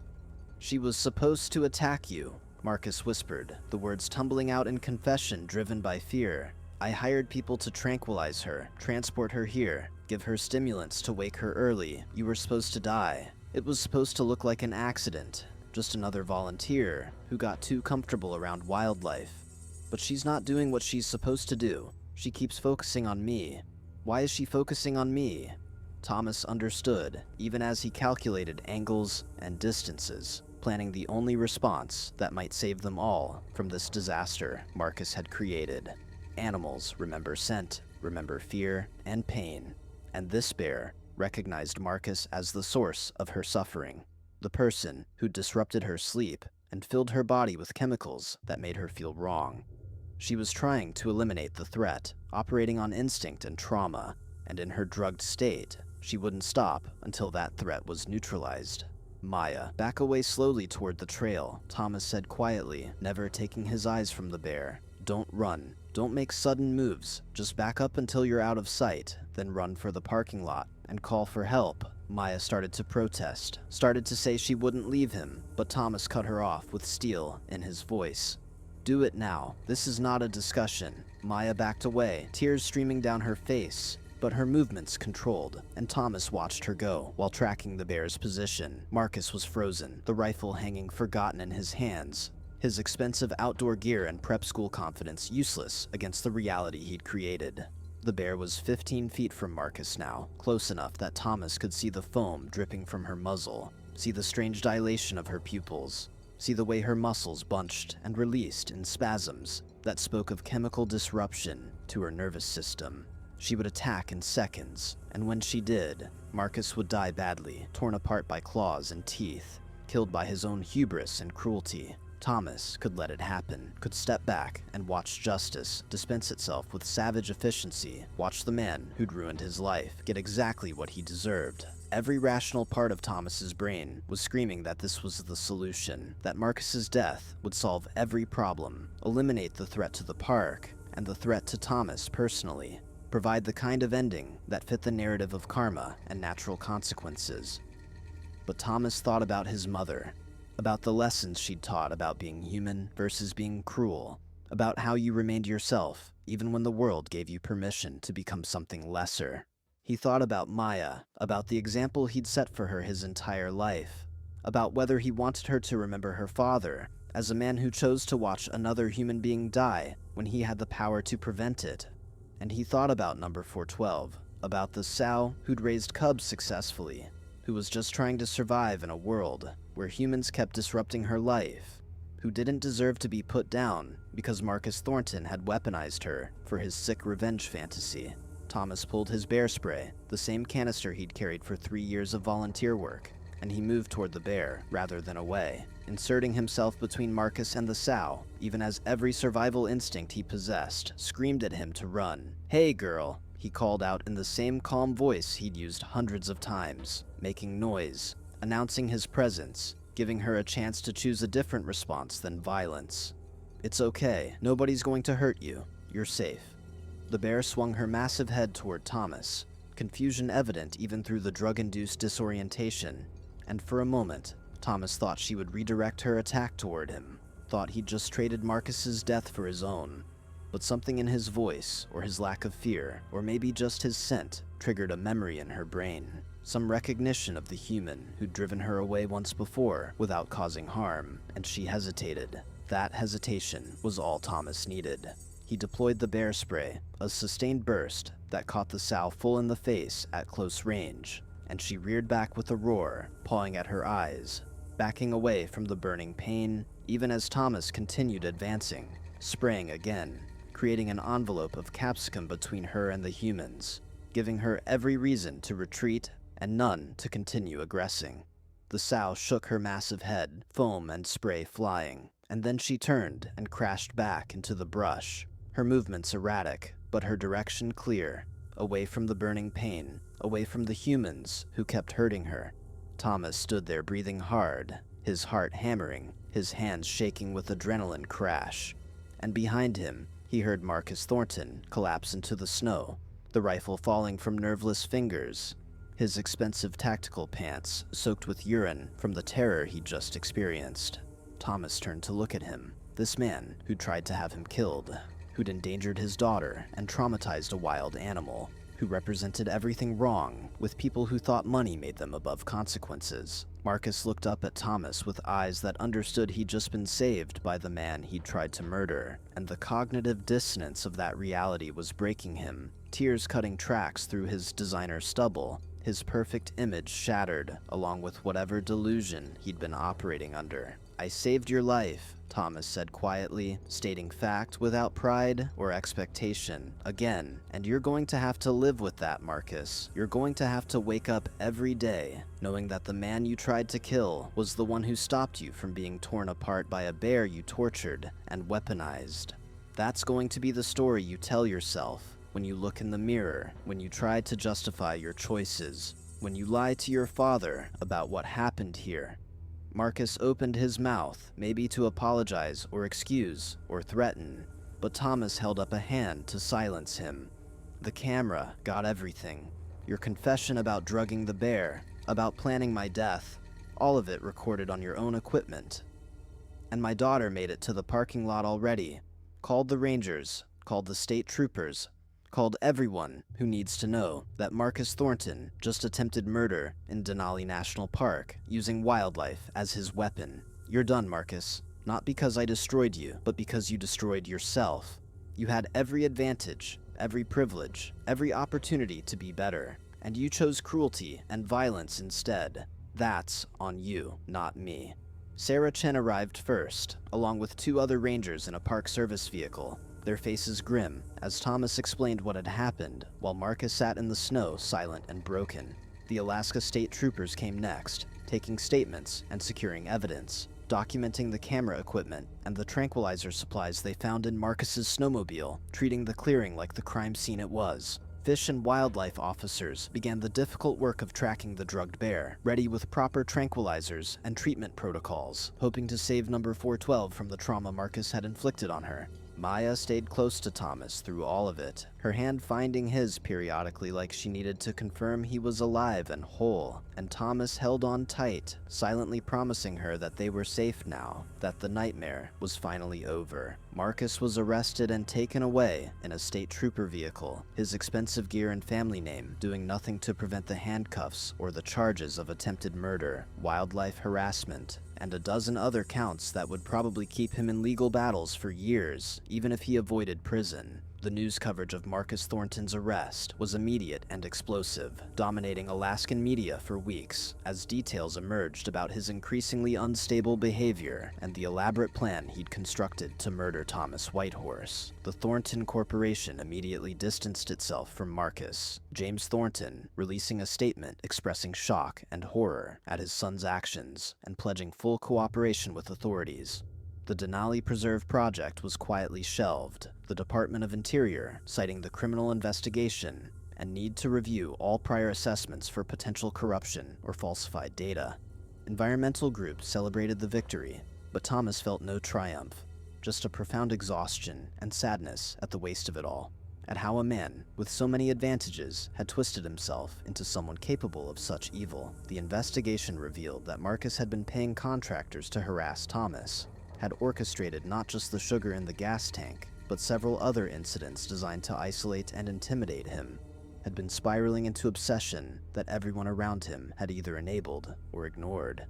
"She was supposed to attack you," Marcus whispered, the words tumbling out in confession driven by fear. "I hired people to tranquilize her, transport her here, give her stimulants to wake her early. You were supposed to die. It was supposed to look like an accident. Just another volunteer who got too comfortable around wildlife. But she's not doing what she's supposed to do. She keeps focusing on me. Why is she focusing on me?" Thomas understood, even as he calculated angles and distances, planning the only response that might save them all from this disaster Marcus had created. Animals remember scent, remember fear and pain, and this bear recognized Marcus as the source of her suffering. The person who disrupted her sleep and filled her body with chemicals that made her feel wrong. She was trying to eliminate the threat, operating on instinct and trauma, and in her drugged state, she wouldn't stop until that threat was neutralized. "Maya, back away slowly toward the trail," Thomas said quietly, never taking his eyes from the bear. "Don't run. Don't make sudden moves. Just back up until you're out of sight, then run for the parking lot and call for help." Maya started to protest, started to say she wouldn't leave him, but Thomas cut her off with steel in his voice. "Do it now. This is not a discussion." Maya backed away, tears streaming down her face, but her movements controlled, and Thomas watched her go while tracking the bear's position. Marcus was frozen, the rifle hanging forgotten in his hands, his expensive outdoor gear and prep school confidence useless against the reality he'd created. The bear was 15 feet from Marcus now, close enough that Thomas could see the foam dripping from her muzzle, see the strange dilation of her pupils, see the way her muscles bunched and released in spasms that spoke of chemical disruption to her nervous system. She would attack in seconds, and when she did, Marcus would die badly, torn apart by claws and teeth, killed by his own hubris and cruelty. Thomas could let it happen, could step back and watch justice dispense itself with savage efficiency, watch the man who'd ruined his life get exactly what he deserved. Every rational part of Thomas's brain was screaming that this was the solution, that Marcus's death would solve every problem, eliminate the threat to the park, and the threat to Thomas personally, provide the kind of ending that fit the narrative of karma and natural consequences. But Thomas thought about his mother, about the lessons she'd taught about being human versus being cruel, about how you remained yourself even when the world gave you permission to become something lesser. He thought about Maya, about the example he'd set for her his entire life, about whether he wanted her to remember her father as a man who chose to watch another human being die when he had the power to prevent it. And he thought about number 412, about the sow who'd raised cubs successfully, who was just trying to survive in a world where humans kept disrupting her life, who didn't deserve to be put down because Marcus Thornton had weaponized her for his sick revenge fantasy. Thomas pulled his bear spray, the same canister he'd carried for 3 years of volunteer work, and he moved toward the bear rather than away, inserting himself between Marcus and the sow, even as every survival instinct he possessed screamed at him to run. "Hey, girl," he called out in the same calm voice he'd used hundreds of times, making noise, announcing his presence, giving her a chance to choose a different response than violence. "It's okay. Nobody's going to hurt you. You're safe." The bear swung her massive head toward Thomas, confusion evident even through the drug-induced disorientation, and for a moment, Thomas thought she would redirect her attack toward him, thought he'd just traded Marcus's death for his own. But something in his voice, or his lack of fear, or maybe just his scent, triggered a memory in her brain. Some recognition of the human who'd driven her away once before without causing harm, and she hesitated. That hesitation was all Thomas needed. He deployed the bear spray, a sustained burst that caught the sow full in the face at close range, and she reared back with a roar, pawing at her eyes, backing away from the burning pain, even as Thomas continued advancing, spraying again, creating an envelope of capsicum between her and the humans, giving her every reason to retreat and none to continue aggressing. The sow shook her massive head, foam and spray flying, and then she turned and crashed back into the brush, her movements erratic, but her direction clear, away from the burning pain, away from the humans who kept hurting her. Thomas stood there breathing hard, his heart hammering, his hands shaking with adrenaline crash. And behind him, he heard Marcus Thornton collapse into the snow, the rifle falling from nerveless fingers, his expensive tactical pants soaked with urine from the terror he'd just experienced. Thomas turned to look at him, this man who'd tried to have him killed, who'd endangered his daughter and traumatized a wild animal, who represented everything wrong with people who thought money made them above consequences. Marcus looked up at Thomas with eyes that understood he'd just been saved by the man he'd tried to murder, and the cognitive dissonance of that reality was breaking him, tears cutting tracks through his designer stubble, his perfect image shattered along with whatever delusion he'd been operating under. "I saved your life," Thomas said quietly, stating fact without pride or expectation. "Again, and you're going to have to live with that, Marcus. You're going to have to wake up every day knowing that the man you tried to kill was the one who stopped you from being torn apart by a bear you tortured and weaponized. That's going to be the story you tell yourself when you look in the mirror, when you try to justify your choices, when you lie to your father about what happened here." Marcus opened his mouth, maybe to apologize or excuse or threaten, but Thomas held up a hand to silence him. "The camera got everything. Your confession about drugging the bear, about planning my death, all of it recorded on your own equipment. And my daughter made it to the parking lot already, called the Rangers, called the state troopers, called everyone who needs to know that Marcus Thornton just attempted murder in Denali National Park using wildlife as his weapon. You're done, Marcus. Not because I destroyed you, but because you destroyed yourself. You had every advantage, every privilege, every opportunity to be better, and you chose cruelty and violence instead. That's on you, not me." Sarah Chen arrived first, along with 2 other Rangers in a Park Service vehicle, their faces grim as Thomas explained what had happened while Marcus sat in the snow silent and broken. The Alaska State Troopers came next, taking statements and securing evidence, documenting the camera equipment and the tranquilizer supplies they found in Marcus's snowmobile, treating the clearing like the crime scene it was. Fish and wildlife officers began the difficult work of tracking the drugged bear, ready with proper tranquilizers and treatment protocols, hoping to save number 412 from the trauma Marcus had inflicted on her. Maya stayed close to Thomas through all of it, her hand finding his periodically like she needed to confirm he was alive and whole, and Thomas held on tight, silently promising her that they were safe now, that the nightmare was finally over. Marcus was arrested and taken away in a state trooper vehicle, his expensive gear and family name doing nothing to prevent the handcuffs or the charges of attempted murder, wildlife harassment, and a dozen other counts that would probably keep him in legal battles for years, even if he avoided prison. The news coverage of Marcus Thornton's arrest was immediate and explosive, dominating Alaskan media for weeks, as details emerged about his increasingly unstable behavior and the elaborate plan he'd constructed to murder Thomas Whitehorse. The Thornton Corporation immediately distanced itself from Marcus, James Thornton releasing a statement expressing shock and horror at his son's actions and pledging full cooperation with authorities. The Denali Preserve project was quietly shelved, the Department of Interior citing the criminal investigation and need to review all prior assessments for potential corruption or falsified data. Environmental groups celebrated the victory, but Thomas felt no triumph, just a profound exhaustion and sadness at the waste of it all, at how a man with so many advantages had twisted himself into someone capable of such evil. The investigation revealed that Marcus had been paying contractors to harass Thomas, had orchestrated not just the sugar in the gas tank, but several other incidents designed to isolate and intimidate him, had been spiraling into obsession that everyone around him had either enabled or ignored.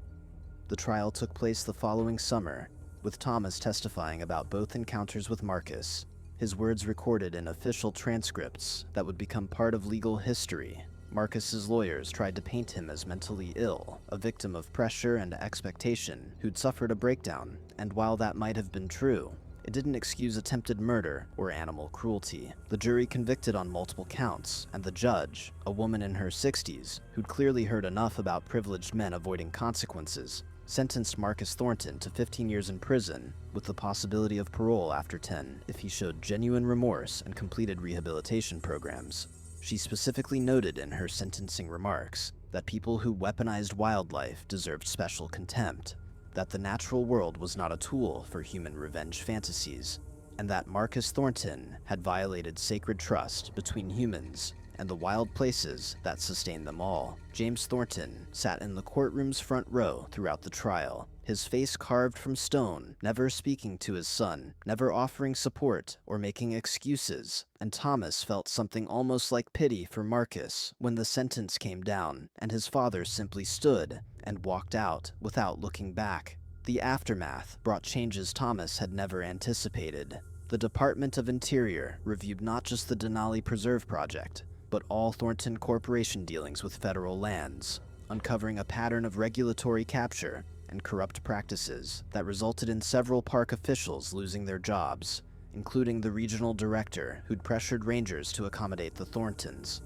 The trial took place the following summer, with Thomas testifying about both encounters with Marcus, his words recorded in official transcripts that would become part of legal history. Marcus's lawyers tried to paint him as mentally ill, a victim of pressure and expectation who'd suffered a breakdown, and while that might have been true, it didn't excuse attempted murder or animal cruelty. The jury convicted on multiple counts, and the judge, a woman in her 60s, who'd clearly heard enough about privileged men avoiding consequences, sentenced Marcus Thornton to 15 years in prison, with the possibility of parole after 10 if he showed genuine remorse and completed rehabilitation programs. She specifically noted in her sentencing remarks that people who weaponized wildlife deserved special contempt, that the natural world was not a tool for human revenge fantasies, and that Marcus Thornton had violated sacred trust between humans and the wild places that sustain them all. James Thornton sat in the courtroom's front row throughout the trial, his face carved from stone, never speaking to his son, never offering support or making excuses, and Thomas felt something almost like pity for Marcus when the sentence came down, and his father simply stood and walked out without looking back. The aftermath brought changes Thomas had never anticipated. The Department of Interior reviewed not just the Denali Preserve project, but all Thornton Corporation dealings with federal lands, uncovering a pattern of regulatory capture and corrupt practices that resulted in several park officials losing their jobs, including the regional director who'd pressured rangers to accommodate the Thorntons.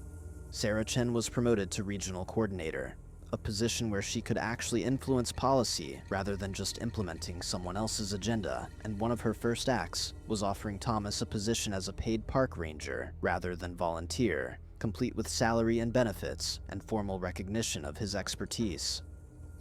Sarah Chen was promoted to regional coordinator, a position where she could actually influence policy rather than just implementing someone else's agenda, and one of her first acts was offering Thomas a position as a paid park ranger rather than volunteer, complete with salary and benefits and formal recognition of his expertise.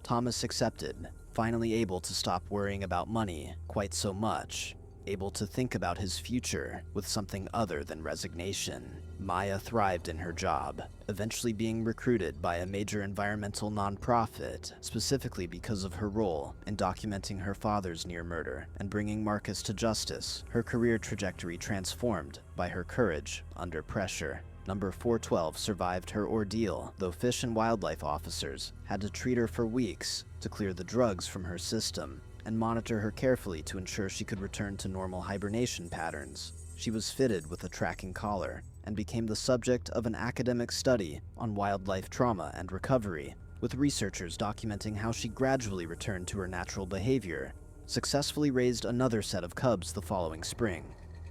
Thomas accepted, finally able to stop worrying about money quite so much, able to think about his future with something other than resignation. Maya thrived in her job, eventually being recruited by a major environmental nonprofit, specifically because of her role in documenting her father's near murder and bringing Marcus to justice. Her career trajectory transformed by her courage under pressure. Number 412 survived her ordeal, though Fish and Wildlife officers had to treat her for weeks to clear the drugs from her system and monitor her carefully to ensure she could return to normal hibernation patterns. She was fitted with a tracking collar and became the subject of an academic study on wildlife trauma and recovery, with researchers documenting how she gradually returned to her natural behavior, successfully raised another set of cubs the following spring,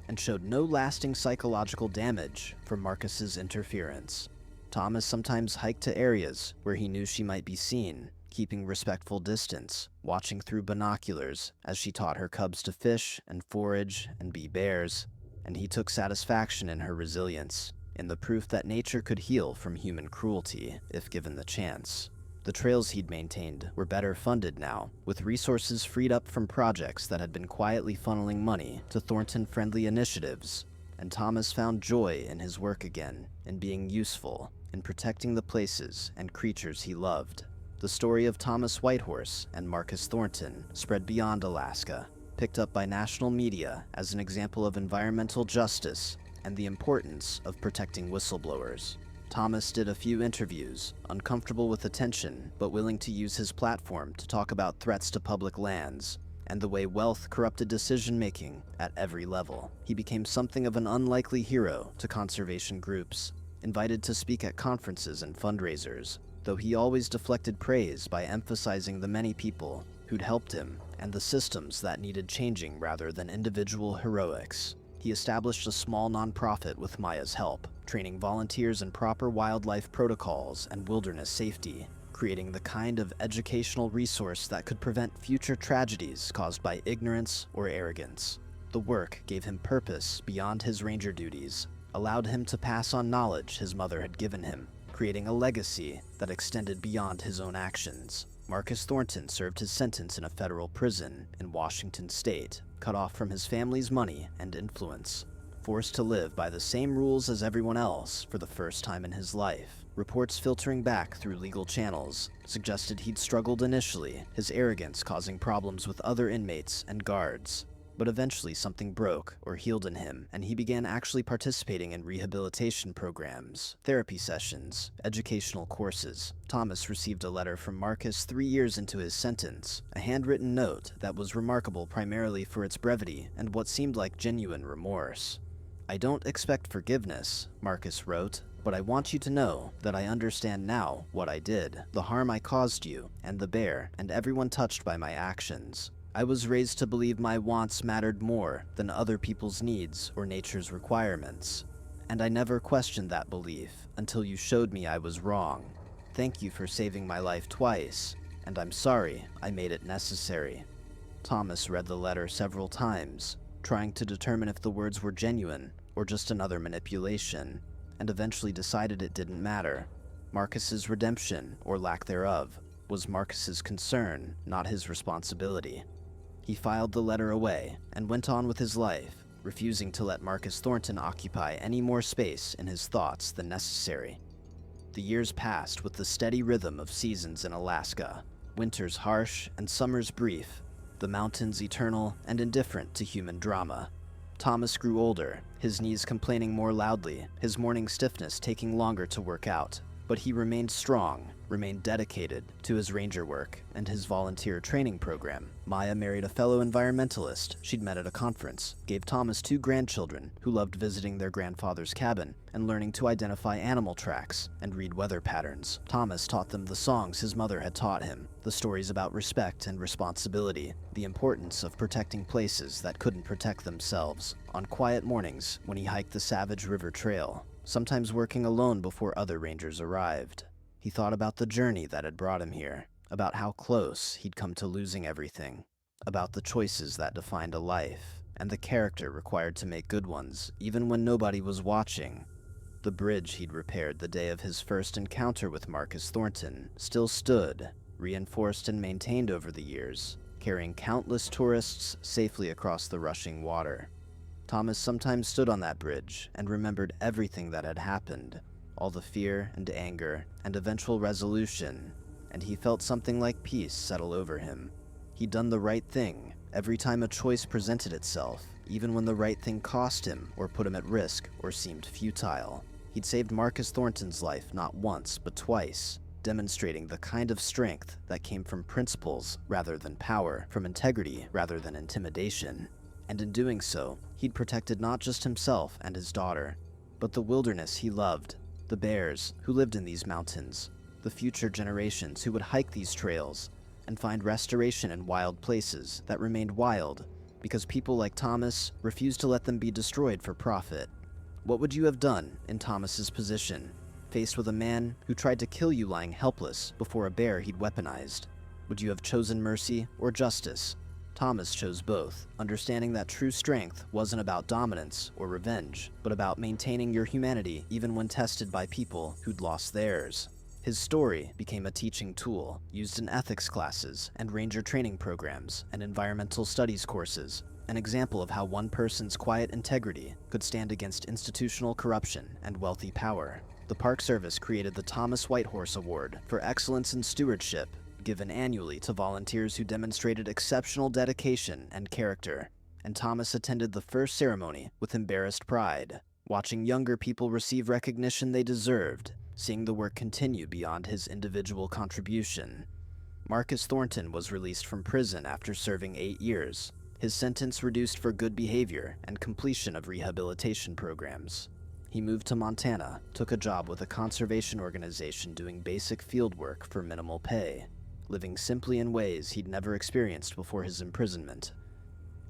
and showed no lasting psychological damage from Marcus's interference. Thomas sometimes hiked to areas where he knew she might be seen, keeping respectful distance, watching through binoculars as she taught her cubs to fish and forage and be bears, and he took satisfaction in her resilience, in the proof that nature could heal from human cruelty if given the chance. The trails he'd maintained were better funded now, with resources freed up from projects that had been quietly funneling money to Thornton-friendly initiatives, and Thomas found joy in his work again, in being useful, in protecting the places and creatures he loved. The story of Thomas Whitehorse and Marcus Thornton spread beyond Alaska, picked up by national media as an example of environmental justice and the importance of protecting whistleblowers. Thomas did a few interviews, uncomfortable with attention, but willing to use his platform to talk about threats to public lands and the way wealth corrupted decision-making at every level. He became something of an unlikely hero to conservation groups, invited to speak at conferences and fundraisers, though he always deflected praise by emphasizing the many people who'd helped him and the systems that needed changing rather than individual heroics. He established a small nonprofit with Maya's help, training volunteers in proper wildlife protocols and wilderness safety, creating the kind of educational resource that could prevent future tragedies caused by ignorance or arrogance. The work gave him purpose beyond his ranger duties, allowed him to pass on knowledge his mother had given him, creating a legacy that extended beyond his own actions. Marcus Thornton served his sentence in a federal prison in Washington state, cut off from his family's money and influence, forced to live by the same rules as everyone else for the first time in his life. Reports filtering back through legal channels suggested he'd struggled initially, his arrogance causing problems with other inmates and guards. But eventually something broke or healed in him, and he began actually participating in rehabilitation programs, therapy sessions, educational courses. Thomas received a letter from Marcus 3 years into his sentence, a handwritten note that was remarkable primarily for its brevity and what seemed like genuine remorse. "I don't expect forgiveness," Marcus wrote, "but I want you to know that I understand now what I did, the harm I caused you, and the bear, and everyone touched by my actions. I was raised to believe my wants mattered more than other people's needs or nature's requirements, and I never questioned that belief until you showed me I was wrong. Thank you for saving my life twice, and I'm sorry I made it necessary." Thomas read the letter several times, trying to determine if the words were genuine or just another manipulation, and eventually decided it didn't matter. Marcus's redemption, or lack thereof, was Marcus's concern, not his responsibility. He filed the letter away and went on with his life, refusing to let Marcus Thornton occupy any more space in his thoughts than necessary. The years passed with the steady rhythm of seasons in Alaska, winters harsh and summers brief, the mountains eternal and indifferent to human drama. Thomas grew older, his knees complaining more loudly, his morning stiffness taking longer to work out. But he remained strong, remained dedicated to his ranger work and his volunteer training program. Maya married a fellow environmentalist she'd met at a conference, gave Thomas 2 grandchildren who loved visiting their grandfather's cabin and learning to identify animal tracks and read weather patterns. Thomas taught them the songs his mother had taught him, the stories about respect and responsibility, the importance of protecting places that couldn't protect themselves. On quiet mornings, when he hiked the Savage River Trail, sometimes working alone before other rangers arrived, he thought about the journey that had brought him here, about how close he'd come to losing everything, about the choices that defined a life, and the character required to make good ones, even when nobody was watching. The bridge he'd repaired the day of his first encounter with Marcus Thornton still stood, reinforced and maintained over the years, carrying countless tourists safely across the rushing water. Thomas sometimes stood on that bridge and remembered everything that had happened, all the fear and anger and eventual resolution, and he felt something like peace settle over him. He'd done the right thing every time a choice presented itself, even when the right thing cost him or put him at risk or seemed futile. He'd saved Marcus Thornton's life not once but twice, demonstrating the kind of strength that came from principles rather than power, from integrity rather than intimidation. And in doing so, he'd protected not just himself and his daughter, but the wilderness he loved, the bears who lived in these mountains, the future generations who would hike these trails and find restoration in wild places that remained wild because people like Thomas refused to let them be destroyed for profit. What would you have done in Thomas's position, faced with a man who tried to kill you lying helpless before a bear he'd weaponized? Would you have chosen mercy or justice? Thomas chose both, understanding that true strength wasn't about dominance or revenge, but about maintaining your humanity even when tested by people who'd lost theirs. His story became a teaching tool, used in ethics classes and ranger training programs and environmental studies courses, an example of how one person's quiet integrity could stand against institutional corruption and wealthy power. The Park Service created the Thomas Whitehorse Award for Excellence in Stewardship, given annually to volunteers who demonstrated exceptional dedication and character, and Thomas attended the first ceremony with embarrassed pride, watching younger people receive recognition they deserved, seeing the work continue beyond his individual contribution. Marcus Thornton was released from prison after serving 8 years, his sentence reduced for good behavior and completion of rehabilitation programs. He moved to Montana, took a job with a conservation organization doing basic field work for minimal pay, living simply in ways he'd never experienced before his imprisonment.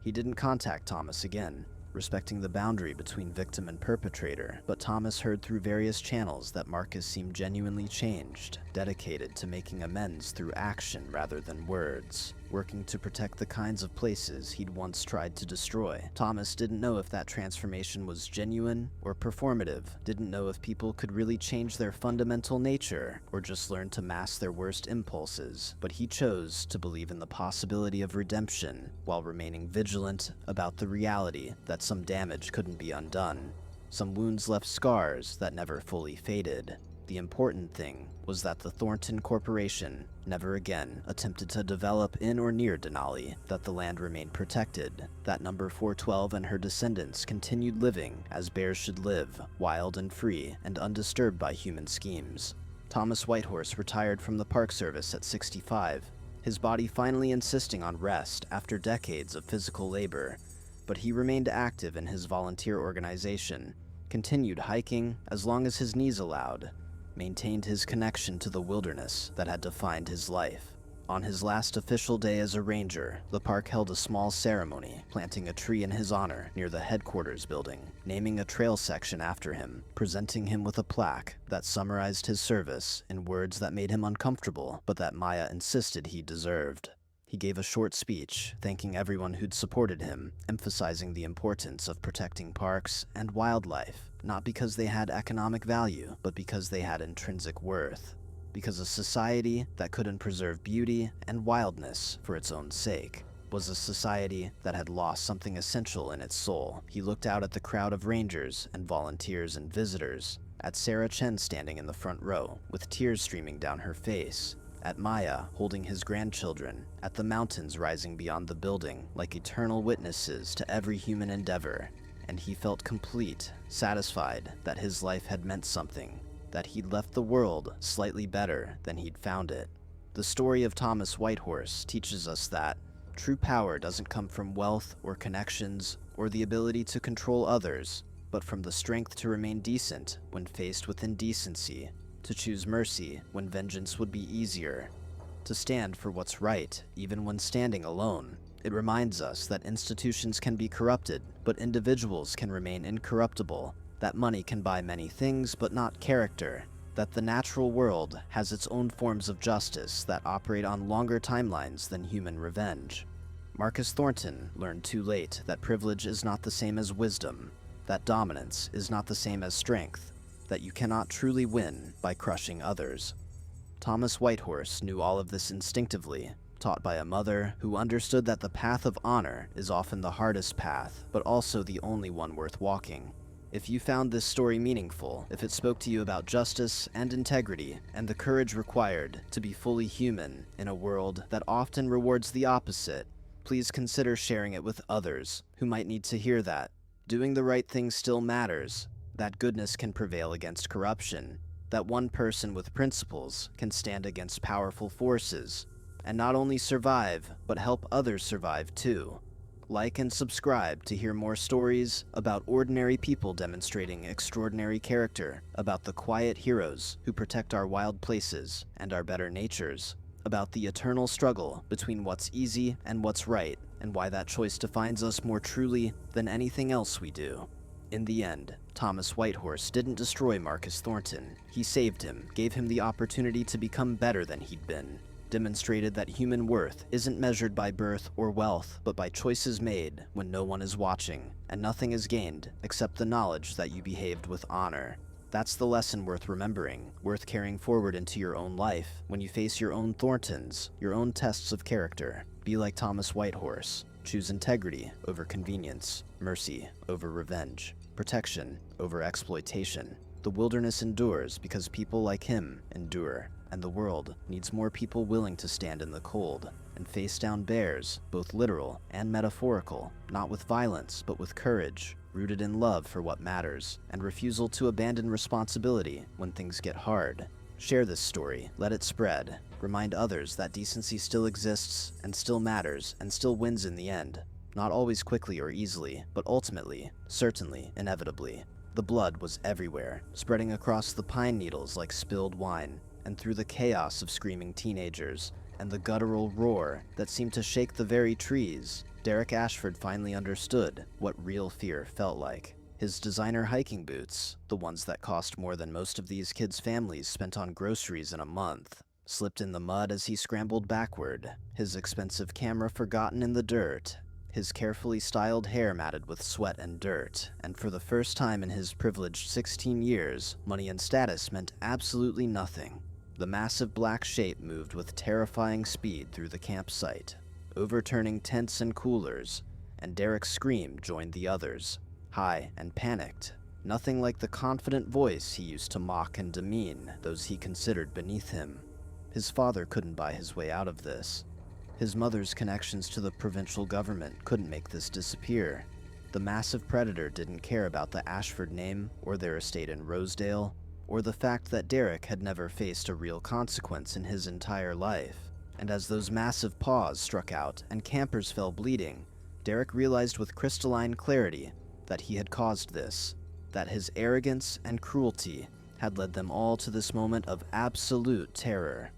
He didn't contact Thomas again, respecting the boundary between victim and perpetrator, but Thomas heard through various channels that Marcus seemed genuinely changed, dedicated to making amends through action rather than words, working to protect the kinds of places he'd once tried to destroy. Thomas didn't know if that transformation was genuine or performative, didn't know if people could really change their fundamental nature or just learn to mask their worst impulses, but he chose to believe in the possibility of redemption while remaining vigilant about the reality that some damage couldn't be undone. Some wounds left scars that never fully faded. The important thing was that the Thornton Corporation never again attempted to develop in or near Denali, that the land remained protected, that number 412 and her descendants continued living as bears should live, wild and free and undisturbed by human schemes. Thomas Whitehorse retired from the Park Service at 65, his body finally insisting on rest after decades of physical labor, but he remained active in his volunteer organization, continued hiking as long as his knees allowed, maintained his connection to the wilderness that had defined his life. On his last official day as a ranger, the park held a small ceremony, planting a tree in his honor near the headquarters building, naming a trail section after him, presenting him with a plaque that summarized his service in words that made him uncomfortable, but that Maya insisted he deserved. He gave a short speech, thanking everyone who'd supported him, emphasizing the importance of protecting parks and wildlife, not because they had economic value, but because they had intrinsic worth. because a society that couldn't preserve beauty and wildness for its own sake was a society that had lost something essential in its soul. He looked out at the crowd of rangers and volunteers and visitors, at Sarah Chen standing in the front row with tears streaming down her face, at Maya holding his grandchildren, at the mountains rising beyond the building like eternal witnesses to every human endeavor, and he felt complete, satisfied that his life had meant something, that he'd left the world slightly better than he'd found it. The story of Thomas Whitehorse teaches us that true power doesn't come from wealth or connections or the ability to control others, but from the strength to remain decent when faced with indecency, to choose mercy when vengeance would be easier, to stand for what's right even when standing alone. It reminds us that institutions can be corrupted, but individuals can remain incorruptible, that money can buy many things but not character, that the natural world has its own forms of justice that operate on longer timelines than human revenge. Marcus Thornton learned too late that privilege is not the same as wisdom, that dominance is not the same as strength, that you cannot truly win by crushing others. Thomas Whitehorse knew all of this instinctively, taught by a mother who understood that the path of honor is often the hardest path, but also the only one worth walking. If you found this story meaningful, if it spoke to you about justice and integrity and the courage required to be fully human in a world that often rewards the opposite, please consider sharing it with others who might need to hear that doing the right thing still matters, that goodness can prevail against corruption, that one person with principles can stand against powerful forces, and not only survive, but help others survive too. Like and subscribe to hear more stories about ordinary people demonstrating extraordinary character, about the quiet heroes who protect our wild places and our better natures, about the eternal struggle between what's easy and what's right, and why that choice defines us more truly than anything else we do. In the end, Thomas Whitehorse didn't destroy Marcus Thornton. He saved him, gave him the opportunity to become better than he'd been, demonstrated that human worth isn't measured by birth or wealth, but by choices made when no one is watching, and nothing is gained except the knowledge that you behaved with honor. That's the lesson worth remembering, worth carrying forward into your own life when you face your own Thorntons, your own tests of character. Be like Thomas Whitehorse. Choose integrity over convenience, mercy over revenge, protection over exploitation. The wilderness endures because people like him endure, and the world needs more people willing to stand in the cold and face down bears, both literal and metaphorical, not with violence but with courage, rooted in love for what matters, and refusal to abandon responsibility when things get hard. Share this story, let it spread. Remind others that decency still exists, and still matters, and still wins in the end. Not always quickly or easily, but ultimately, certainly, inevitably. The blood was everywhere, spreading across the pine needles like spilled wine, and through the chaos of screaming teenagers, and the guttural roar that seemed to shake the very trees. Derek Ashford finally understood what real fear felt like. His designer hiking boots, the ones that cost more than most of these kids' families spent on groceries in a month, slipped in the mud as he scrambled backward, his expensive camera forgotten in the dirt, his carefully styled hair matted with sweat and dirt, and for the first time in his privileged 16 years, money and status meant absolutely nothing. The massive black shape moved with terrifying speed through the campsite, overturning tents and coolers, and Derek's scream joined the others, high and panicked. Nothing like the confident voice he used to mock and demean those he considered beneath him. His father couldn't buy his way out of this. His mother's connections to the provincial government couldn't make this disappear. The massive predator didn't care about the Ashford name or their estate in Rosedale, or the fact that Derek had never faced a real consequence in his entire life. And as those massive paws struck out and campers fell bleeding, Derek realized with crystalline clarity that he had caused this, that his arrogance and cruelty had led them all to this moment of absolute terror.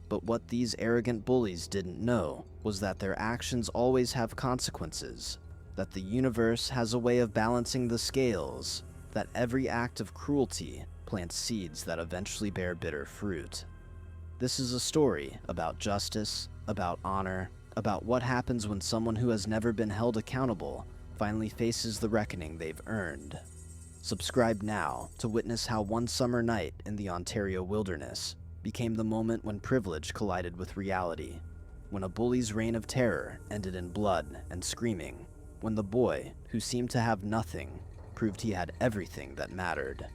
But what these arrogant bullies didn't know was that their actions always have consequences, that the universe has a way of balancing the scales, that every act of cruelty plants seeds that eventually bear bitter fruit. This is a story about justice, about honor, about what happens when someone who has never been held accountable finally faces the reckoning they've earned. Subscribe now to witness how one summer night in the Ontario wilderness became the moment when privilege collided with reality, when a bully's reign of terror ended in blood and screaming, when the boy, who seemed to have nothing, proved he had everything that mattered.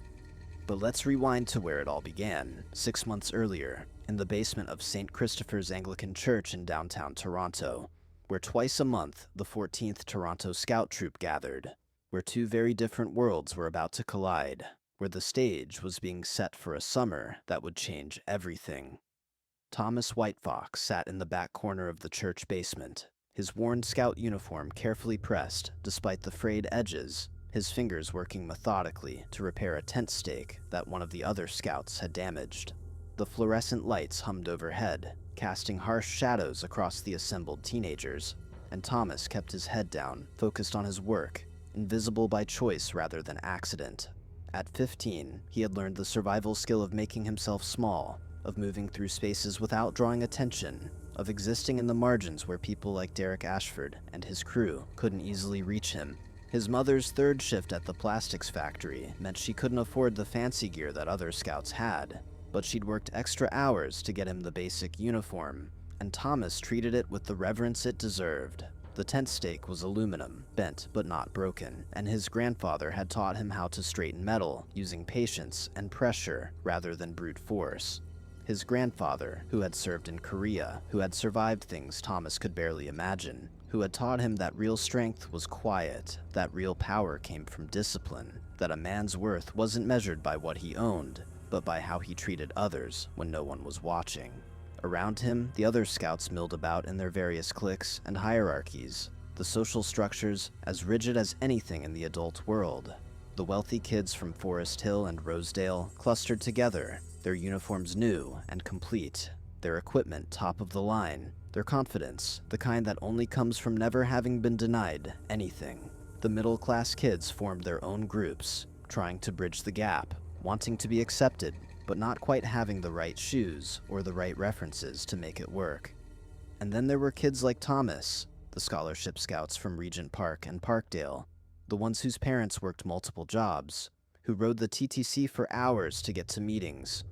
But let's rewind to where it all began, 6 months earlier, in the basement of St. Christopher's Anglican Church in downtown Toronto, where twice a month the 14th Toronto Scout Troop gathered, where two very different worlds were about to collide, where the stage was being set for a summer that would change everything. Thomas Whitefox sat in the back corner of the church basement, his worn scout uniform carefully pressed despite the frayed edges, his fingers working methodically to repair a tent stake that one of the other scouts had damaged. The fluorescent lights hummed overhead, casting harsh shadows across the assembled teenagers, and Thomas kept his head down, focused on his work, invisible by choice rather than accident. At 15, he had learned the survival skill of making himself small, of moving through spaces without drawing attention, of existing in the margins where people like Derek Ashford and his crew couldn't easily reach him. His mother's third shift at the plastics factory meant she couldn't afford the fancy gear that other scouts had, but she'd worked extra hours to get him the basic uniform, and Thomas treated it with the reverence it deserved. The tent stake was aluminum, bent but not broken, and his grandfather had taught him how to straighten metal using patience and pressure rather than brute force. His grandfather, who had served in Korea, who had survived things Thomas could barely imagine, who had taught him that real strength was quiet, that real power came from discipline, that a man's worth wasn't measured by what he owned, but by how he treated others when no one was watching. Around him, the other scouts milled about in their various cliques and hierarchies, the social structures as rigid as anything in the adult world. The wealthy kids from Forest Hill and Rosedale clustered together, their uniforms new and complete, their equipment top of the line, their confidence, the kind that only comes from never having been denied anything. The middle-class kids formed their own groups, trying to bridge the gap, wanting to be accepted, but not quite having the right shoes or the right references to make it work. And then there were kids like Thomas, the scholarship scouts from Regent Park and Parkdale, the ones whose parents worked multiple jobs, who rode the TTC for hours to get to meetings,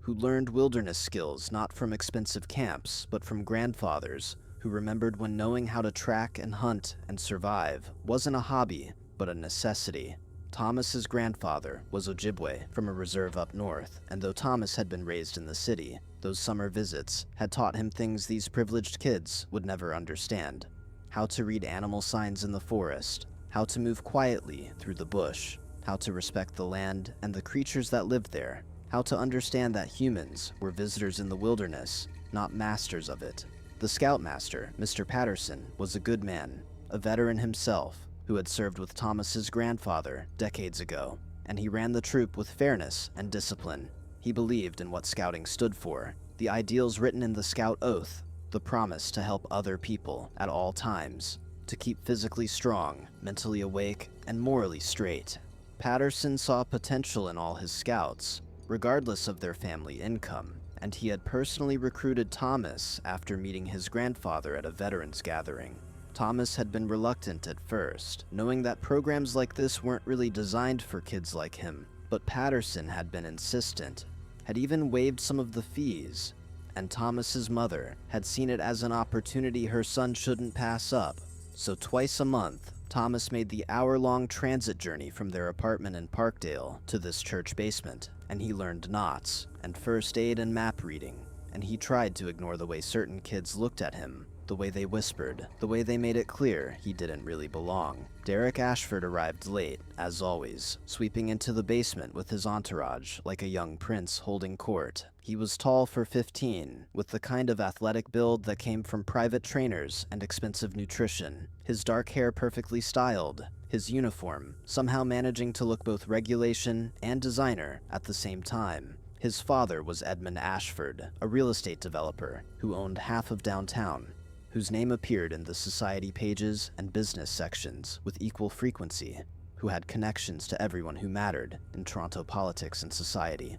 who learned wilderness skills not from expensive camps, but from grandfathers, who remembered when knowing how to track and hunt and survive wasn't a hobby, but a necessity. Thomas's grandfather was Ojibwe from a reserve up north, and though Thomas had been raised in the city, those summer visits had taught him things these privileged kids would never understand. How to read animal signs in the forest, how to move quietly through the bush, how to respect the land and the creatures that lived there, how to understand that humans were visitors in the wilderness, not masters of it. The scoutmaster, Mr. Patterson, was a good man, a veteran himself, who had served with Thomas's grandfather decades ago, and he ran the troop with fairness and discipline. He believed in what scouting stood for, the ideals written in the Scout Oath, the promise to help other people at all times, to keep physically strong, mentally awake, and morally straight. Patterson saw potential in all his scouts, regardless of their family income, and he had personally recruited Thomas after meeting his grandfather at a veterans gathering. Thomas had been reluctant at first, knowing that programs like this weren't really designed for kids like him, but Patterson had been insistent, had even waived some of the fees, and Thomas's mother had seen it as an opportunity her son shouldn't pass up. So twice a month, Thomas made the hour-long transit journey from their apartment in Parkdale to this church basement, and he learned knots, and first aid and map reading, and he tried to ignore the way certain kids looked at him, the way they whispered, the way they made it clear he didn't really belong. Derek Ashford arrived late, as always, sweeping into the basement with his entourage like a young prince holding court. He was tall for 15, with the kind of athletic build that came from private trainers and expensive nutrition, his dark hair perfectly styled, his uniform somehow managing to look both regulation and designer at the same time. His father was Edmund Ashford, a real estate developer who owned half of downtown, whose name appeared in the society pages and business sections with equal frequency, who had connections to everyone who mattered in Toronto politics and society.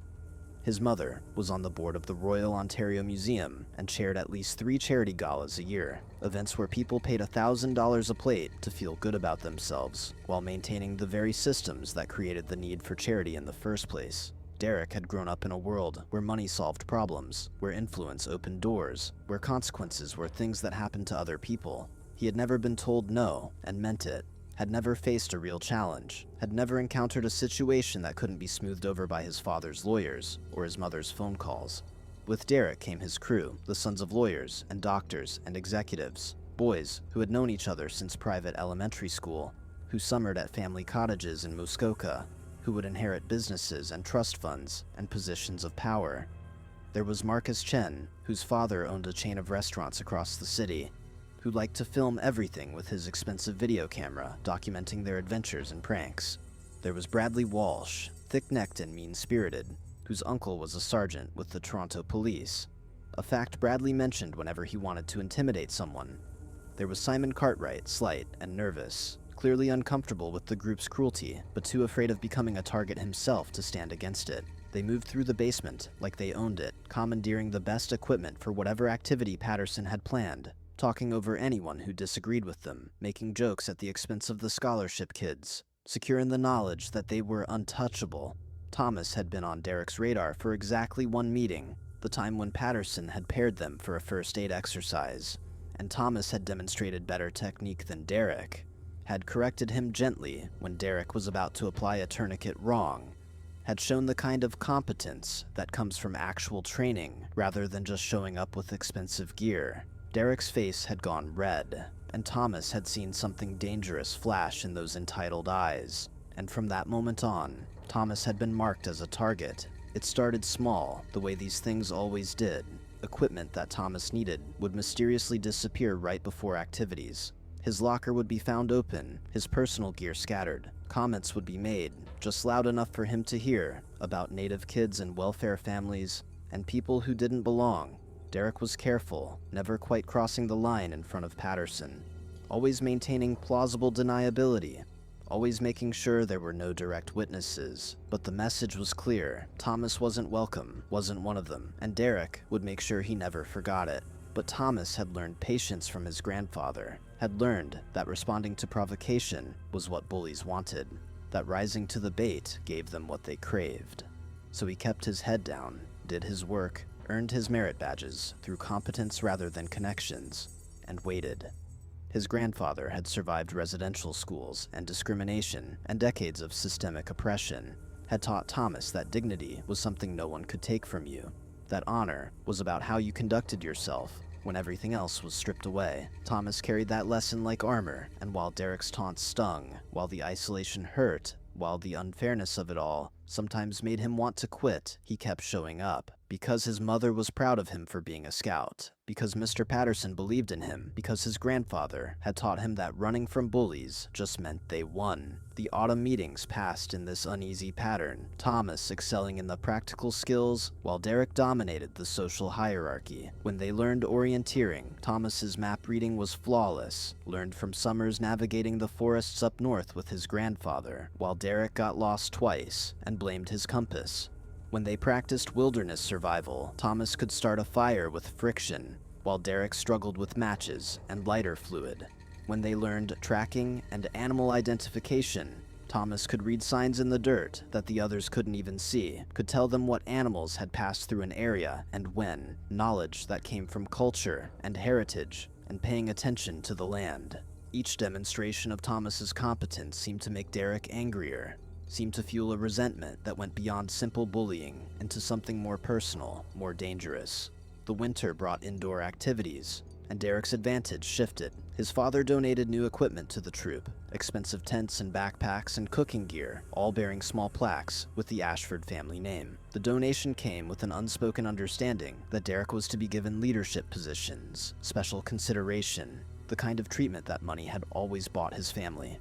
His mother was on the board of the Royal Ontario Museum and chaired at least 3 charity galas a year, events where people paid $1,000 a plate to feel good about themselves, while maintaining the very systems that created the need for charity in the first place. Derek had grown up in a world where money solved problems, where influence opened doors, where consequences were things that happened to other people. He had never been told no and meant it, had never faced a real challenge, had never encountered a situation that couldn't be smoothed over by his father's lawyers or his mother's phone calls. With Derek came his crew, the sons of lawyers and doctors and executives, boys who had known each other since private elementary school, who summered at family cottages in Muskoka, who would inherit businesses and trust funds and positions of power. There was Marcus Chen, whose father owned a chain of restaurants across the city, who liked to film everything with his expensive video camera, documenting their adventures and pranks. There was Bradley Walsh, thick-necked and mean-spirited, whose uncle was a sergeant with the Toronto Police, a fact Bradley mentioned whenever he wanted to intimidate someone. There was Simon Cartwright, slight and nervous, clearly uncomfortable with the group's cruelty, but too afraid of becoming a target himself to stand against it. They moved through the basement like they owned it, commandeering the best equipment for whatever activity Patterson had planned, talking over anyone who disagreed with them, making jokes at the expense of the scholarship kids, secure in the knowledge that they were untouchable. Thomas had been on Derek's radar for exactly one meeting, the time when Patterson had paired them for a first aid exercise, and Thomas had demonstrated better technique than Derek, had corrected him gently when Derek was about to apply a tourniquet wrong, had shown the kind of competence that comes from actual training rather than just showing up with expensive gear. Derek's face had gone red, and Thomas had seen something dangerous flash in those entitled eyes, and from that moment on, Thomas had been marked as a target. It started small, the way these things always did. Equipment that Thomas needed would mysteriously disappear right before activities. His locker would be found open, his personal gear scattered. Comments would be made, just loud enough for him to hear, about native kids and welfare families, and people who didn't belong. Derek was careful, never quite crossing the line in front of Patterson, always maintaining plausible deniability, always making sure there were no direct witnesses. But the message was clear. Thomas wasn't welcome, wasn't one of them, and Derek would make sure he never forgot it. But Thomas had learned patience from his grandfather, had learned that responding to provocation was what bullies wanted, that rising to the bait gave them what they craved. So he kept his head down, did his work, earned his merit badges through competence rather than connections, and waited. His grandfather had survived residential schools and discrimination and decades of systemic oppression, had taught Thomas that dignity was something no one could take from you, that honor was about how you conducted yourself when everything else was stripped away. Thomas carried that lesson like armor, and while Derek's taunts stung, while the isolation hurt, while the unfairness of it all sometimes made him want to quit, he kept showing up. Because his mother was proud of him for being a scout, because Mr. Patterson believed in him, because his grandfather had taught him that running from bullies just meant they won. The autumn meetings passed in this uneasy pattern, Thomas excelling in the practical skills, while Derek dominated the social hierarchy. When they learned orienteering, Thomas's map reading was flawless, learned from summers navigating the forests up north with his grandfather, while Derek got lost twice and blamed his compass. When they practiced wilderness survival, Thomas could start a fire with friction, while Derek struggled with matches and lighter fluid. When they learned tracking and animal identification, Thomas could read signs in the dirt that the others couldn't even see, could tell them what animals had passed through an area and when, knowledge that came from culture and heritage and paying attention to the land. Each demonstration of Thomas's competence seemed to make Derek angrier, seemed to fuel a resentment that went beyond simple bullying into something more personal, more dangerous. The winter brought indoor activities, and Derek's advantage shifted. His father donated new equipment to the troop, expensive tents and backpacks and cooking gear, all bearing small plaques with the Ashford family name. The donation came with an unspoken understanding that Derek was to be given leadership positions, special consideration, the kind of treatment that money had always bought his family.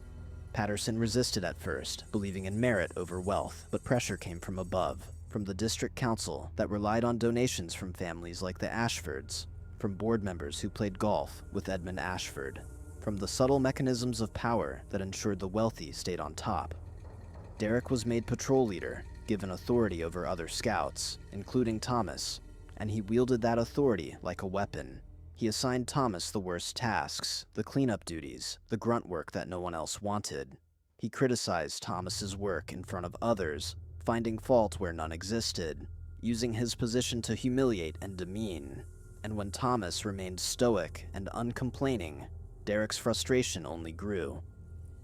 Patterson resisted at first, believing in merit over wealth, but pressure came from above, from the district council that relied on donations from families like the Ashfords, from board members who played golf with Edmund Ashford, from the subtle mechanisms of power that ensured the wealthy stayed on top. Derek was made patrol leader, given authority over other scouts, including Thomas, and he wielded that authority like a weapon. He assigned Thomas the worst tasks, the cleanup duties, the grunt work that no one else wanted. He criticized Thomas's work in front of others, finding fault where none existed, using his position to humiliate and demean. And when Thomas remained stoic and uncomplaining, Derek's frustration only grew.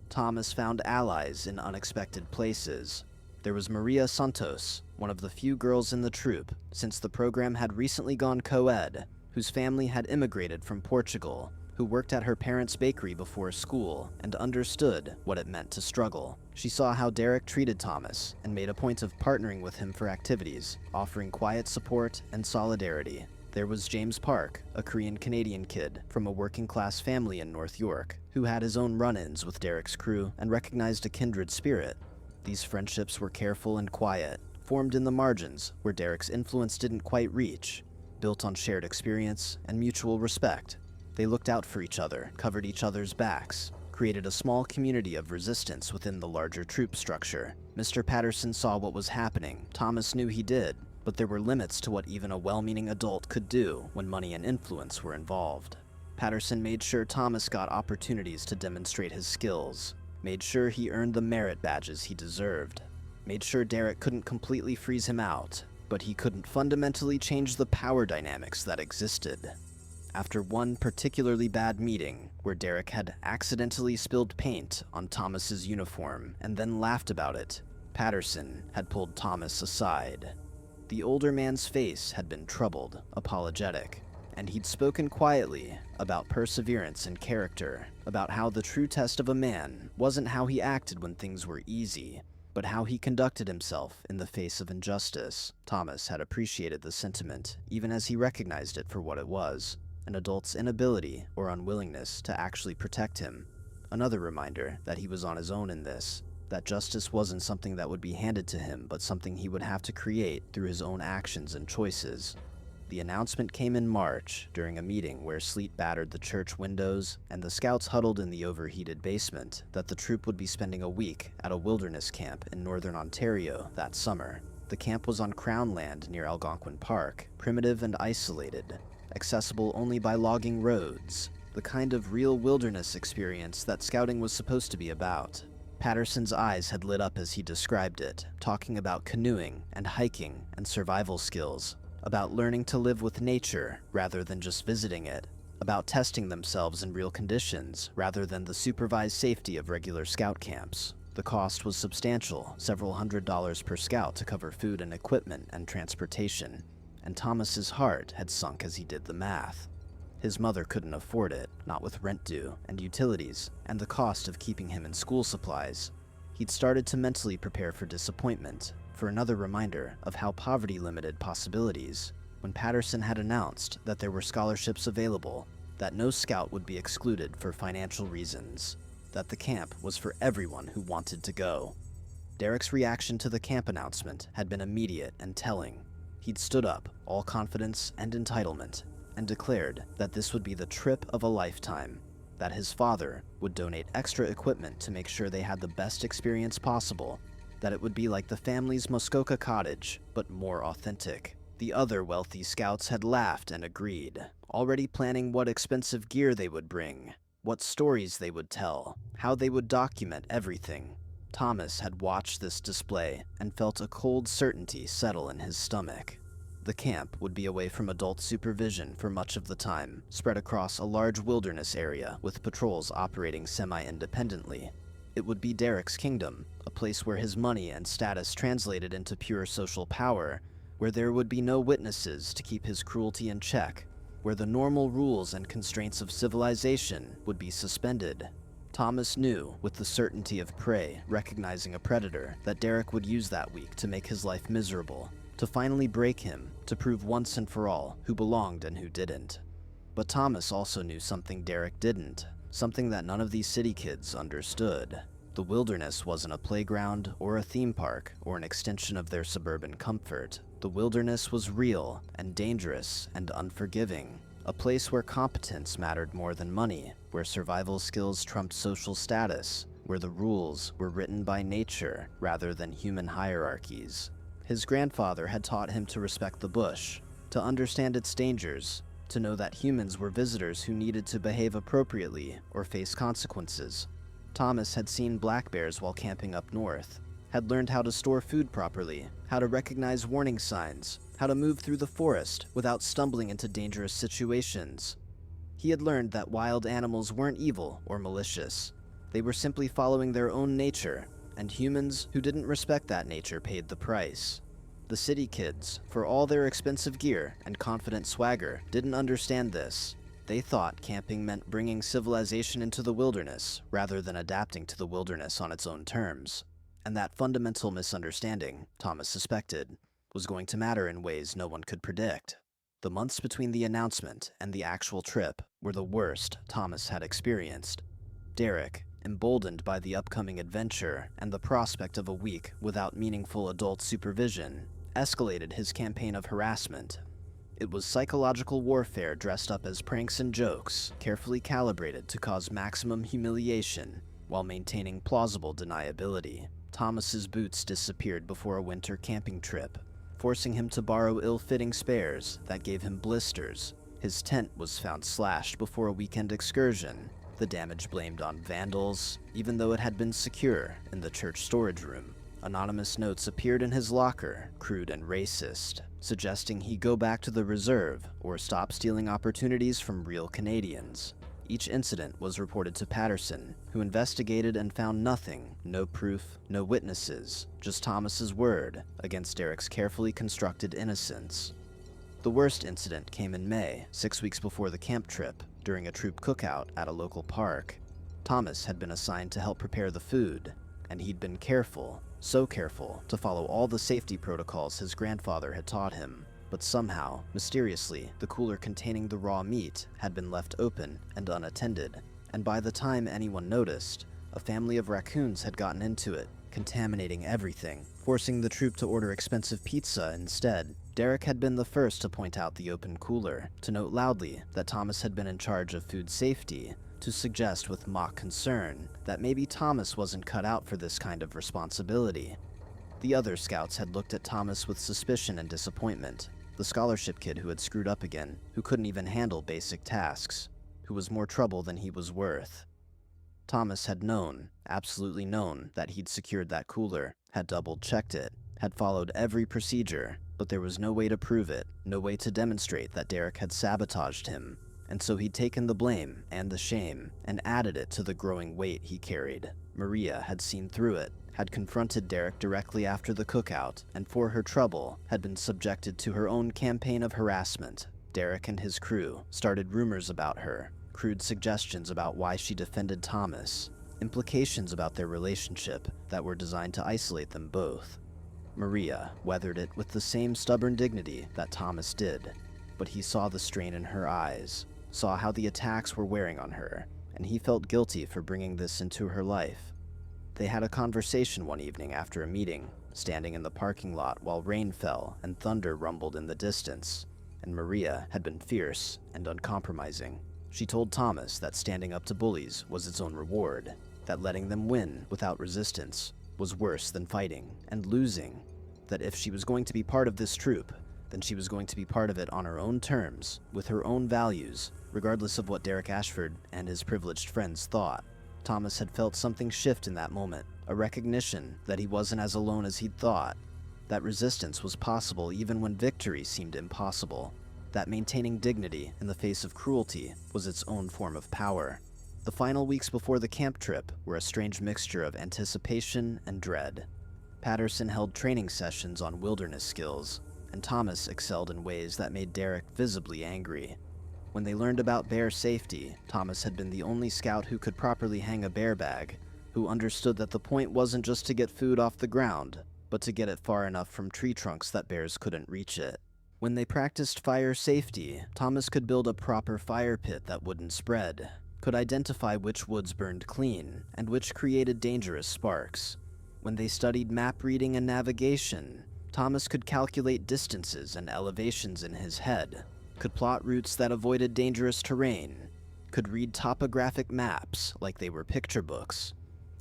Thomas found allies in unexpected places. There was Maria Santos, one of the few girls in the troupe, since the program had recently gone co-ed, whose family had immigrated from Portugal, who worked at her parents' bakery before school and understood what it meant to struggle. She saw how Derek treated Thomas and made a point of partnering with him for activities, offering quiet support and solidarity. There was James Park, a Korean-Canadian kid from a working-class family in North York, who had his own run-ins with Derek's crew and recognized a kindred spirit. These friendships were careful and quiet, formed in the margins where Derek's influence didn't quite reach, built on shared experience and mutual respect. They looked out for each other, covered each other's backs, created a small community of resistance within the larger troop structure. Mr. Patterson saw what was happening. Thomas knew he did, but there were limits to what even a well-meaning adult could do when money and influence were involved. Patterson made sure Thomas got opportunities to demonstrate his skills, made sure he earned the merit badges he deserved, made sure Derek couldn't completely freeze him out, but he couldn't fundamentally change the power dynamics that existed. After one particularly bad meeting, where Derek had accidentally spilled paint on Thomas's uniform and then laughed about it, Patterson had pulled Thomas aside. The older man's face had been troubled, apologetic, and he'd spoken quietly about perseverance and character, about how the true test of a man wasn't how he acted when things were easy, but how he conducted himself in the face of injustice. Thomas had appreciated the sentiment, even as he recognized it for what it was: an adult's inability or unwillingness to actually protect him. Another reminder that he was on his own in this, that justice wasn't something that would be handed to him, but something he would have to create through his own actions and choices. The announcement came in March, during a meeting where sleet battered the church windows and the scouts huddled in the overheated basement, that the troop would be spending a week at a wilderness camp in northern Ontario that summer. The camp was on Crown land near Algonquin Park, primitive and isolated, accessible only by logging roads, the kind of real wilderness experience that scouting was supposed to be about. Patterson's eyes had lit up as he described it, talking about canoeing and hiking and survival skills, about learning to live with nature rather than just visiting it, about testing themselves in real conditions rather than the supervised safety of regular scout camps. The cost was substantial, several $100s per scout to cover food and equipment and transportation, and Thomas's heart had sunk as he did the math. His mother couldn't afford it, not with rent due and utilities and the cost of keeping him in school supplies. He'd started to mentally prepare for disappointment, for another reminder of how poverty limited possibilities, when Patterson had announced that there were scholarships available, that no scout would be excluded for financial reasons, that the camp was for everyone who wanted to go. Derek's reaction to the camp announcement had been immediate and telling. He'd stood up, all confidence and entitlement, and declared that this would be the trip of a lifetime, that his father would donate extra equipment to make sure they had the best experience possible, that it would be like the family's Muskoka cottage, but more authentic. The other wealthy scouts had laughed and agreed, already planning what expensive gear they would bring, what stories they would tell, how they would document everything. Thomas had watched this display and felt a cold certainty settle in his stomach. The camp would be away from adult supervision for much of the time, spread across a large wilderness area with patrols operating semi-independently. It would be Derek's kingdom, a place where his money and status translated into pure social power, where there would be no witnesses to keep his cruelty in check, where the normal rules and constraints of civilization would be suspended. Thomas knew, with the certainty of prey recognizing a predator, that Derek would use that week to make his life miserable, to finally break him, to prove once and for all who belonged and who didn't. But Thomas also knew something Derek didn't, something that none of these city kids understood. The wilderness wasn't a playground or a theme park or an extension of their suburban comfort. The wilderness was real and dangerous and unforgiving, a place where competence mattered more than money, where survival skills trumped social status, where the rules were written by nature rather than human hierarchies. His grandfather had taught him to respect the bush, to understand its dangers, to know that humans were visitors who needed to behave appropriately or face consequences. Thomas had seen black bears while camping up north, had learned how to store food properly, how to recognize warning signs, how to move through the forest without stumbling into dangerous situations. He had learned that wild animals weren't evil or malicious. They were simply following their own nature, and humans who didn't respect that nature paid the price. The city kids, for all their expensive gear and confident swagger, didn't understand this. They thought camping meant bringing civilization into the wilderness rather than adapting to the wilderness on its own terms. And that fundamental misunderstanding, Thomas suspected, was going to matter in ways no one could predict. The months between the announcement and the actual trip were the worst Thomas had experienced. Derek, emboldened by the upcoming adventure and the prospect of a week without meaningful adult supervision, escalated his campaign of harassment. It was psychological warfare dressed up as pranks and jokes, carefully calibrated to cause maximum humiliation while maintaining plausible deniability. Thomas's boots disappeared before a winter camping trip, forcing him to borrow ill-fitting spares that gave him blisters. His tent was found slashed before a weekend excursion, the damage blamed on vandals, even though it had been secure in the church storage room. Anonymous notes appeared in his locker, crude and racist, suggesting he go back to the reserve or stop stealing opportunities from real Canadians. Each incident was reported to Patterson, who investigated and found nothing, no proof, no witnesses, just Thomas's word against Derek's carefully constructed innocence. The worst incident came in May, 6 weeks before the camp trip, during a troop cookout at a local park. Thomas had been assigned to help prepare the food, and he'd been careful, so careful, to follow all the safety protocols his grandfather had taught him. But somehow, mysteriously, the cooler containing the raw meat had been left open and unattended, and by the time anyone noticed, a family of raccoons had gotten into it, contaminating everything, forcing the troop to order expensive pizza instead. Derek had been the first to point out the open cooler, to note loudly that Thomas had been in charge of food safety, to suggest with mock concern that maybe Thomas wasn't cut out for this kind of responsibility. The other scouts had looked at Thomas with suspicion and disappointment. The scholarship kid who had screwed up again, who couldn't even handle basic tasks, who was more trouble than he was worth. Thomas had known, absolutely known, that he'd secured that cooler, had double-checked it, had followed every procedure, but there was no way to prove it, no way to demonstrate that Derek had sabotaged him, and so he'd taken the blame and the shame and added it to the growing weight he carried. Maria had seen through it, had confronted Derek directly after the cookout, and for her trouble, had been subjected to her own campaign of harassment. Derek and his crew started rumors about her, crude suggestions about why she defended Thomas, implications about their relationship that were designed to isolate them both. Maria weathered it with the same stubborn dignity that Thomas did, but he saw the strain in her eyes, saw how the attacks were wearing on her, and he felt guilty for bringing this into her life. They had a conversation one evening after a meeting, standing in the parking lot while rain fell and thunder rumbled in the distance, and Maria had been fierce and uncompromising. She told Thomas that standing up to bullies was its own reward, that letting them win without resistance was worse than fighting and losing, that if she was going to be part of this troop, then she was going to be part of it on her own terms, with her own values, regardless of what Derek Ashford and his privileged friends thought. Thomas had felt something shift in that moment, a recognition that he wasn't as alone as he'd thought, that resistance was possible even when victory seemed impossible, that maintaining dignity in the face of cruelty was its own form of power. The final weeks before the camp trip were a strange mixture of anticipation and dread. Patterson held training sessions on wilderness skills, and Thomas excelled in ways that made Derek visibly angry. When they learned about bear safety, Thomas had been the only scout who could properly hang a bear bag, who understood that the point wasn't just to get food off the ground, but to get it far enough from tree trunks that bears couldn't reach it. When they practiced fire safety, Thomas could build a proper fire pit that wouldn't spread, could identify which woods burned clean, and which created dangerous sparks. When they studied map reading and navigation, Thomas could calculate distances and elevations in his head, could plot routes that avoided dangerous terrain, could read topographic maps like they were picture books.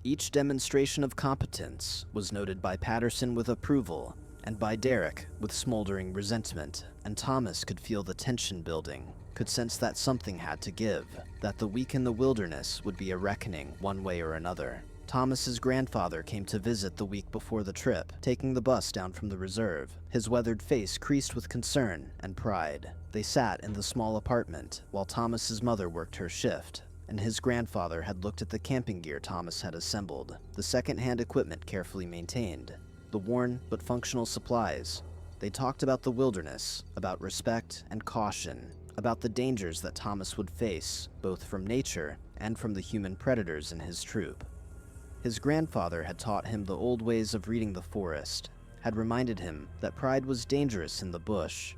Each demonstration of competence was noted by Patterson with approval and by Derek with smoldering resentment, and Thomas could feel the tension building, could sense that something had to give, that the week in the wilderness would be a reckoning one way or another. Thomas's grandfather came to visit the week before the trip, taking the bus down from the reserve, his weathered face creased with concern and pride. They sat in the small apartment while Thomas's mother worked her shift, and his grandfather had looked at the camping gear Thomas had assembled, the second-hand equipment carefully maintained, the worn but functional supplies. They talked about the wilderness, about respect and caution, about the dangers that Thomas would face, both from nature and from the human predators in his troop. His grandfather had taught him the old ways of reading the forest, had reminded him that pride was dangerous in the bush,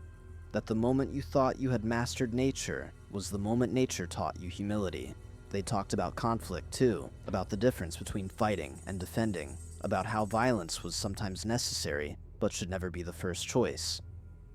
that the moment you thought you had mastered nature was the moment nature taught you humility. They talked about conflict too, about the difference between fighting and defending, about how violence was sometimes necessary but should never be the first choice.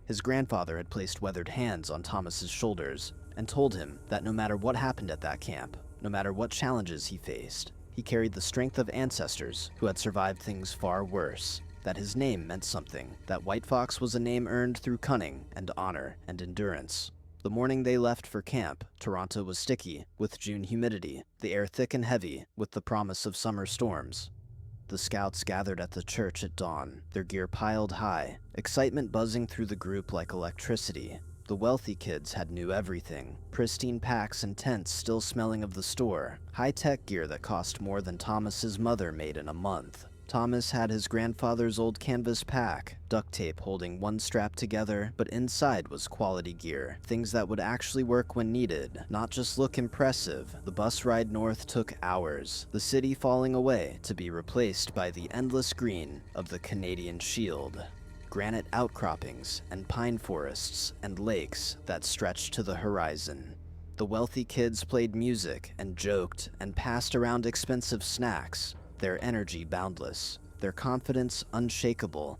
His grandfather had placed weathered hands on Thomas's shoulders and told him that no matter what happened at that camp, no matter what challenges he faced, he carried the strength of ancestors who had survived things far worse, that his name meant something, that White Fox was a name earned through cunning and honor and endurance. The morning they left for camp, Toronto was sticky with June humidity, the air thick and heavy with the promise of summer storms. The scouts gathered at the church at dawn, their gear piled high, excitement buzzing through the group like electricity. The wealthy kids had new everything, pristine packs and tents still smelling of the store, high-tech gear that cost more than Thomas's mother made in a month. Thomas had his grandfather's old canvas pack, duct tape holding one strap together, but inside was quality gear, things that would actually work when needed, not just look impressive. The bus ride north took hours, the city falling away to be replaced by the endless green of the Canadian Shield. Granite outcroppings and pine forests and lakes that stretched to the horizon. The wealthy kids played music and joked and passed around expensive snacks, their energy boundless, their confidence unshakable.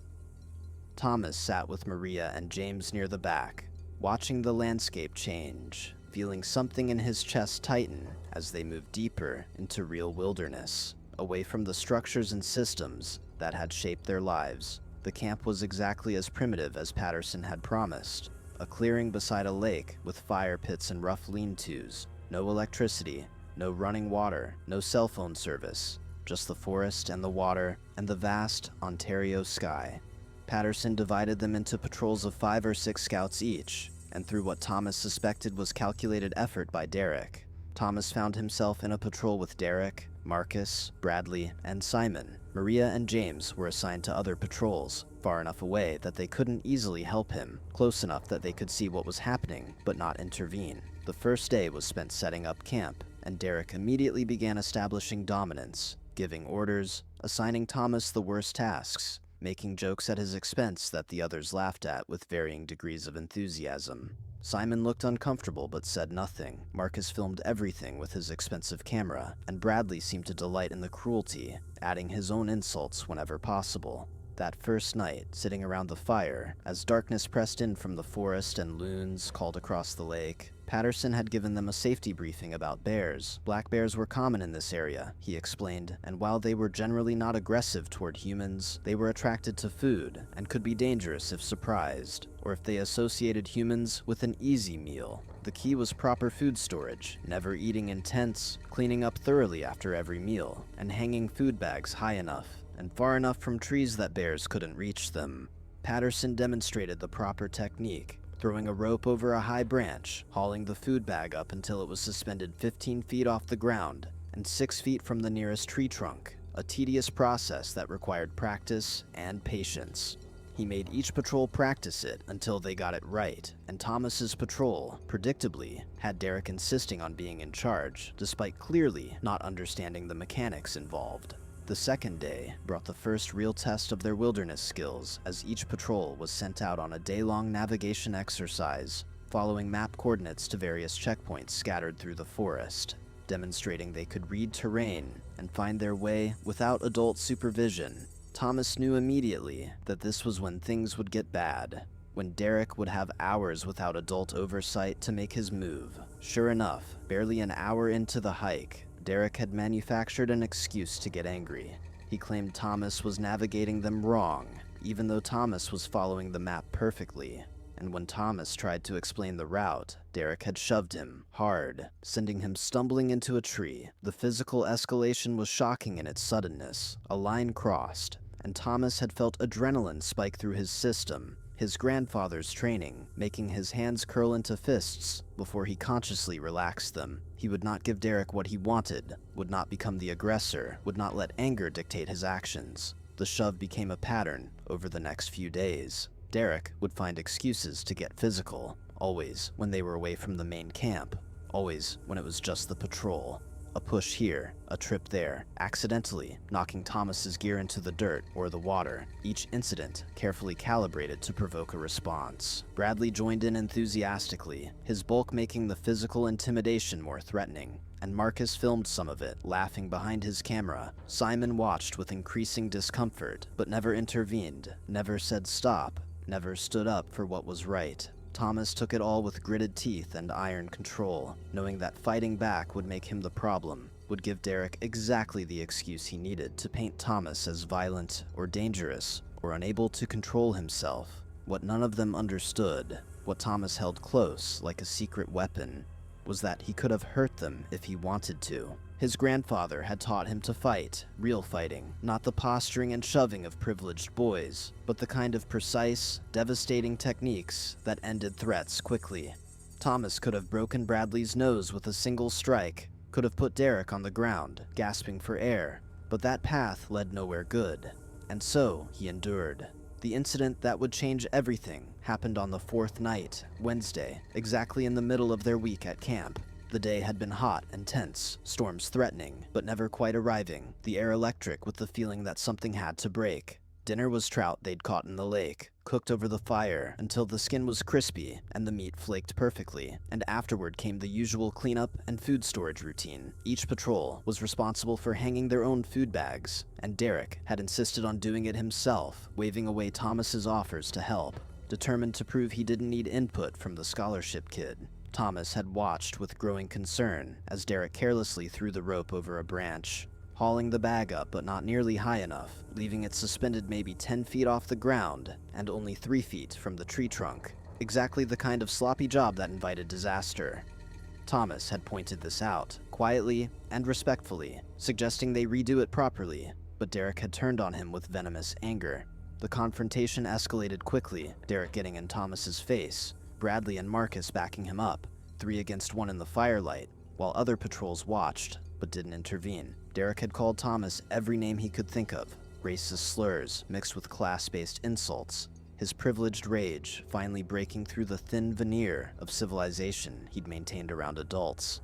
Thomas sat with Maria and James near the back, watching the landscape change, feeling something in his chest tighten as they moved deeper into real wilderness, away from the structures and systems that had shaped their lives. The camp was exactly as primitive as Patterson had promised, a clearing beside a lake with fire pits and rough lean-tos, no electricity, no running water, no cell phone service, just the forest and the water and the vast Ontario sky. Patterson divided them into patrols of 5 or 6 scouts each, and through what Thomas suspected was calculated effort by Derek, Thomas found himself in a patrol with Derek, Marcus, Bradley, and Simon. Maria and James were assigned to other patrols, far enough away that they couldn't easily help him, close enough that they could see what was happening but not intervene. The first day was spent setting up camp, and Derek immediately began establishing dominance, giving orders, assigning Thomas the worst tasks, making jokes at his expense that the others laughed at with varying degrees of enthusiasm. Simon looked uncomfortable but said nothing. Marcus filmed everything with his expensive camera, and Bradley seemed to delight in the cruelty, adding his own insults whenever possible. That first night, sitting around the fire, as darkness pressed in from the forest and loons called across the lake, Patterson had given them a safety briefing about bears. Black bears were common in this area, he explained, and while they were generally not aggressive toward humans, they were attracted to food and could be dangerous if surprised, or if they associated humans with an easy meal. The key was proper food storage, never eating in tents, cleaning up thoroughly after every meal, and hanging food bags high enough and far enough from trees that bears couldn't reach them. Patterson demonstrated the proper technique, throwing a rope over a high branch, hauling the food bag up until it was suspended 15 feet off the ground and 6 feet from the nearest tree trunk, a tedious process that required practice and patience. He made each patrol practice it until they got it right, and Thomas's patrol, predictably, had Derek insisting on being in charge, despite clearly not understanding the mechanics involved. The second day brought the first real test of their wilderness skills as each patrol was sent out on a day-long navigation exercise, following map coordinates to various checkpoints scattered through the forest, demonstrating they could read terrain and find their way without adult supervision. Thomas knew immediately that this was when things would get bad, when Derek would have hours without adult oversight to make his move. Sure enough, barely an hour into the hike, Derek had manufactured an excuse to get angry. He claimed Thomas was navigating them wrong, even though Thomas was following the map perfectly, and when Thomas tried to explain the route, Derek had shoved him hard, sending him stumbling into a tree. The physical escalation was shocking in its suddenness. A line crossed, and Thomas had felt adrenaline spike through his system, his grandfather's training, making his hands curl into fists before he consciously relaxed them. He would not give Derek what he wanted, would not become the aggressor, would not let anger dictate his actions. The shove became a pattern over the next few days. Derek would find excuses to get physical, always when they were away from the main camp, always when it was just the patrol. A push here, a trip there, accidentally knocking Thomas's gear into the dirt or the water, each incident carefully calibrated to provoke a response. Bradley joined in enthusiastically, his bulk making the physical intimidation more threatening, and Marcus filmed some of it, laughing behind his camera. Simon watched with increasing discomfort, but never intervened, never said stop, never stood up for what was right. Thomas took it all with gritted teeth and iron control, knowing that fighting back would make him the problem, would give Derek exactly the excuse he needed to paint Thomas as violent or dangerous or unable to control himself. What none of them understood, what Thomas held close like a secret weapon, was that he could have hurt them if he wanted to. His grandfather had taught him to fight, real fighting, not the posturing and shoving of privileged boys, but the kind of precise, devastating techniques that ended threats quickly. Thomas could have broken Bradley's nose with a single strike, could have put Derek on the ground, gasping for air, but that path led nowhere good, and so he endured. The incident that would change everything happened on the fourth night, Wednesday, exactly in the middle of their week at camp. The day had been hot and tense, storms threatening, but never quite arriving, the air electric with the feeling that something had to break. Dinner was trout they'd caught in the lake, cooked over the fire until the skin was crispy and the meat flaked perfectly, and afterward came the usual cleanup and food storage routine. Each patrol was responsible for hanging their own food bags, and Derek had insisted on doing it himself, waving away Thomas's offers to help, determined to prove he didn't need input from the scholarship kid. Thomas had watched with growing concern as Derek carelessly threw the rope over a branch, hauling the bag up but not nearly high enough, leaving it suspended maybe 10 feet off the ground and only 3 feet from the tree trunk. Exactly the kind of sloppy job that invited disaster. Thomas had pointed this out, quietly and respectfully, suggesting they redo it properly, but Derek had turned on him with venomous anger. The confrontation escalated quickly, Derek getting in Thomas's face, Bradley and Marcus backing him up, 3 against 1 in the firelight, while other patrols watched, but didn't intervene. Derek had called Thomas every name he could think of, racist slurs mixed with class-based insults, his privileged rage finally breaking through the thin veneer of civilization he'd maintained around adults.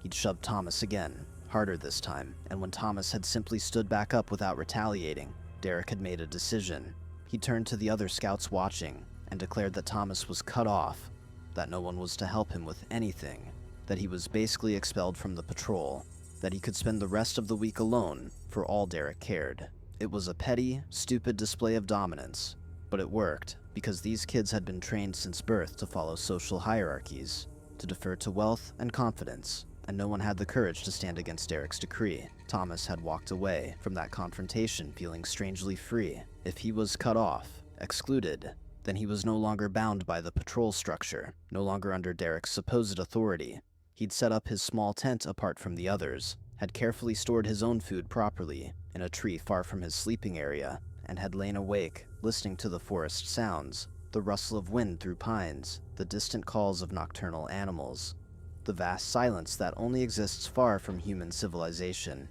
He'd shoved Thomas again, harder this time, and when Thomas had simply stood back up without retaliating, Derek had made a decision. He turned to the other scouts watching, and declared that Thomas was cut off, that no one was to help him with anything, that he was basically expelled from the patrol, that he could spend the rest of the week alone for all Derek cared. It was a petty, stupid display of dominance, but it worked because these kids had been trained since birth to follow social hierarchies, to defer to wealth and confidence, and no one had the courage to stand against Derek's decree. Thomas had walked away from that confrontation feeling strangely free. If he was cut off, excluded, then he was no longer bound by the patrol structure, no longer under Derek's supposed authority. He'd set up his small tent apart from the others, had carefully stored his own food properly in a tree far from his sleeping area, and had lain awake, listening to the forest sounds, the rustle of wind through pines, the distant calls of nocturnal animals, the vast silence that only exists far from human civilization.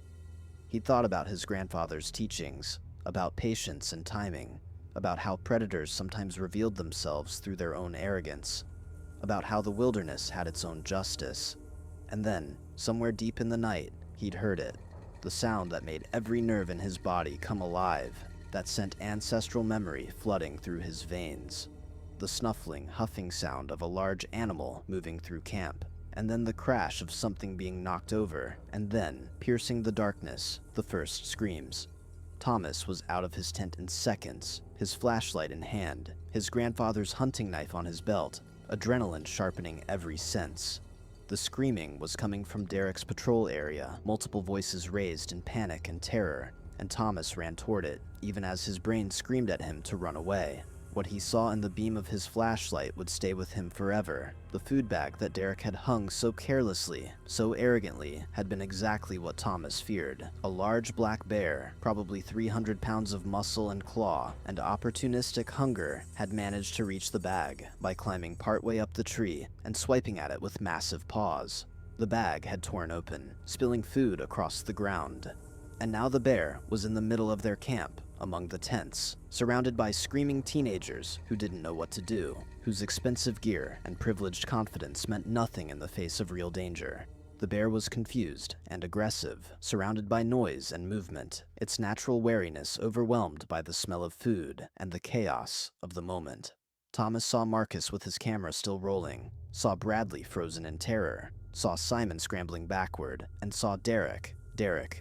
He'd thought about his grandfather's teachings, about patience and timing, about how predators sometimes revealed themselves through their own arrogance, about how the wilderness had its own justice. And then, somewhere deep in the night, he'd heard it, the sound that made every nerve in his body come alive, that sent ancestral memory flooding through his veins. The snuffling, huffing sound of a large animal moving through camp, and then the crash of something being knocked over, and then, piercing the darkness, the first screams. Thomas was out of his tent in seconds, his flashlight in hand, his grandfather's hunting knife on his belt, adrenaline sharpening every sense. The screaming was coming from Derek's patrol area, multiple voices raised in panic and terror, and Thomas ran toward it, even as his brain screamed at him to run away. What he saw in the beam of his flashlight would stay with him forever. The food bag that Derek had hung so carelessly, so arrogantly, had been exactly what Thomas feared. A large black bear, probably 300 pounds of muscle and claw, and opportunistic hunger had managed to reach the bag by climbing partway up the tree and swiping at it with massive paws. The bag had torn open, spilling food across the ground. And now the bear was in the middle of their camp, among the tents, surrounded by screaming teenagers who didn't know what to do, whose expensive gear and privileged confidence meant nothing in the face of real danger. The bear was confused and aggressive, surrounded by noise and movement, its natural wariness overwhelmed by the smell of food and the chaos of the moment. Thomas saw Marcus with his camera still rolling, saw Bradley frozen in terror, saw Simon scrambling backward, and saw Derek,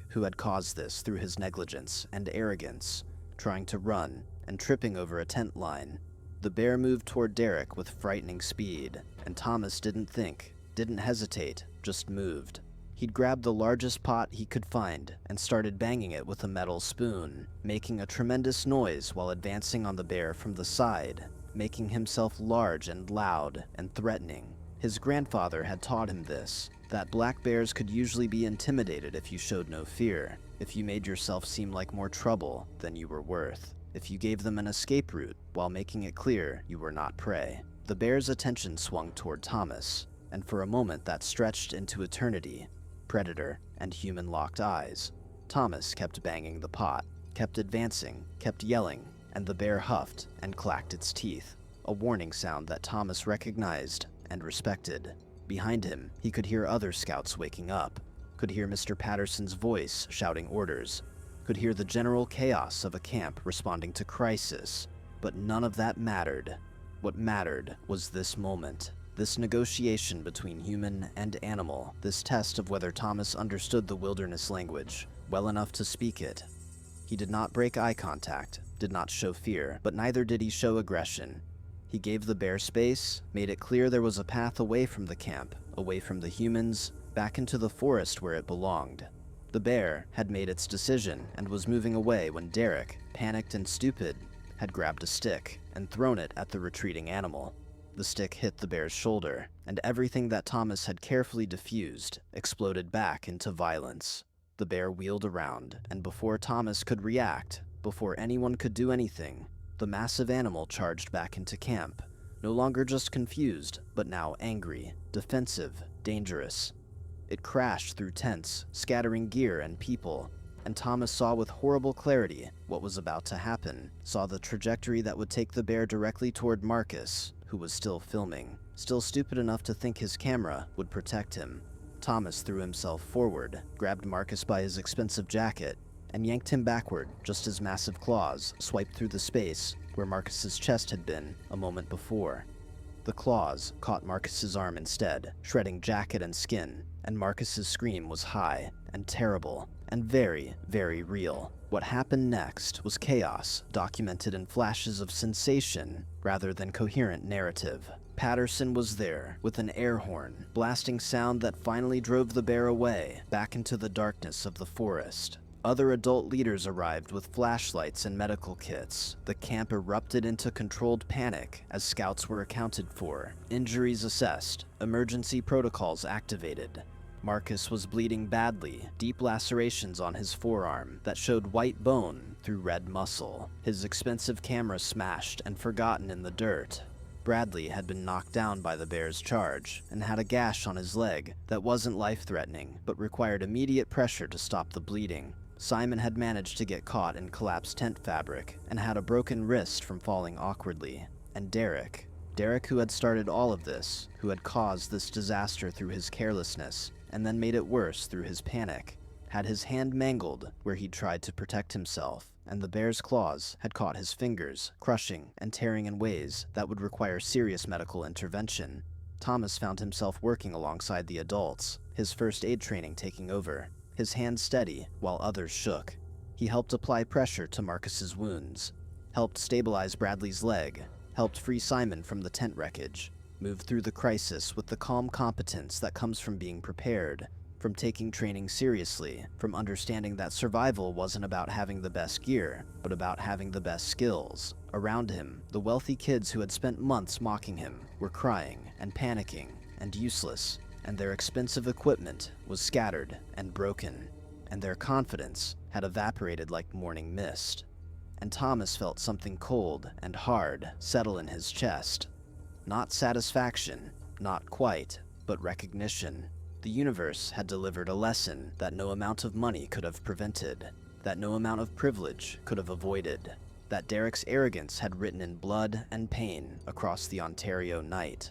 who had caused this through his negligence and arrogance, trying to run and tripping over a tent line. The bear moved toward Derek with frightening speed, and Thomas didn't think, didn't hesitate, just moved. He'd grabbed the largest pot he could find and started banging it with a metal spoon, making a tremendous noise while advancing on the bear from the side, making himself large and loud and threatening. His grandfather had taught him this, that black bears could usually be intimidated if you showed no fear, if you made yourself seem like more trouble than you were worth, if you gave them an escape route while making it clear you were not prey. The bear's attention swung toward Thomas, and for a moment that stretched into eternity. Predator and human locked eyes. Thomas kept banging the pot, kept advancing, kept yelling, and the bear huffed and clacked its teeth, a warning sound that Thomas recognized and respected. Behind him, he could hear other scouts waking up, could hear Mr. Patterson's voice shouting orders, could hear the general chaos of a camp responding to crisis, but none of that mattered. What mattered was this moment, this negotiation between human and animal, this test of whether Thomas understood the wilderness language well enough to speak it. He did not break eye contact, did not show fear, but neither did he show aggression. He gave the bear space, made it clear there was a path away from the camp, away from the humans, back into the forest where it belonged. The bear had made its decision and was moving away when Derek, panicked and stupid, had grabbed a stick and thrown it at the retreating animal. The stick hit the bear's shoulder, and everything that Thomas had carefully diffused exploded back into violence. The bear wheeled around, and before Thomas could react, before anyone could do anything, the massive animal charged back into camp, no longer just confused, but now angry, defensive, dangerous. It crashed through tents, scattering gear and people, and Thomas saw with horrible clarity what was about to happen, saw the trajectory that would take the bear directly toward Marcus, who was still filming, still stupid enough to think his camera would protect him. Thomas threw himself forward, grabbed Marcus by his expensive jacket, and yanked him backward just as massive claws swiped through the space where Marcus's chest had been a moment before. The claws caught Marcus's arm instead, shredding jacket and skin, and Marcus's scream was high and terrible and very, very real. What happened next was chaos, documented in flashes of sensation rather than coherent narrative. Patterson was there with an air horn, blasting sound that finally drove the bear away, back into the darkness of the forest. Other adult leaders arrived with flashlights and medical kits. The camp erupted into controlled panic as scouts were accounted for, injuries assessed, emergency protocols activated. Marcus was bleeding badly, deep lacerations on his forearm that showed white bone through red muscle, his expensive camera smashed and forgotten in the dirt. Bradley had been knocked down by the bear's charge and had a gash on his leg that wasn't life-threatening but required immediate pressure to stop the bleeding. Simon had managed to get caught in collapsed tent fabric and had a broken wrist from falling awkwardly. And Derek, who had started all of this, who had caused this disaster through his carelessness and then made it worse through his panic, had his hand mangled where he'd tried to protect himself, and the bear's claws had caught his fingers, crushing and tearing in ways that would require serious medical intervention. Thomas found himself working alongside the adults, his first aid training taking over, his hands steady while others shook. He helped apply pressure to Marcus's wounds, helped stabilize Bradley's leg, helped free Simon from the tent wreckage, moved through the crisis with the calm competence that comes from being prepared, from taking training seriously, from understanding that survival wasn't about having the best gear, but about having the best skills, Around him, the wealthy kids who had spent months mocking him were crying and panicking and useless, and their expensive equipment was scattered and broken, and their confidence had evaporated like morning mist. And Thomas felt something cold and hard settle in his chest. Not satisfaction, not quite, but recognition. The universe had delivered a lesson that no amount of money could have prevented, that no amount of privilege could have avoided, that Derek's arrogance had written in blood and pain across the Ontario night.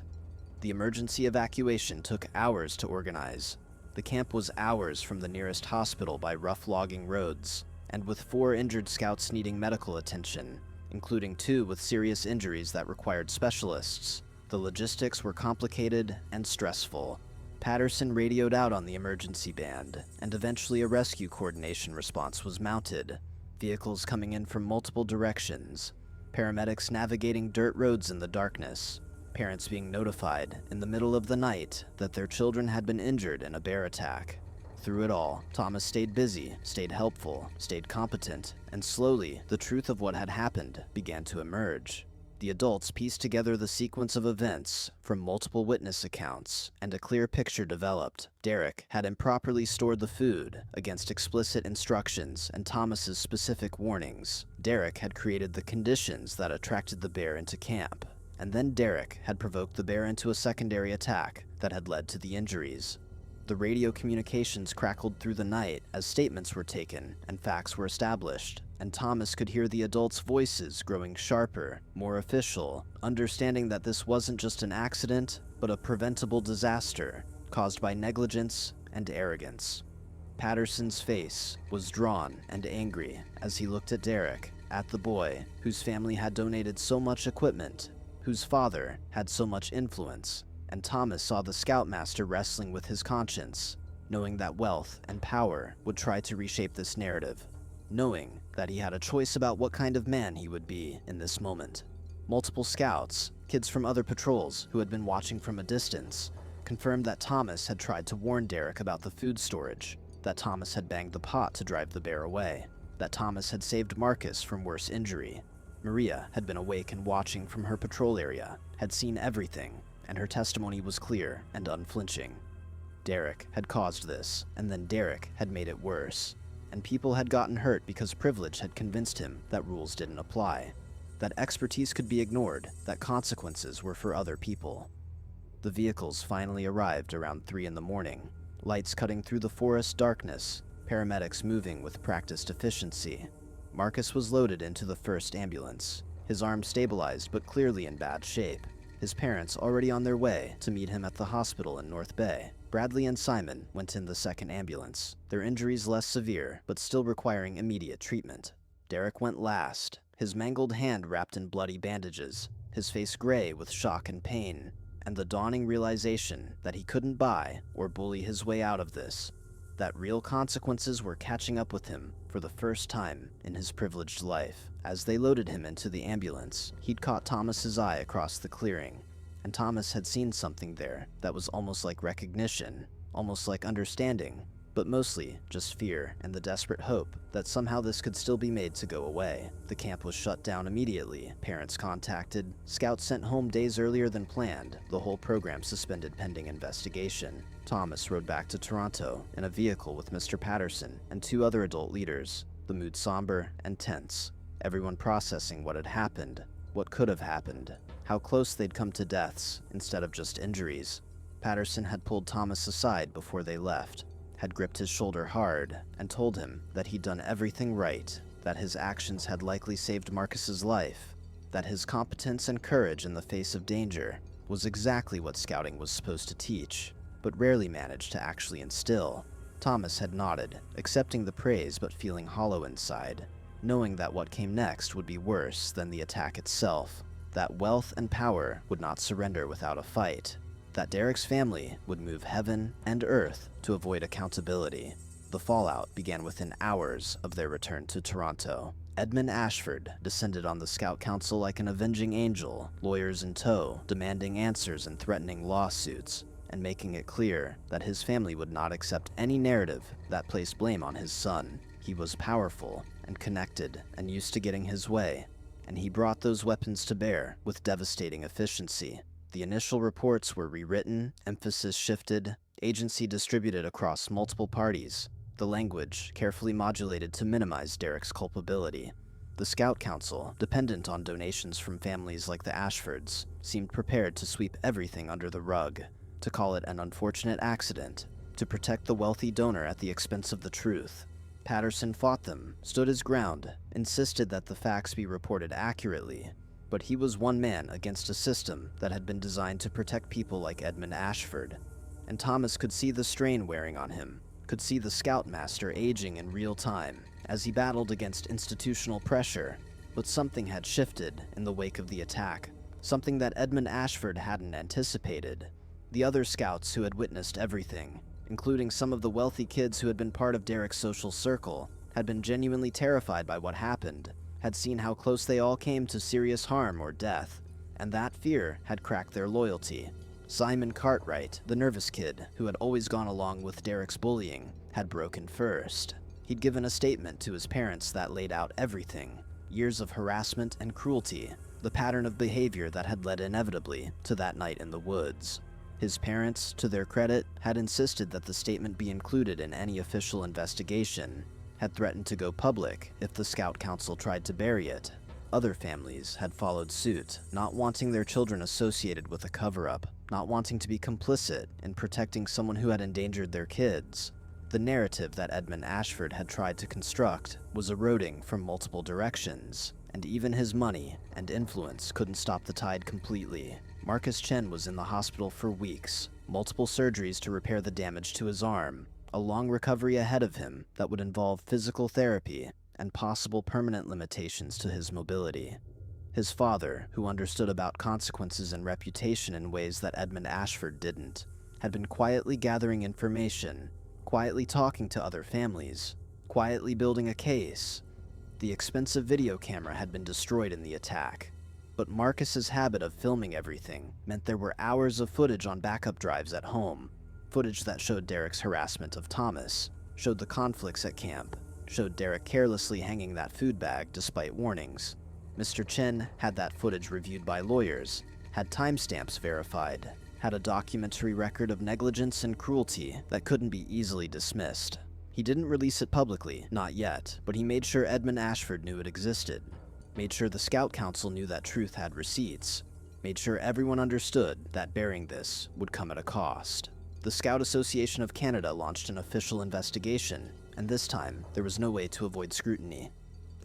The emergency evacuation took hours to organize. The camp was hours from the nearest hospital by rough logging roads, and with 4 injured scouts needing medical attention, including 2 with serious injuries that required specialists, the logistics were complicated and stressful. Patterson radioed out on the emergency band, and eventually a rescue coordination response was mounted. Vehicles coming in from multiple directions, paramedics navigating dirt roads in the darkness, parents being notified in the middle of the night that their children had been injured in a bear attack. Through it all, Thomas stayed busy, stayed helpful, stayed competent, and slowly, the truth of what had happened began to emerge. The adults pieced together the sequence of events from multiple witness accounts, and a clear picture developed. Derek had improperly stored the food against explicit instructions and Thomas's specific warnings. Derek had created the conditions that attracted the bear into camp. And then Derek had provoked the bear into a secondary attack that had led to the injuries. The radio communications crackled through the night as statements were taken and facts were established, and Thomas could hear the adults' voices growing sharper, more official, understanding that this wasn't just an accident, but a preventable disaster caused by negligence and arrogance. Patterson's face was drawn and angry as he looked at Derek, at the boy whose family had donated so much equipment, whose father had so much influence, and Thomas saw the scoutmaster wrestling with his conscience, knowing that wealth and power would try to reshape this narrative, knowing that he had a choice about what kind of man he would be in this moment. Multiple scouts, kids from other patrols who had been watching from a distance, confirmed that Thomas had tried to warn Derek about the food storage, that Thomas had banged the pot to drive the bear away, that Thomas had saved Marcus from worse injury. Maria had been awake and watching from her patrol area, had seen everything, and her testimony was clear and unflinching. Derek had caused this, and then Derek had made it worse. And people had gotten hurt because privilege had convinced him that rules didn't apply, that expertise could be ignored, that consequences were for other people. The vehicles finally arrived around 3 in the morning, lights cutting through the forest darkness, paramedics moving with practiced efficiency. Marcus was loaded into the first ambulance, his arm stabilized but clearly in bad shape. His parents already on their way to meet him at the hospital in North Bay. Bradley and Simon went in the second ambulance, their injuries less severe, but still requiring immediate treatment. Derek went last, his mangled hand wrapped in bloody bandages, his face gray with shock and pain, and the dawning realization that he couldn't buy or bully his way out of this, that real consequences were catching up with him for the first time in his privileged life. As they loaded him into the ambulance, he'd caught Thomas's eye across the clearing, and Thomas had seen something there that was almost like recognition, almost like understanding, but mostly just fear and the desperate hope that somehow this could still be made to go away. The camp was shut down immediately, parents contacted, scouts sent home days earlier than planned, the whole program suspended pending investigation. Thomas rode back to Toronto in a vehicle with Mr. Patterson and 2 other adult leaders, the mood somber and tense, everyone processing what had happened, what could have happened, how close they'd come to deaths instead of just injuries. Patterson had pulled Thomas aside before they left, had gripped his shoulder hard, and told him that he'd done everything right, that his actions had likely saved Marcus's life, that his competence and courage in the face of danger was exactly what scouting was supposed to teach, but rarely managed to actually instill. Thomas had nodded, accepting the praise but feeling hollow inside, knowing that what came next would be worse than the attack itself, that wealth and power would not surrender without a fight, that Derek's family would move heaven and earth to avoid accountability. The fallout began within hours of their return to Toronto. Edmund Ashford descended on the Scout Council like an avenging angel, lawyers in tow, demanding answers and threatening lawsuits, and making it clear that his family would not accept any narrative that placed blame on his son. He was powerful and connected and used to getting his way, and he brought those weapons to bear with devastating efficiency. The initial reports were rewritten, emphasis shifted, agency distributed across multiple parties, the language carefully modulated to minimize Derek's culpability. The Scout Council, dependent on donations from families like the Ashfords, seemed prepared to sweep everything under the rug, to call it an unfortunate accident, to protect the wealthy donor at the expense of the truth. Patterson fought them, stood his ground, insisted that the facts be reported accurately, but he was one man against a system that had been designed to protect people like Edmund Ashford, and Thomas could see the strain wearing on him, could see the Scoutmaster aging in real time as he battled against institutional pressure. But something had shifted in the wake of the attack, something that Edmund Ashford hadn't anticipated. The other scouts who had witnessed everything, including some of the wealthy kids who had been part of Derek's social circle, had been genuinely terrified by what happened, had seen how close they all came to serious harm or death, and that fear had cracked their loyalty. Simon Cartwright, the nervous kid who had always gone along with Derek's bullying, had broken first. He'd given a statement to his parents that laid out everything: years of harassment and cruelty, the pattern of behavior that had led inevitably to that night in the woods. His parents, to their credit, had insisted that the statement be included in any official investigation, had threatened to go public if the Scout Council tried to bury it. Other families had followed suit, not wanting their children associated with a cover-up, not wanting to be complicit in protecting someone who had endangered their kids. The narrative that Edmund Ashford had tried to construct was eroding from multiple directions, and even his money and influence couldn't stop the tide completely. Marcus Chen was in the hospital for weeks, multiple surgeries to repair the damage to his arm, a long recovery ahead of him that would involve physical therapy and possible permanent limitations to his mobility. His father, who understood about consequences and reputation in ways that Edmund Ashford didn't, had been quietly gathering information, quietly talking to other families, quietly building a case. The expensive video camera had been destroyed in the attack, but Marcus's habit of filming everything meant there were hours of footage on backup drives at home, footage that showed Derek's harassment of Thomas, showed the conflicts at camp, showed Derek carelessly hanging that food bag despite warnings. Mr. Chen had that footage reviewed by lawyers, had timestamps verified, had a documentary record of negligence and cruelty that couldn't be easily dismissed. He didn't release it publicly, not yet, but he made sure Edmund Ashford knew it existed, made sure the Scout Council knew that truth had receipts, made sure everyone understood that burying this would come at a cost. The Scout Association of Canada launched an official investigation, and this time, there was no way to avoid scrutiny.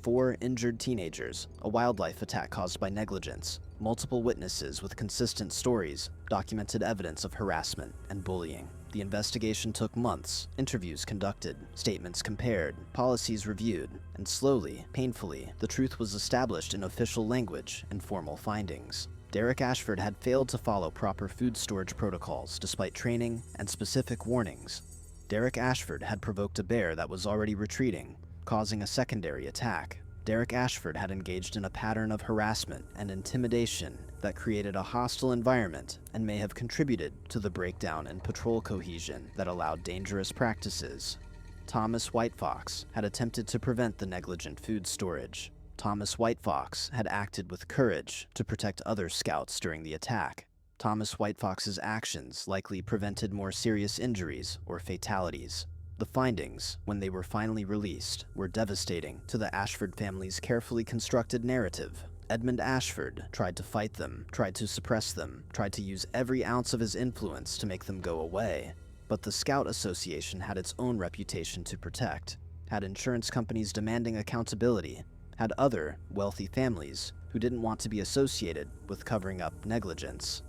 4 injured teenagers, a wildlife attack caused by negligence, multiple witnesses with consistent stories, documented evidence of harassment and bullying. The investigation took months, interviews conducted, statements compared, policies reviewed, and slowly, painfully, the truth was established in official language and formal findings. Derek Ashford had failed to follow proper food storage protocols despite training and specific warnings. Derek Ashford had provoked a bear that was already retreating, causing a secondary attack. Derek Ashford had engaged in a pattern of harassment and intimidation that created a hostile environment and may have contributed to the breakdown in patrol cohesion that allowed dangerous practices. Thomas Whitefox had attempted to prevent the negligent food storage. Thomas Whitefox had acted with courage to protect other scouts during the attack. Thomas Whitefox's actions likely prevented more serious injuries or fatalities. The findings, when they were finally released, were devastating to the Ashford family's carefully constructed narrative. Edmund Ashford tried to fight them, tried to suppress them, tried to use every ounce of his influence to make them go away. But the Scout Association had its own reputation to protect, had insurance companies demanding accountability, had other wealthy families who didn't want to be associated with covering up negligence.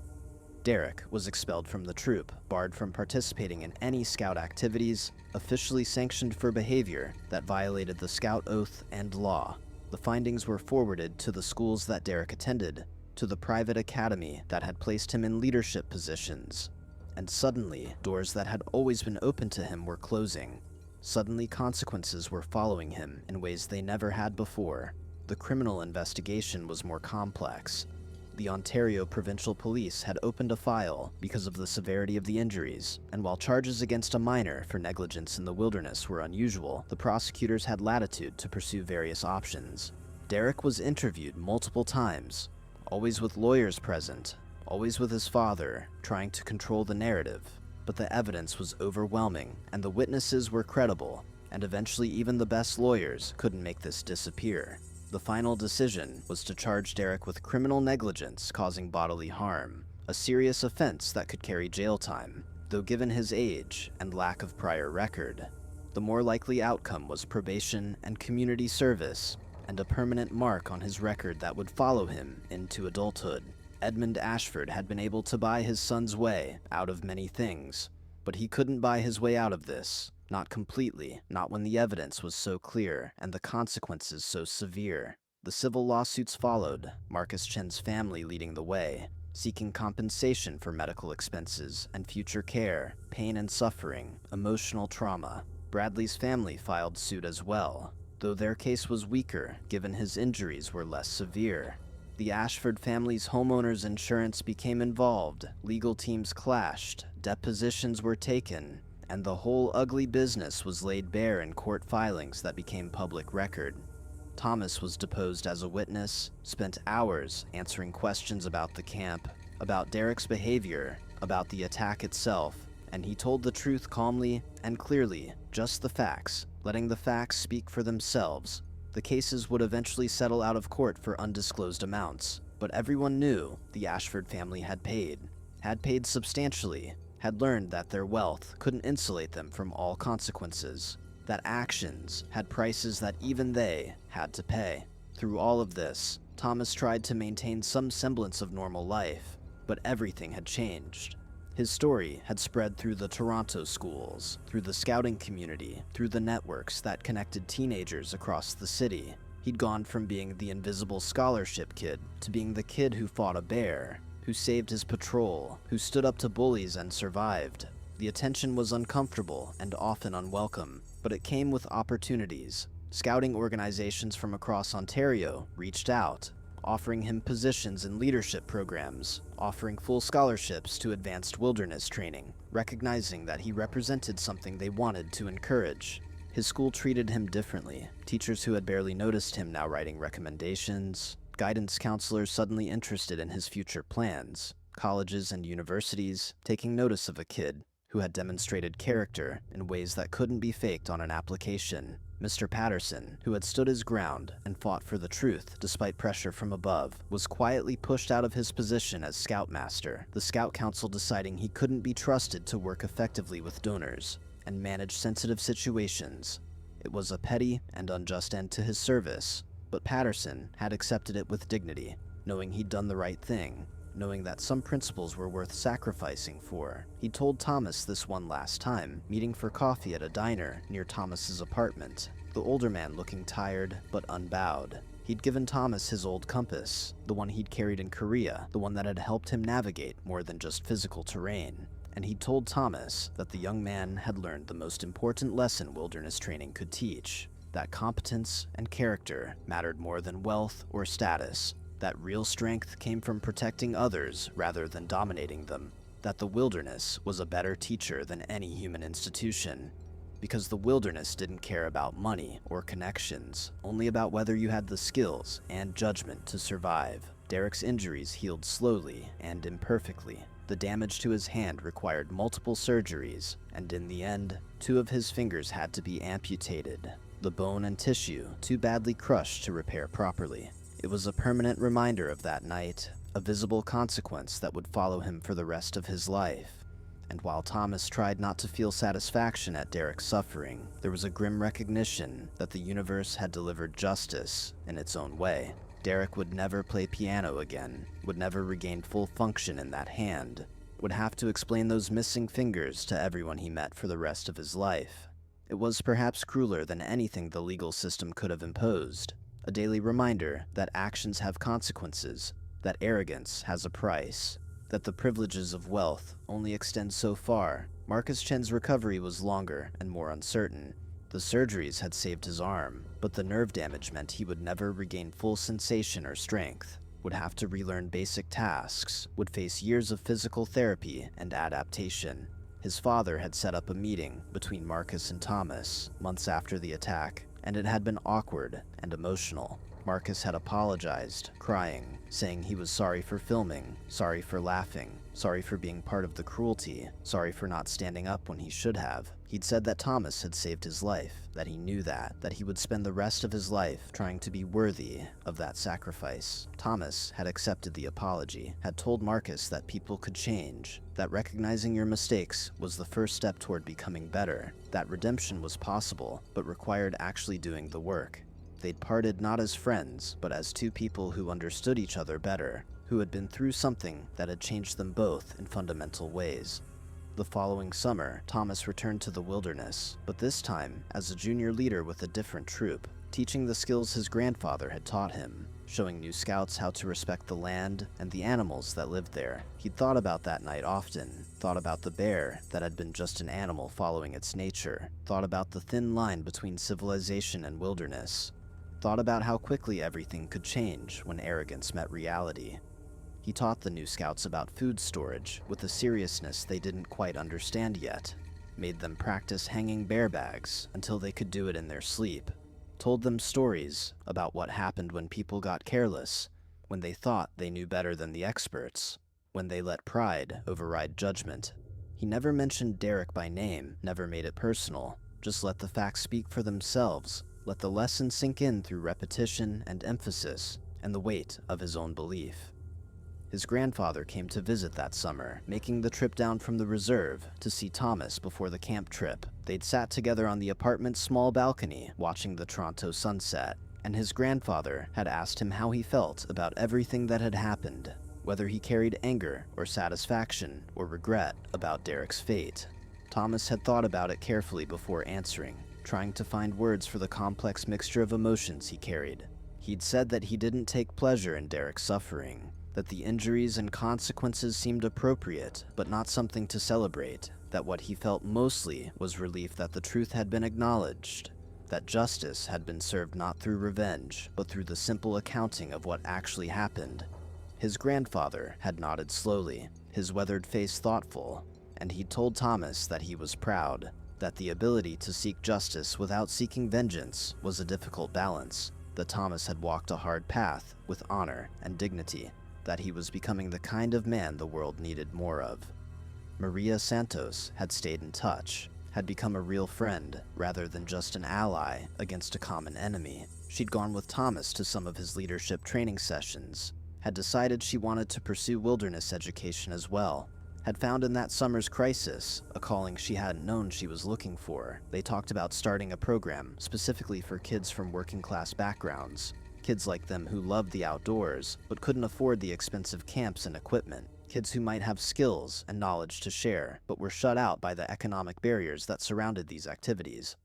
Derek was expelled from the troop, barred from participating in any Scout activities, officially sanctioned for behavior that violated the Scout oath and law. The findings were forwarded to the schools that Derek attended, to the private academy that had placed him in leadership positions. And suddenly, doors that had always been open to him were closing. Suddenly, consequences were following him in ways they never had before. The criminal investigation was more complex. The Ontario Provincial Police had opened a file because of the severity of the injuries, and while charges against a minor for negligence in the wilderness were unusual, the prosecutors had latitude to pursue various options. Derek was interviewed multiple times, always with lawyers present, always with his father, trying to control the narrative. But the evidence was overwhelming, and the witnesses were credible, and eventually even the best lawyers couldn't make this disappear. The final decision was to charge Derek with criminal negligence causing bodily harm, a serious offense that could carry jail time, though given his age and lack of prior record, the more likely outcome was probation and community service, and a permanent mark on his record that would follow him into adulthood. Edmund Ashford had been able to buy his son's way out of many things, but he couldn't buy his way out of this. Not completely, not when the evidence was so clear and the consequences so severe. The civil lawsuits followed, Marcus Chen's family leading the way, seeking compensation for medical expenses and future care, pain and suffering, emotional trauma. Bradley's family filed suit as well, though their case was weaker given his injuries were less severe. The Ashford family's homeowner's insurance became involved, legal teams clashed, depositions were taken, and the whole ugly business was laid bare in court filings that became public record. Thomas was deposed as a witness, spent hours answering questions about the camp, about Derek's behavior, about the attack itself, and he told the truth calmly and clearly, just the facts, letting the facts speak for themselves. The cases would eventually settle out of court for undisclosed amounts, but everyone knew the Ashford family had paid substantially, had learned that their wealth couldn't insulate them from all consequences, that actions had prices that even they had to pay. Through all of this, Thomas tried to maintain some semblance of normal life, but everything had changed. His story had spread through the Toronto schools, through the scouting community, through the networks that connected teenagers across the city. He'd gone from being the invisible scholarship kid to being the kid who fought a bear, who saved his patrol, who stood up to bullies and survived. The attention was uncomfortable and often unwelcome, but it came with opportunities. Scouting organizations from across Ontario reached out, offering him positions in leadership programs, offering full scholarships to advanced wilderness training, recognizing that he represented something they wanted to encourage. His school treated him differently, teachers who had barely noticed him now writing recommendations, guidance counselors suddenly interested in his future plans, colleges and universities taking notice of a kid who had demonstrated character in ways that couldn't be faked on an application. Mr. Patterson, who had stood his ground and fought for the truth despite pressure from above, was quietly pushed out of his position as scoutmaster, the Scout Council deciding he couldn't be trusted to work effectively with donors and manage sensitive situations. It was a petty and unjust end to his service, but Patterson had accepted it with dignity, knowing he'd done the right thing, knowing that some principles were worth sacrificing for. He told Thomas this one last time, meeting for coffee at a diner near Thomas's apartment, the older man looking tired but unbowed. He'd given Thomas his old compass, the one he'd carried in Korea, the one that had helped him navigate more than just physical terrain. And he'd told Thomas that the young man had learned the most important lesson wilderness training could teach, that competence and character mattered more than wealth or status, that real strength came from protecting others rather than dominating them, that the wilderness was a better teacher than any human institution, because the wilderness didn't care about money or connections, only about whether you had the skills and judgment to survive. Derek's injuries healed slowly and imperfectly. The damage to his hand required multiple surgeries, and in the end, 2 of his fingers had to be amputated, the bone and tissue too badly crushed to repair properly. It was a permanent reminder of that night, a visible consequence that would follow him for the rest of his life. And while Thomas tried not to feel satisfaction at Derek's suffering, there was a grim recognition that the universe had delivered justice in its own way. Derek would never play piano again, would never regain full function in that hand, would have to explain those missing fingers to everyone he met for the rest of his life. It was perhaps crueler than anything the legal system could have imposed. A daily reminder that actions have consequences, that arrogance has a price, that the privileges of wealth only extend so far. Marcus Chen's recovery was longer and more uncertain. The surgeries had saved his arm, but the nerve damage meant he would never regain full sensation or strength, would have to relearn basic tasks, would face years of physical therapy and adaptation. His father had set up a meeting between Marcus and Thomas months after the attack, and it had been awkward and emotional. Marcus had apologized, crying, saying he was sorry for filming, sorry for laughing, sorry for being part of the cruelty, sorry for not standing up when he should have. He'd said that Thomas had saved his life, that he knew that he would spend the rest of his life trying to be worthy of that sacrifice. Thomas had accepted the apology, had told Marcus that people could change, that recognizing your mistakes was the first step toward becoming better, that redemption was possible, but required actually doing the work. They'd parted not as friends, but as two people who understood each other better, who had been through something that had changed them both in fundamental ways. The following summer, Thomas returned to the wilderness, but this time as a junior leader with a different troop, teaching the skills his grandfather had taught him, showing new scouts how to respect the land and the animals that lived there. He'd thought about that night often, thought about the bear that had been just an animal following its nature, thought about the thin line between civilization and wilderness, thought about how quickly everything could change when arrogance met reality. He taught the new scouts about food storage with a seriousness they didn't quite understand yet, made them practice hanging bear bags until they could do it in their sleep, told them stories about what happened when people got careless, when they thought they knew better than the experts, when they let pride override judgment. He never mentioned Derek by name, never made it personal, just let the facts speak for themselves, let the lesson sink in through repetition and emphasis and the weight of his own belief. His grandfather came to visit that summer, making the trip down from the reserve to see Thomas before the camp trip. They'd sat together on the apartment's small balcony, watching the Toronto sunset, and his grandfather had asked him how he felt about everything that had happened, whether he carried anger or satisfaction or regret about Derek's fate. Thomas had thought about it carefully before answering, trying to find words for the complex mixture of emotions he carried. He'd said that he didn't take pleasure in Derek's suffering, that the injuries and consequences seemed appropriate, but not something to celebrate, that what he felt mostly was relief that the truth had been acknowledged, that justice had been served not through revenge, but through the simple accounting of what actually happened. His grandfather had nodded slowly, his weathered face thoughtful, and he'd told Thomas that he was proud, that the ability to seek justice without seeking vengeance was a difficult balance, that Thomas had walked a hard path with honor and dignity, that he was becoming the kind of man the world needed more of. Maria Santos had stayed in touch, had become a real friend rather than just an ally against a common enemy. She'd gone with Thomas to some of his leadership training sessions, had decided she wanted to pursue wilderness education as well, had found in that summer's crisis a calling she hadn't known she was looking for. They talked about starting a program specifically for kids from working-class backgrounds, kids like them who loved the outdoors but couldn't afford the expensive camps and equipment, kids who might have skills and knowledge to share but were shut out by the economic barriers that surrounded these activities.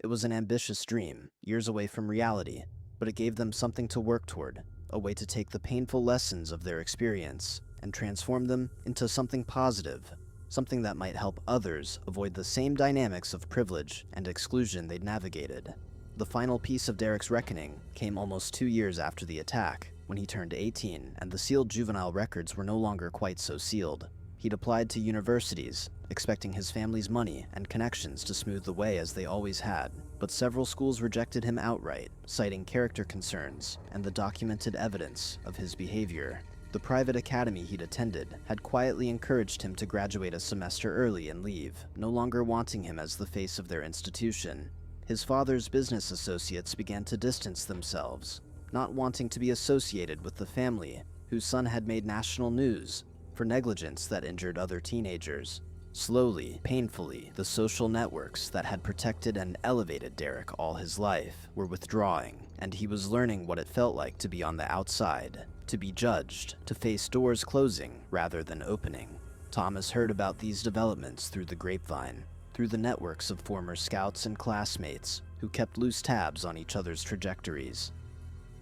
It was an ambitious dream, years away from reality, but it gave them something to work toward, a way to take the painful lessons of their experience and transform them into something positive, something that might help others avoid the same dynamics of privilege and exclusion they'd navigated. The final piece of Derek's reckoning came almost 2 years after the attack, when he turned 18 and the sealed juvenile records were no longer quite so sealed. He'd applied to universities, expecting his family's money and connections to smooth the way as they always had, but several schools rejected him outright, citing character concerns and the documented evidence of his behavior. The private academy he'd attended had quietly encouraged him to graduate a semester early and leave, no longer wanting him as the face of their institution. His father's business associates began to distance themselves, not wanting to be associated with the family whose son had made national news for negligence that injured other teenagers. Slowly, painfully, the social networks that had protected and elevated Derek all his life were withdrawing, and he was learning what it felt like to be on the outside, to be judged, to face doors closing rather than opening. Thomas heard about these developments through the grapevine, through the networks of former scouts and classmates who kept loose tabs on each other's trajectories.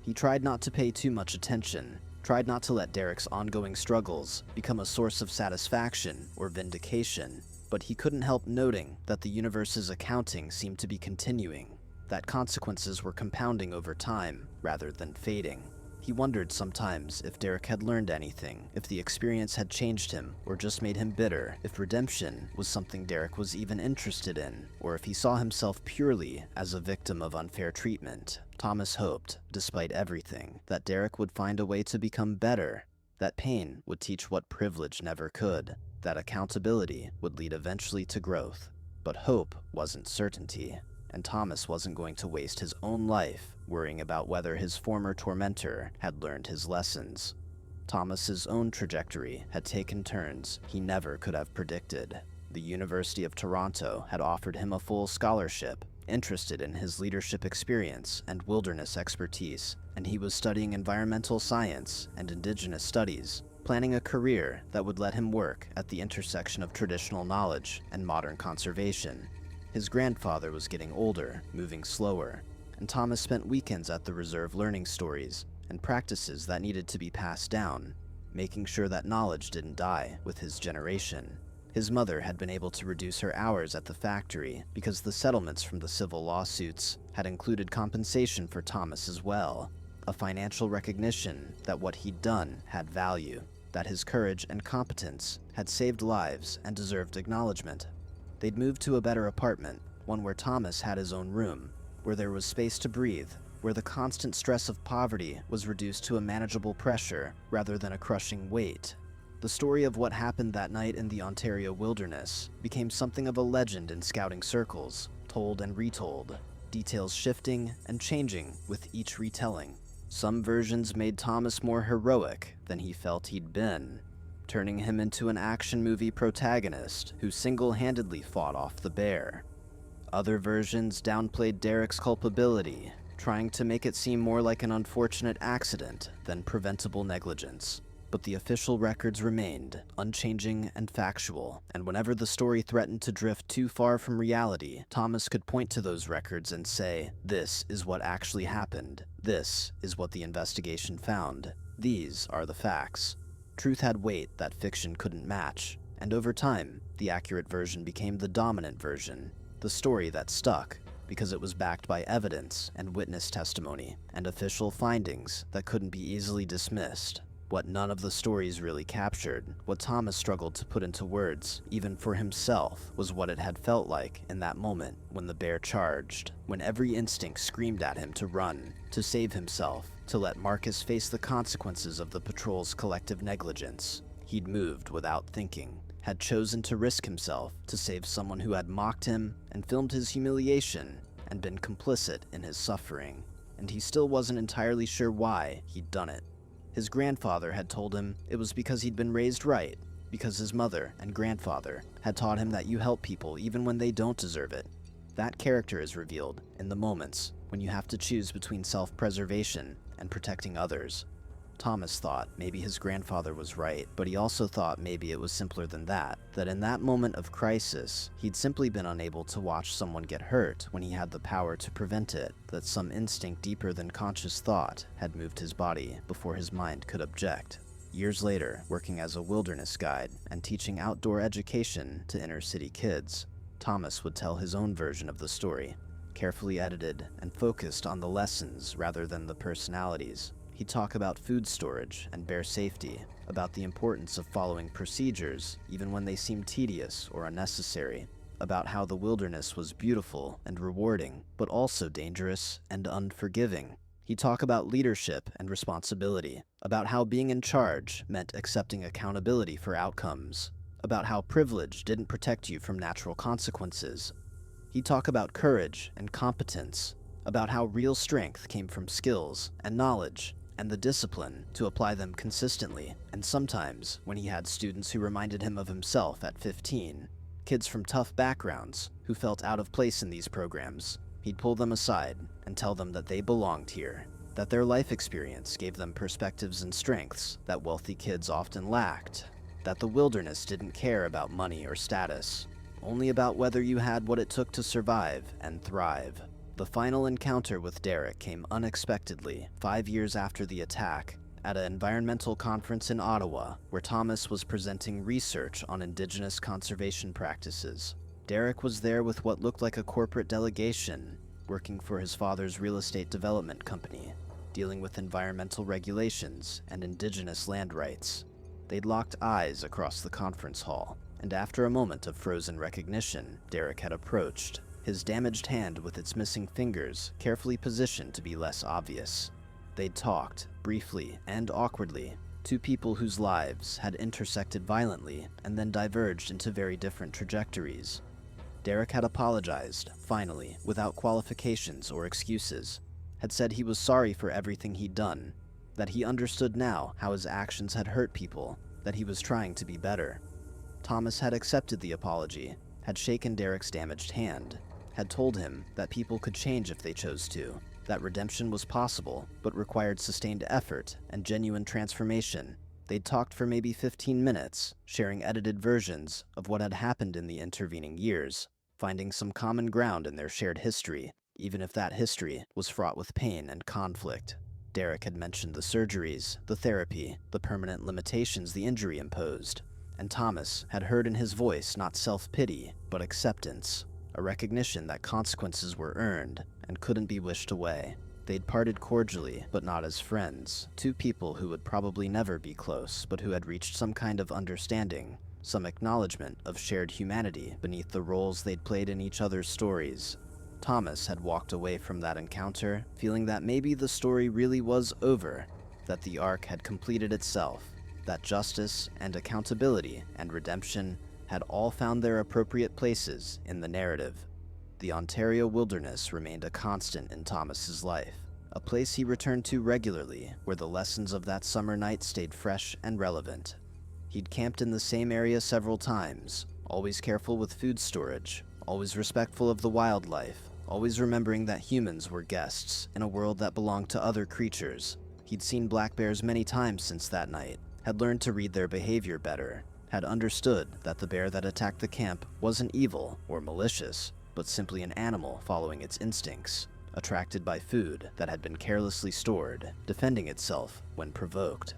He tried not to pay too much attention, tried not to let Derek's ongoing struggles become a source of satisfaction or vindication, but he couldn't help noting that the universe's accounting seemed to be continuing, that consequences were compounding over time rather than fading. He wondered sometimes if Derek had learned anything, if the experience had changed him, or just made him bitter, if redemption was something Derek was even interested in, or if he saw himself purely as a victim of unfair treatment. Thomas hoped, despite everything, that Derek would find a way to become better, that pain would teach what privilege never could, that accountability would lead eventually to growth. But hope wasn't certainty, and Thomas wasn't going to waste his own life worrying about whether his former tormentor had learned his lessons. Thomas's own trajectory had taken turns he never could have predicted. The University of Toronto had offered him a full scholarship, interested in his leadership experience and wilderness expertise, and he was studying environmental science and indigenous studies, planning a career that would let him work at the intersection of traditional knowledge and modern conservation. His grandfather was getting older, moving slower, and Thomas spent weekends at the reserve learning stories and practices that needed to be passed down, making sure that knowledge didn't die with his generation. His mother had been able to reduce her hours at the factory because the settlements from the civil lawsuits had included compensation for Thomas as well, a financial recognition that what he'd done had value, that his courage and competence had saved lives and deserved acknowledgement. They'd moved to a better apartment, one where Thomas had his own room, where there was space to breathe, where the constant stress of poverty was reduced to a manageable pressure rather than a crushing weight. The story of what happened that night in the Ontario wilderness became something of a legend in scouting circles, told and retold, details shifting and changing with each retelling. Some versions made Thomas more heroic than he felt he'd been, turning him into an action movie protagonist who single-handedly fought off the bear. Other versions downplayed Derek's culpability, trying to make it seem more like an unfortunate accident than preventable negligence. But the official records remained unchanging and factual, and whenever the story threatened to drift too far from reality, Thomas could point to those records and say, "This is what actually happened. This is what the investigation found. These are the facts." Truth had weight that fiction couldn't match, and over time, the accurate version became the dominant version, the story that stuck, because it was backed by evidence and witness testimony, and official findings that couldn't be easily dismissed. What none of the stories really captured, what Thomas struggled to put into words, even for himself, was what it had felt like in that moment when the bear charged, when every instinct screamed at him to run, to save himself, to let Marcus face the consequences of the patrol's collective negligence. He'd moved without thinking, had chosen to risk himself to save someone who had mocked him and filmed his humiliation and been complicit in his suffering, and he still wasn't entirely sure why he'd done it. His grandfather had told him it was because he'd been raised right, because his mother and grandfather had taught him that you help people even when they don't deserve it. That character is revealed in the moments when you have to choose between self-preservation and protecting others. Thomas thought maybe his grandfather was right, but he also thought maybe it was simpler than that in that moment of crisis, he'd simply been unable to watch someone get hurt when he had the power to prevent it, that some instinct deeper than conscious thought had moved his body before his mind could object. Years later, working as a wilderness guide and teaching outdoor education to inner-city kids, Thomas would tell his own version of the story, carefully edited and focused on the lessons rather than the personalities. He'd talk about food storage and bear safety, about the importance of following procedures even when they seemed tedious or unnecessary, about how the wilderness was beautiful and rewarding, but also dangerous and unforgiving. He'd talk about leadership and responsibility, about how being in charge meant accepting accountability for outcomes, about how privilege didn't protect you from natural consequences. He'd talk about courage and competence, about how real strength came from skills and knowledge, and the discipline to apply them consistently, and sometimes, when he had students who reminded him of himself at 15, kids from tough backgrounds who felt out of place in these programs, he'd pull them aside and tell them that they belonged here, that their life experience gave them perspectives and strengths that wealthy kids often lacked, that the wilderness didn't care about money or status, only about whether you had what it took to survive and thrive. The final encounter with Derek came unexpectedly 5 years after the attack at an environmental conference in Ottawa where Thomas was presenting research on indigenous conservation practices. Derek was there with what looked like a corporate delegation working for his father's real estate development company. dealing with environmental regulations and indigenous land rights. They'd locked eyes across the conference hall, and after a moment of frozen recognition, Derek had approached, his damaged hand with its missing fingers carefully positioned to be less obvious. They'd talked, briefly and awkwardly, two people whose lives had intersected violently and then diverged into very different trajectories. Derek had apologized, finally, without qualifications or excuses, had said he was sorry for everything he'd done, that he understood now how his actions had hurt people, that he was trying to be better. Thomas had accepted the apology, had shaken Derek's damaged hand, had told him that people could change if they chose to, that redemption was possible, but required sustained effort and genuine transformation. They'd talked for maybe 15 minutes, sharing edited versions of what had happened in the intervening years, finding some common ground in their shared history, even if that history was fraught with pain and conflict. Derek had mentioned the surgeries, the therapy, the permanent limitations the injury imposed, and Thomas had heard in his voice not self-pity, but acceptance, a recognition that consequences were earned and couldn't be wished away. They'd parted cordially, but not as friends, two people who would probably never be close, but who had reached some kind of understanding, some acknowledgement of shared humanity beneath the roles they'd played in each other's stories. Thomas had walked away from that encounter, feeling that maybe the story really was over, that the arc had completed itself, that justice and accountability and redemption had all found their appropriate places in the narrative. The Ontario wilderness remained a constant in Thomas's life, a place he returned to regularly where the lessons of that summer night stayed fresh and relevant. He'd camped in the same area several times, always careful with food storage, always respectful of the wildlife, always remembering that humans were guests in a world that belonged to other creatures. He'd seen black bears many times since that night, had learned to read their behavior better, had understood that the bear that attacked the camp wasn't evil or malicious, but simply an animal following its instincts, attracted by food that had been carelessly stored, defending itself when provoked.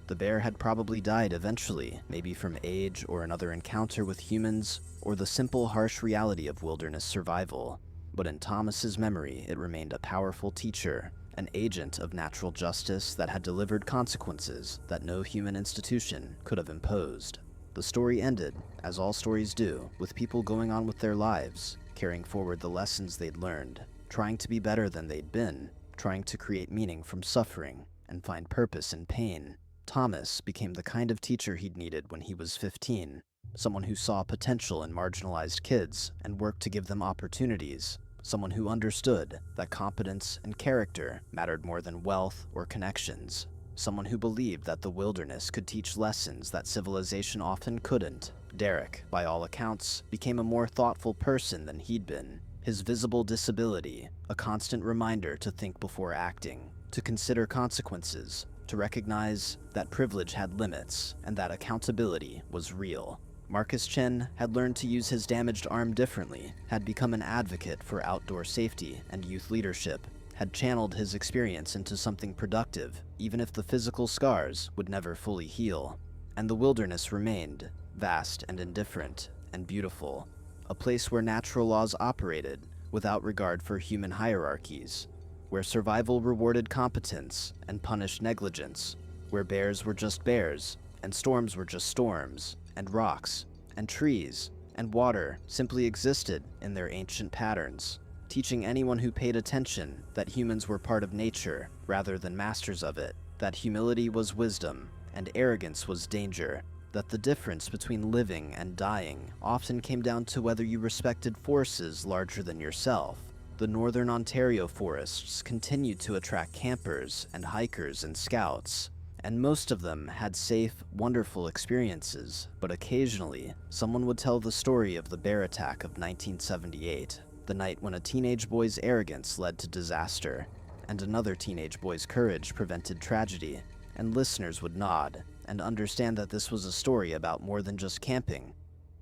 The bear had probably died eventually, maybe from age or another encounter with humans, or the simple harsh reality of wilderness survival, but in Thomas's memory it remained a powerful teacher, an agent of natural justice that had delivered consequences that no human institution could have imposed. The story ended, as all stories do, with people going on with their lives, carrying forward the lessons they'd learned, trying to be better than they'd been, trying to create meaning from suffering, and find purpose in pain. Thomas became the kind of teacher he'd needed when he was 15, someone who saw potential in marginalized kids and worked to give them opportunities, someone who understood that competence and character mattered more than wealth or connections, someone who believed that the wilderness could teach lessons that civilization often couldn't. Derek, by all accounts, became a more thoughtful person than he'd been, his visible disability a constant reminder to think before acting, to consider consequences, to recognize that privilege had limits and that accountability was real. Marcus Chen had learned to use his damaged arm differently, had become an advocate for outdoor safety and youth leadership, had channeled his experience into something productive, even if the physical scars would never fully heal. And the wilderness remained, vast and indifferent and beautiful, a place where natural laws operated without regard for human hierarchies, where survival rewarded competence and punished negligence, where bears were just bears, and storms were just storms, and rocks, and trees, and water simply existed in their ancient patterns, teaching anyone who paid attention that humans were part of nature rather than masters of it, that humility was wisdom, and arrogance was danger, that the difference between living and dying often came down to whether you respected forces larger than yourself. The northern Ontario forests continued to attract campers and hikers and scouts, and most of them had safe, wonderful experiences, but occasionally, someone would tell the story of the bear attack of 1978, the night when a teenage boy's arrogance led to disaster, and another teenage boy's courage prevented tragedy, and listeners would nod and understand that this was a story about more than just camping,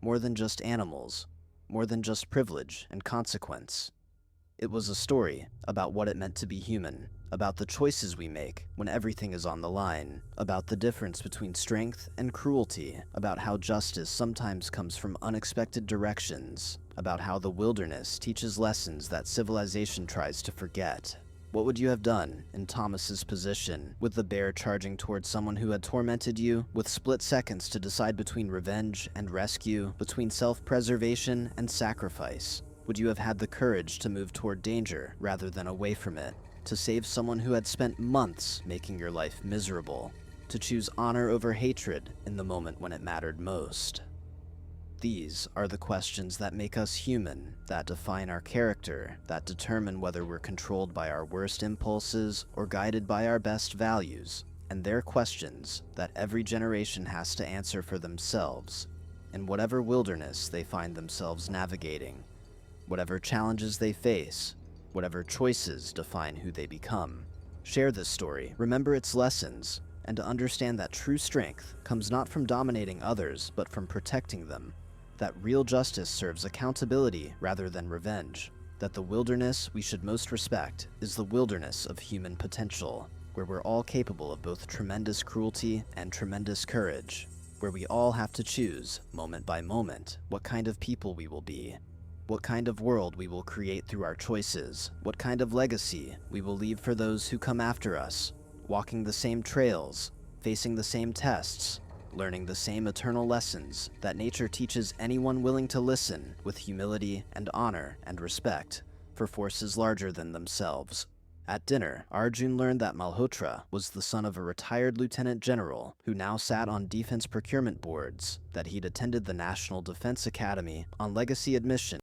more than just animals, more than just privilege and consequence. It was a story about what it meant to be human, about the choices we make when everything is on the line, about the difference between strength and cruelty, about how justice sometimes comes from unexpected directions, about how the wilderness teaches lessons that civilization tries to forget. What would you have done in Thomas's position, with the bear charging towards someone who had tormented you, with split seconds to decide between revenge and rescue, between self-preservation and sacrifice? Would you have had the courage to move toward danger rather than away from it, to save someone who had spent months making your life miserable, to choose honor over hatred in the moment when it mattered most? These are the questions that make us human, that define our character, that determine whether we're controlled by our worst impulses or guided by our best values. And they're questions that every generation has to answer for themselves, in whatever wilderness they find themselves navigating, whatever challenges they face, whatever choices define who they become. Share this story, remember its lessons, and to understand that true strength comes not from dominating others, but from protecting them. That real justice serves accountability rather than revenge. That the wilderness we should most respect is the wilderness of human potential, where we're all capable of both tremendous cruelty and tremendous courage, where we all have to choose, moment by moment, what kind of people we will be, what kind of world we will create through our choices, what kind of legacy we will leave for those who come after us, walking the same trails, facing the same tests, learning the same eternal lessons that nature teaches anyone willing to listen with humility and honor and respect for forces larger than themselves. At dinner, Arjun learned that Malhotra was the son of a retired lieutenant general who now sat on defense procurement boards, that he'd attended the National Defense Academy on legacy admission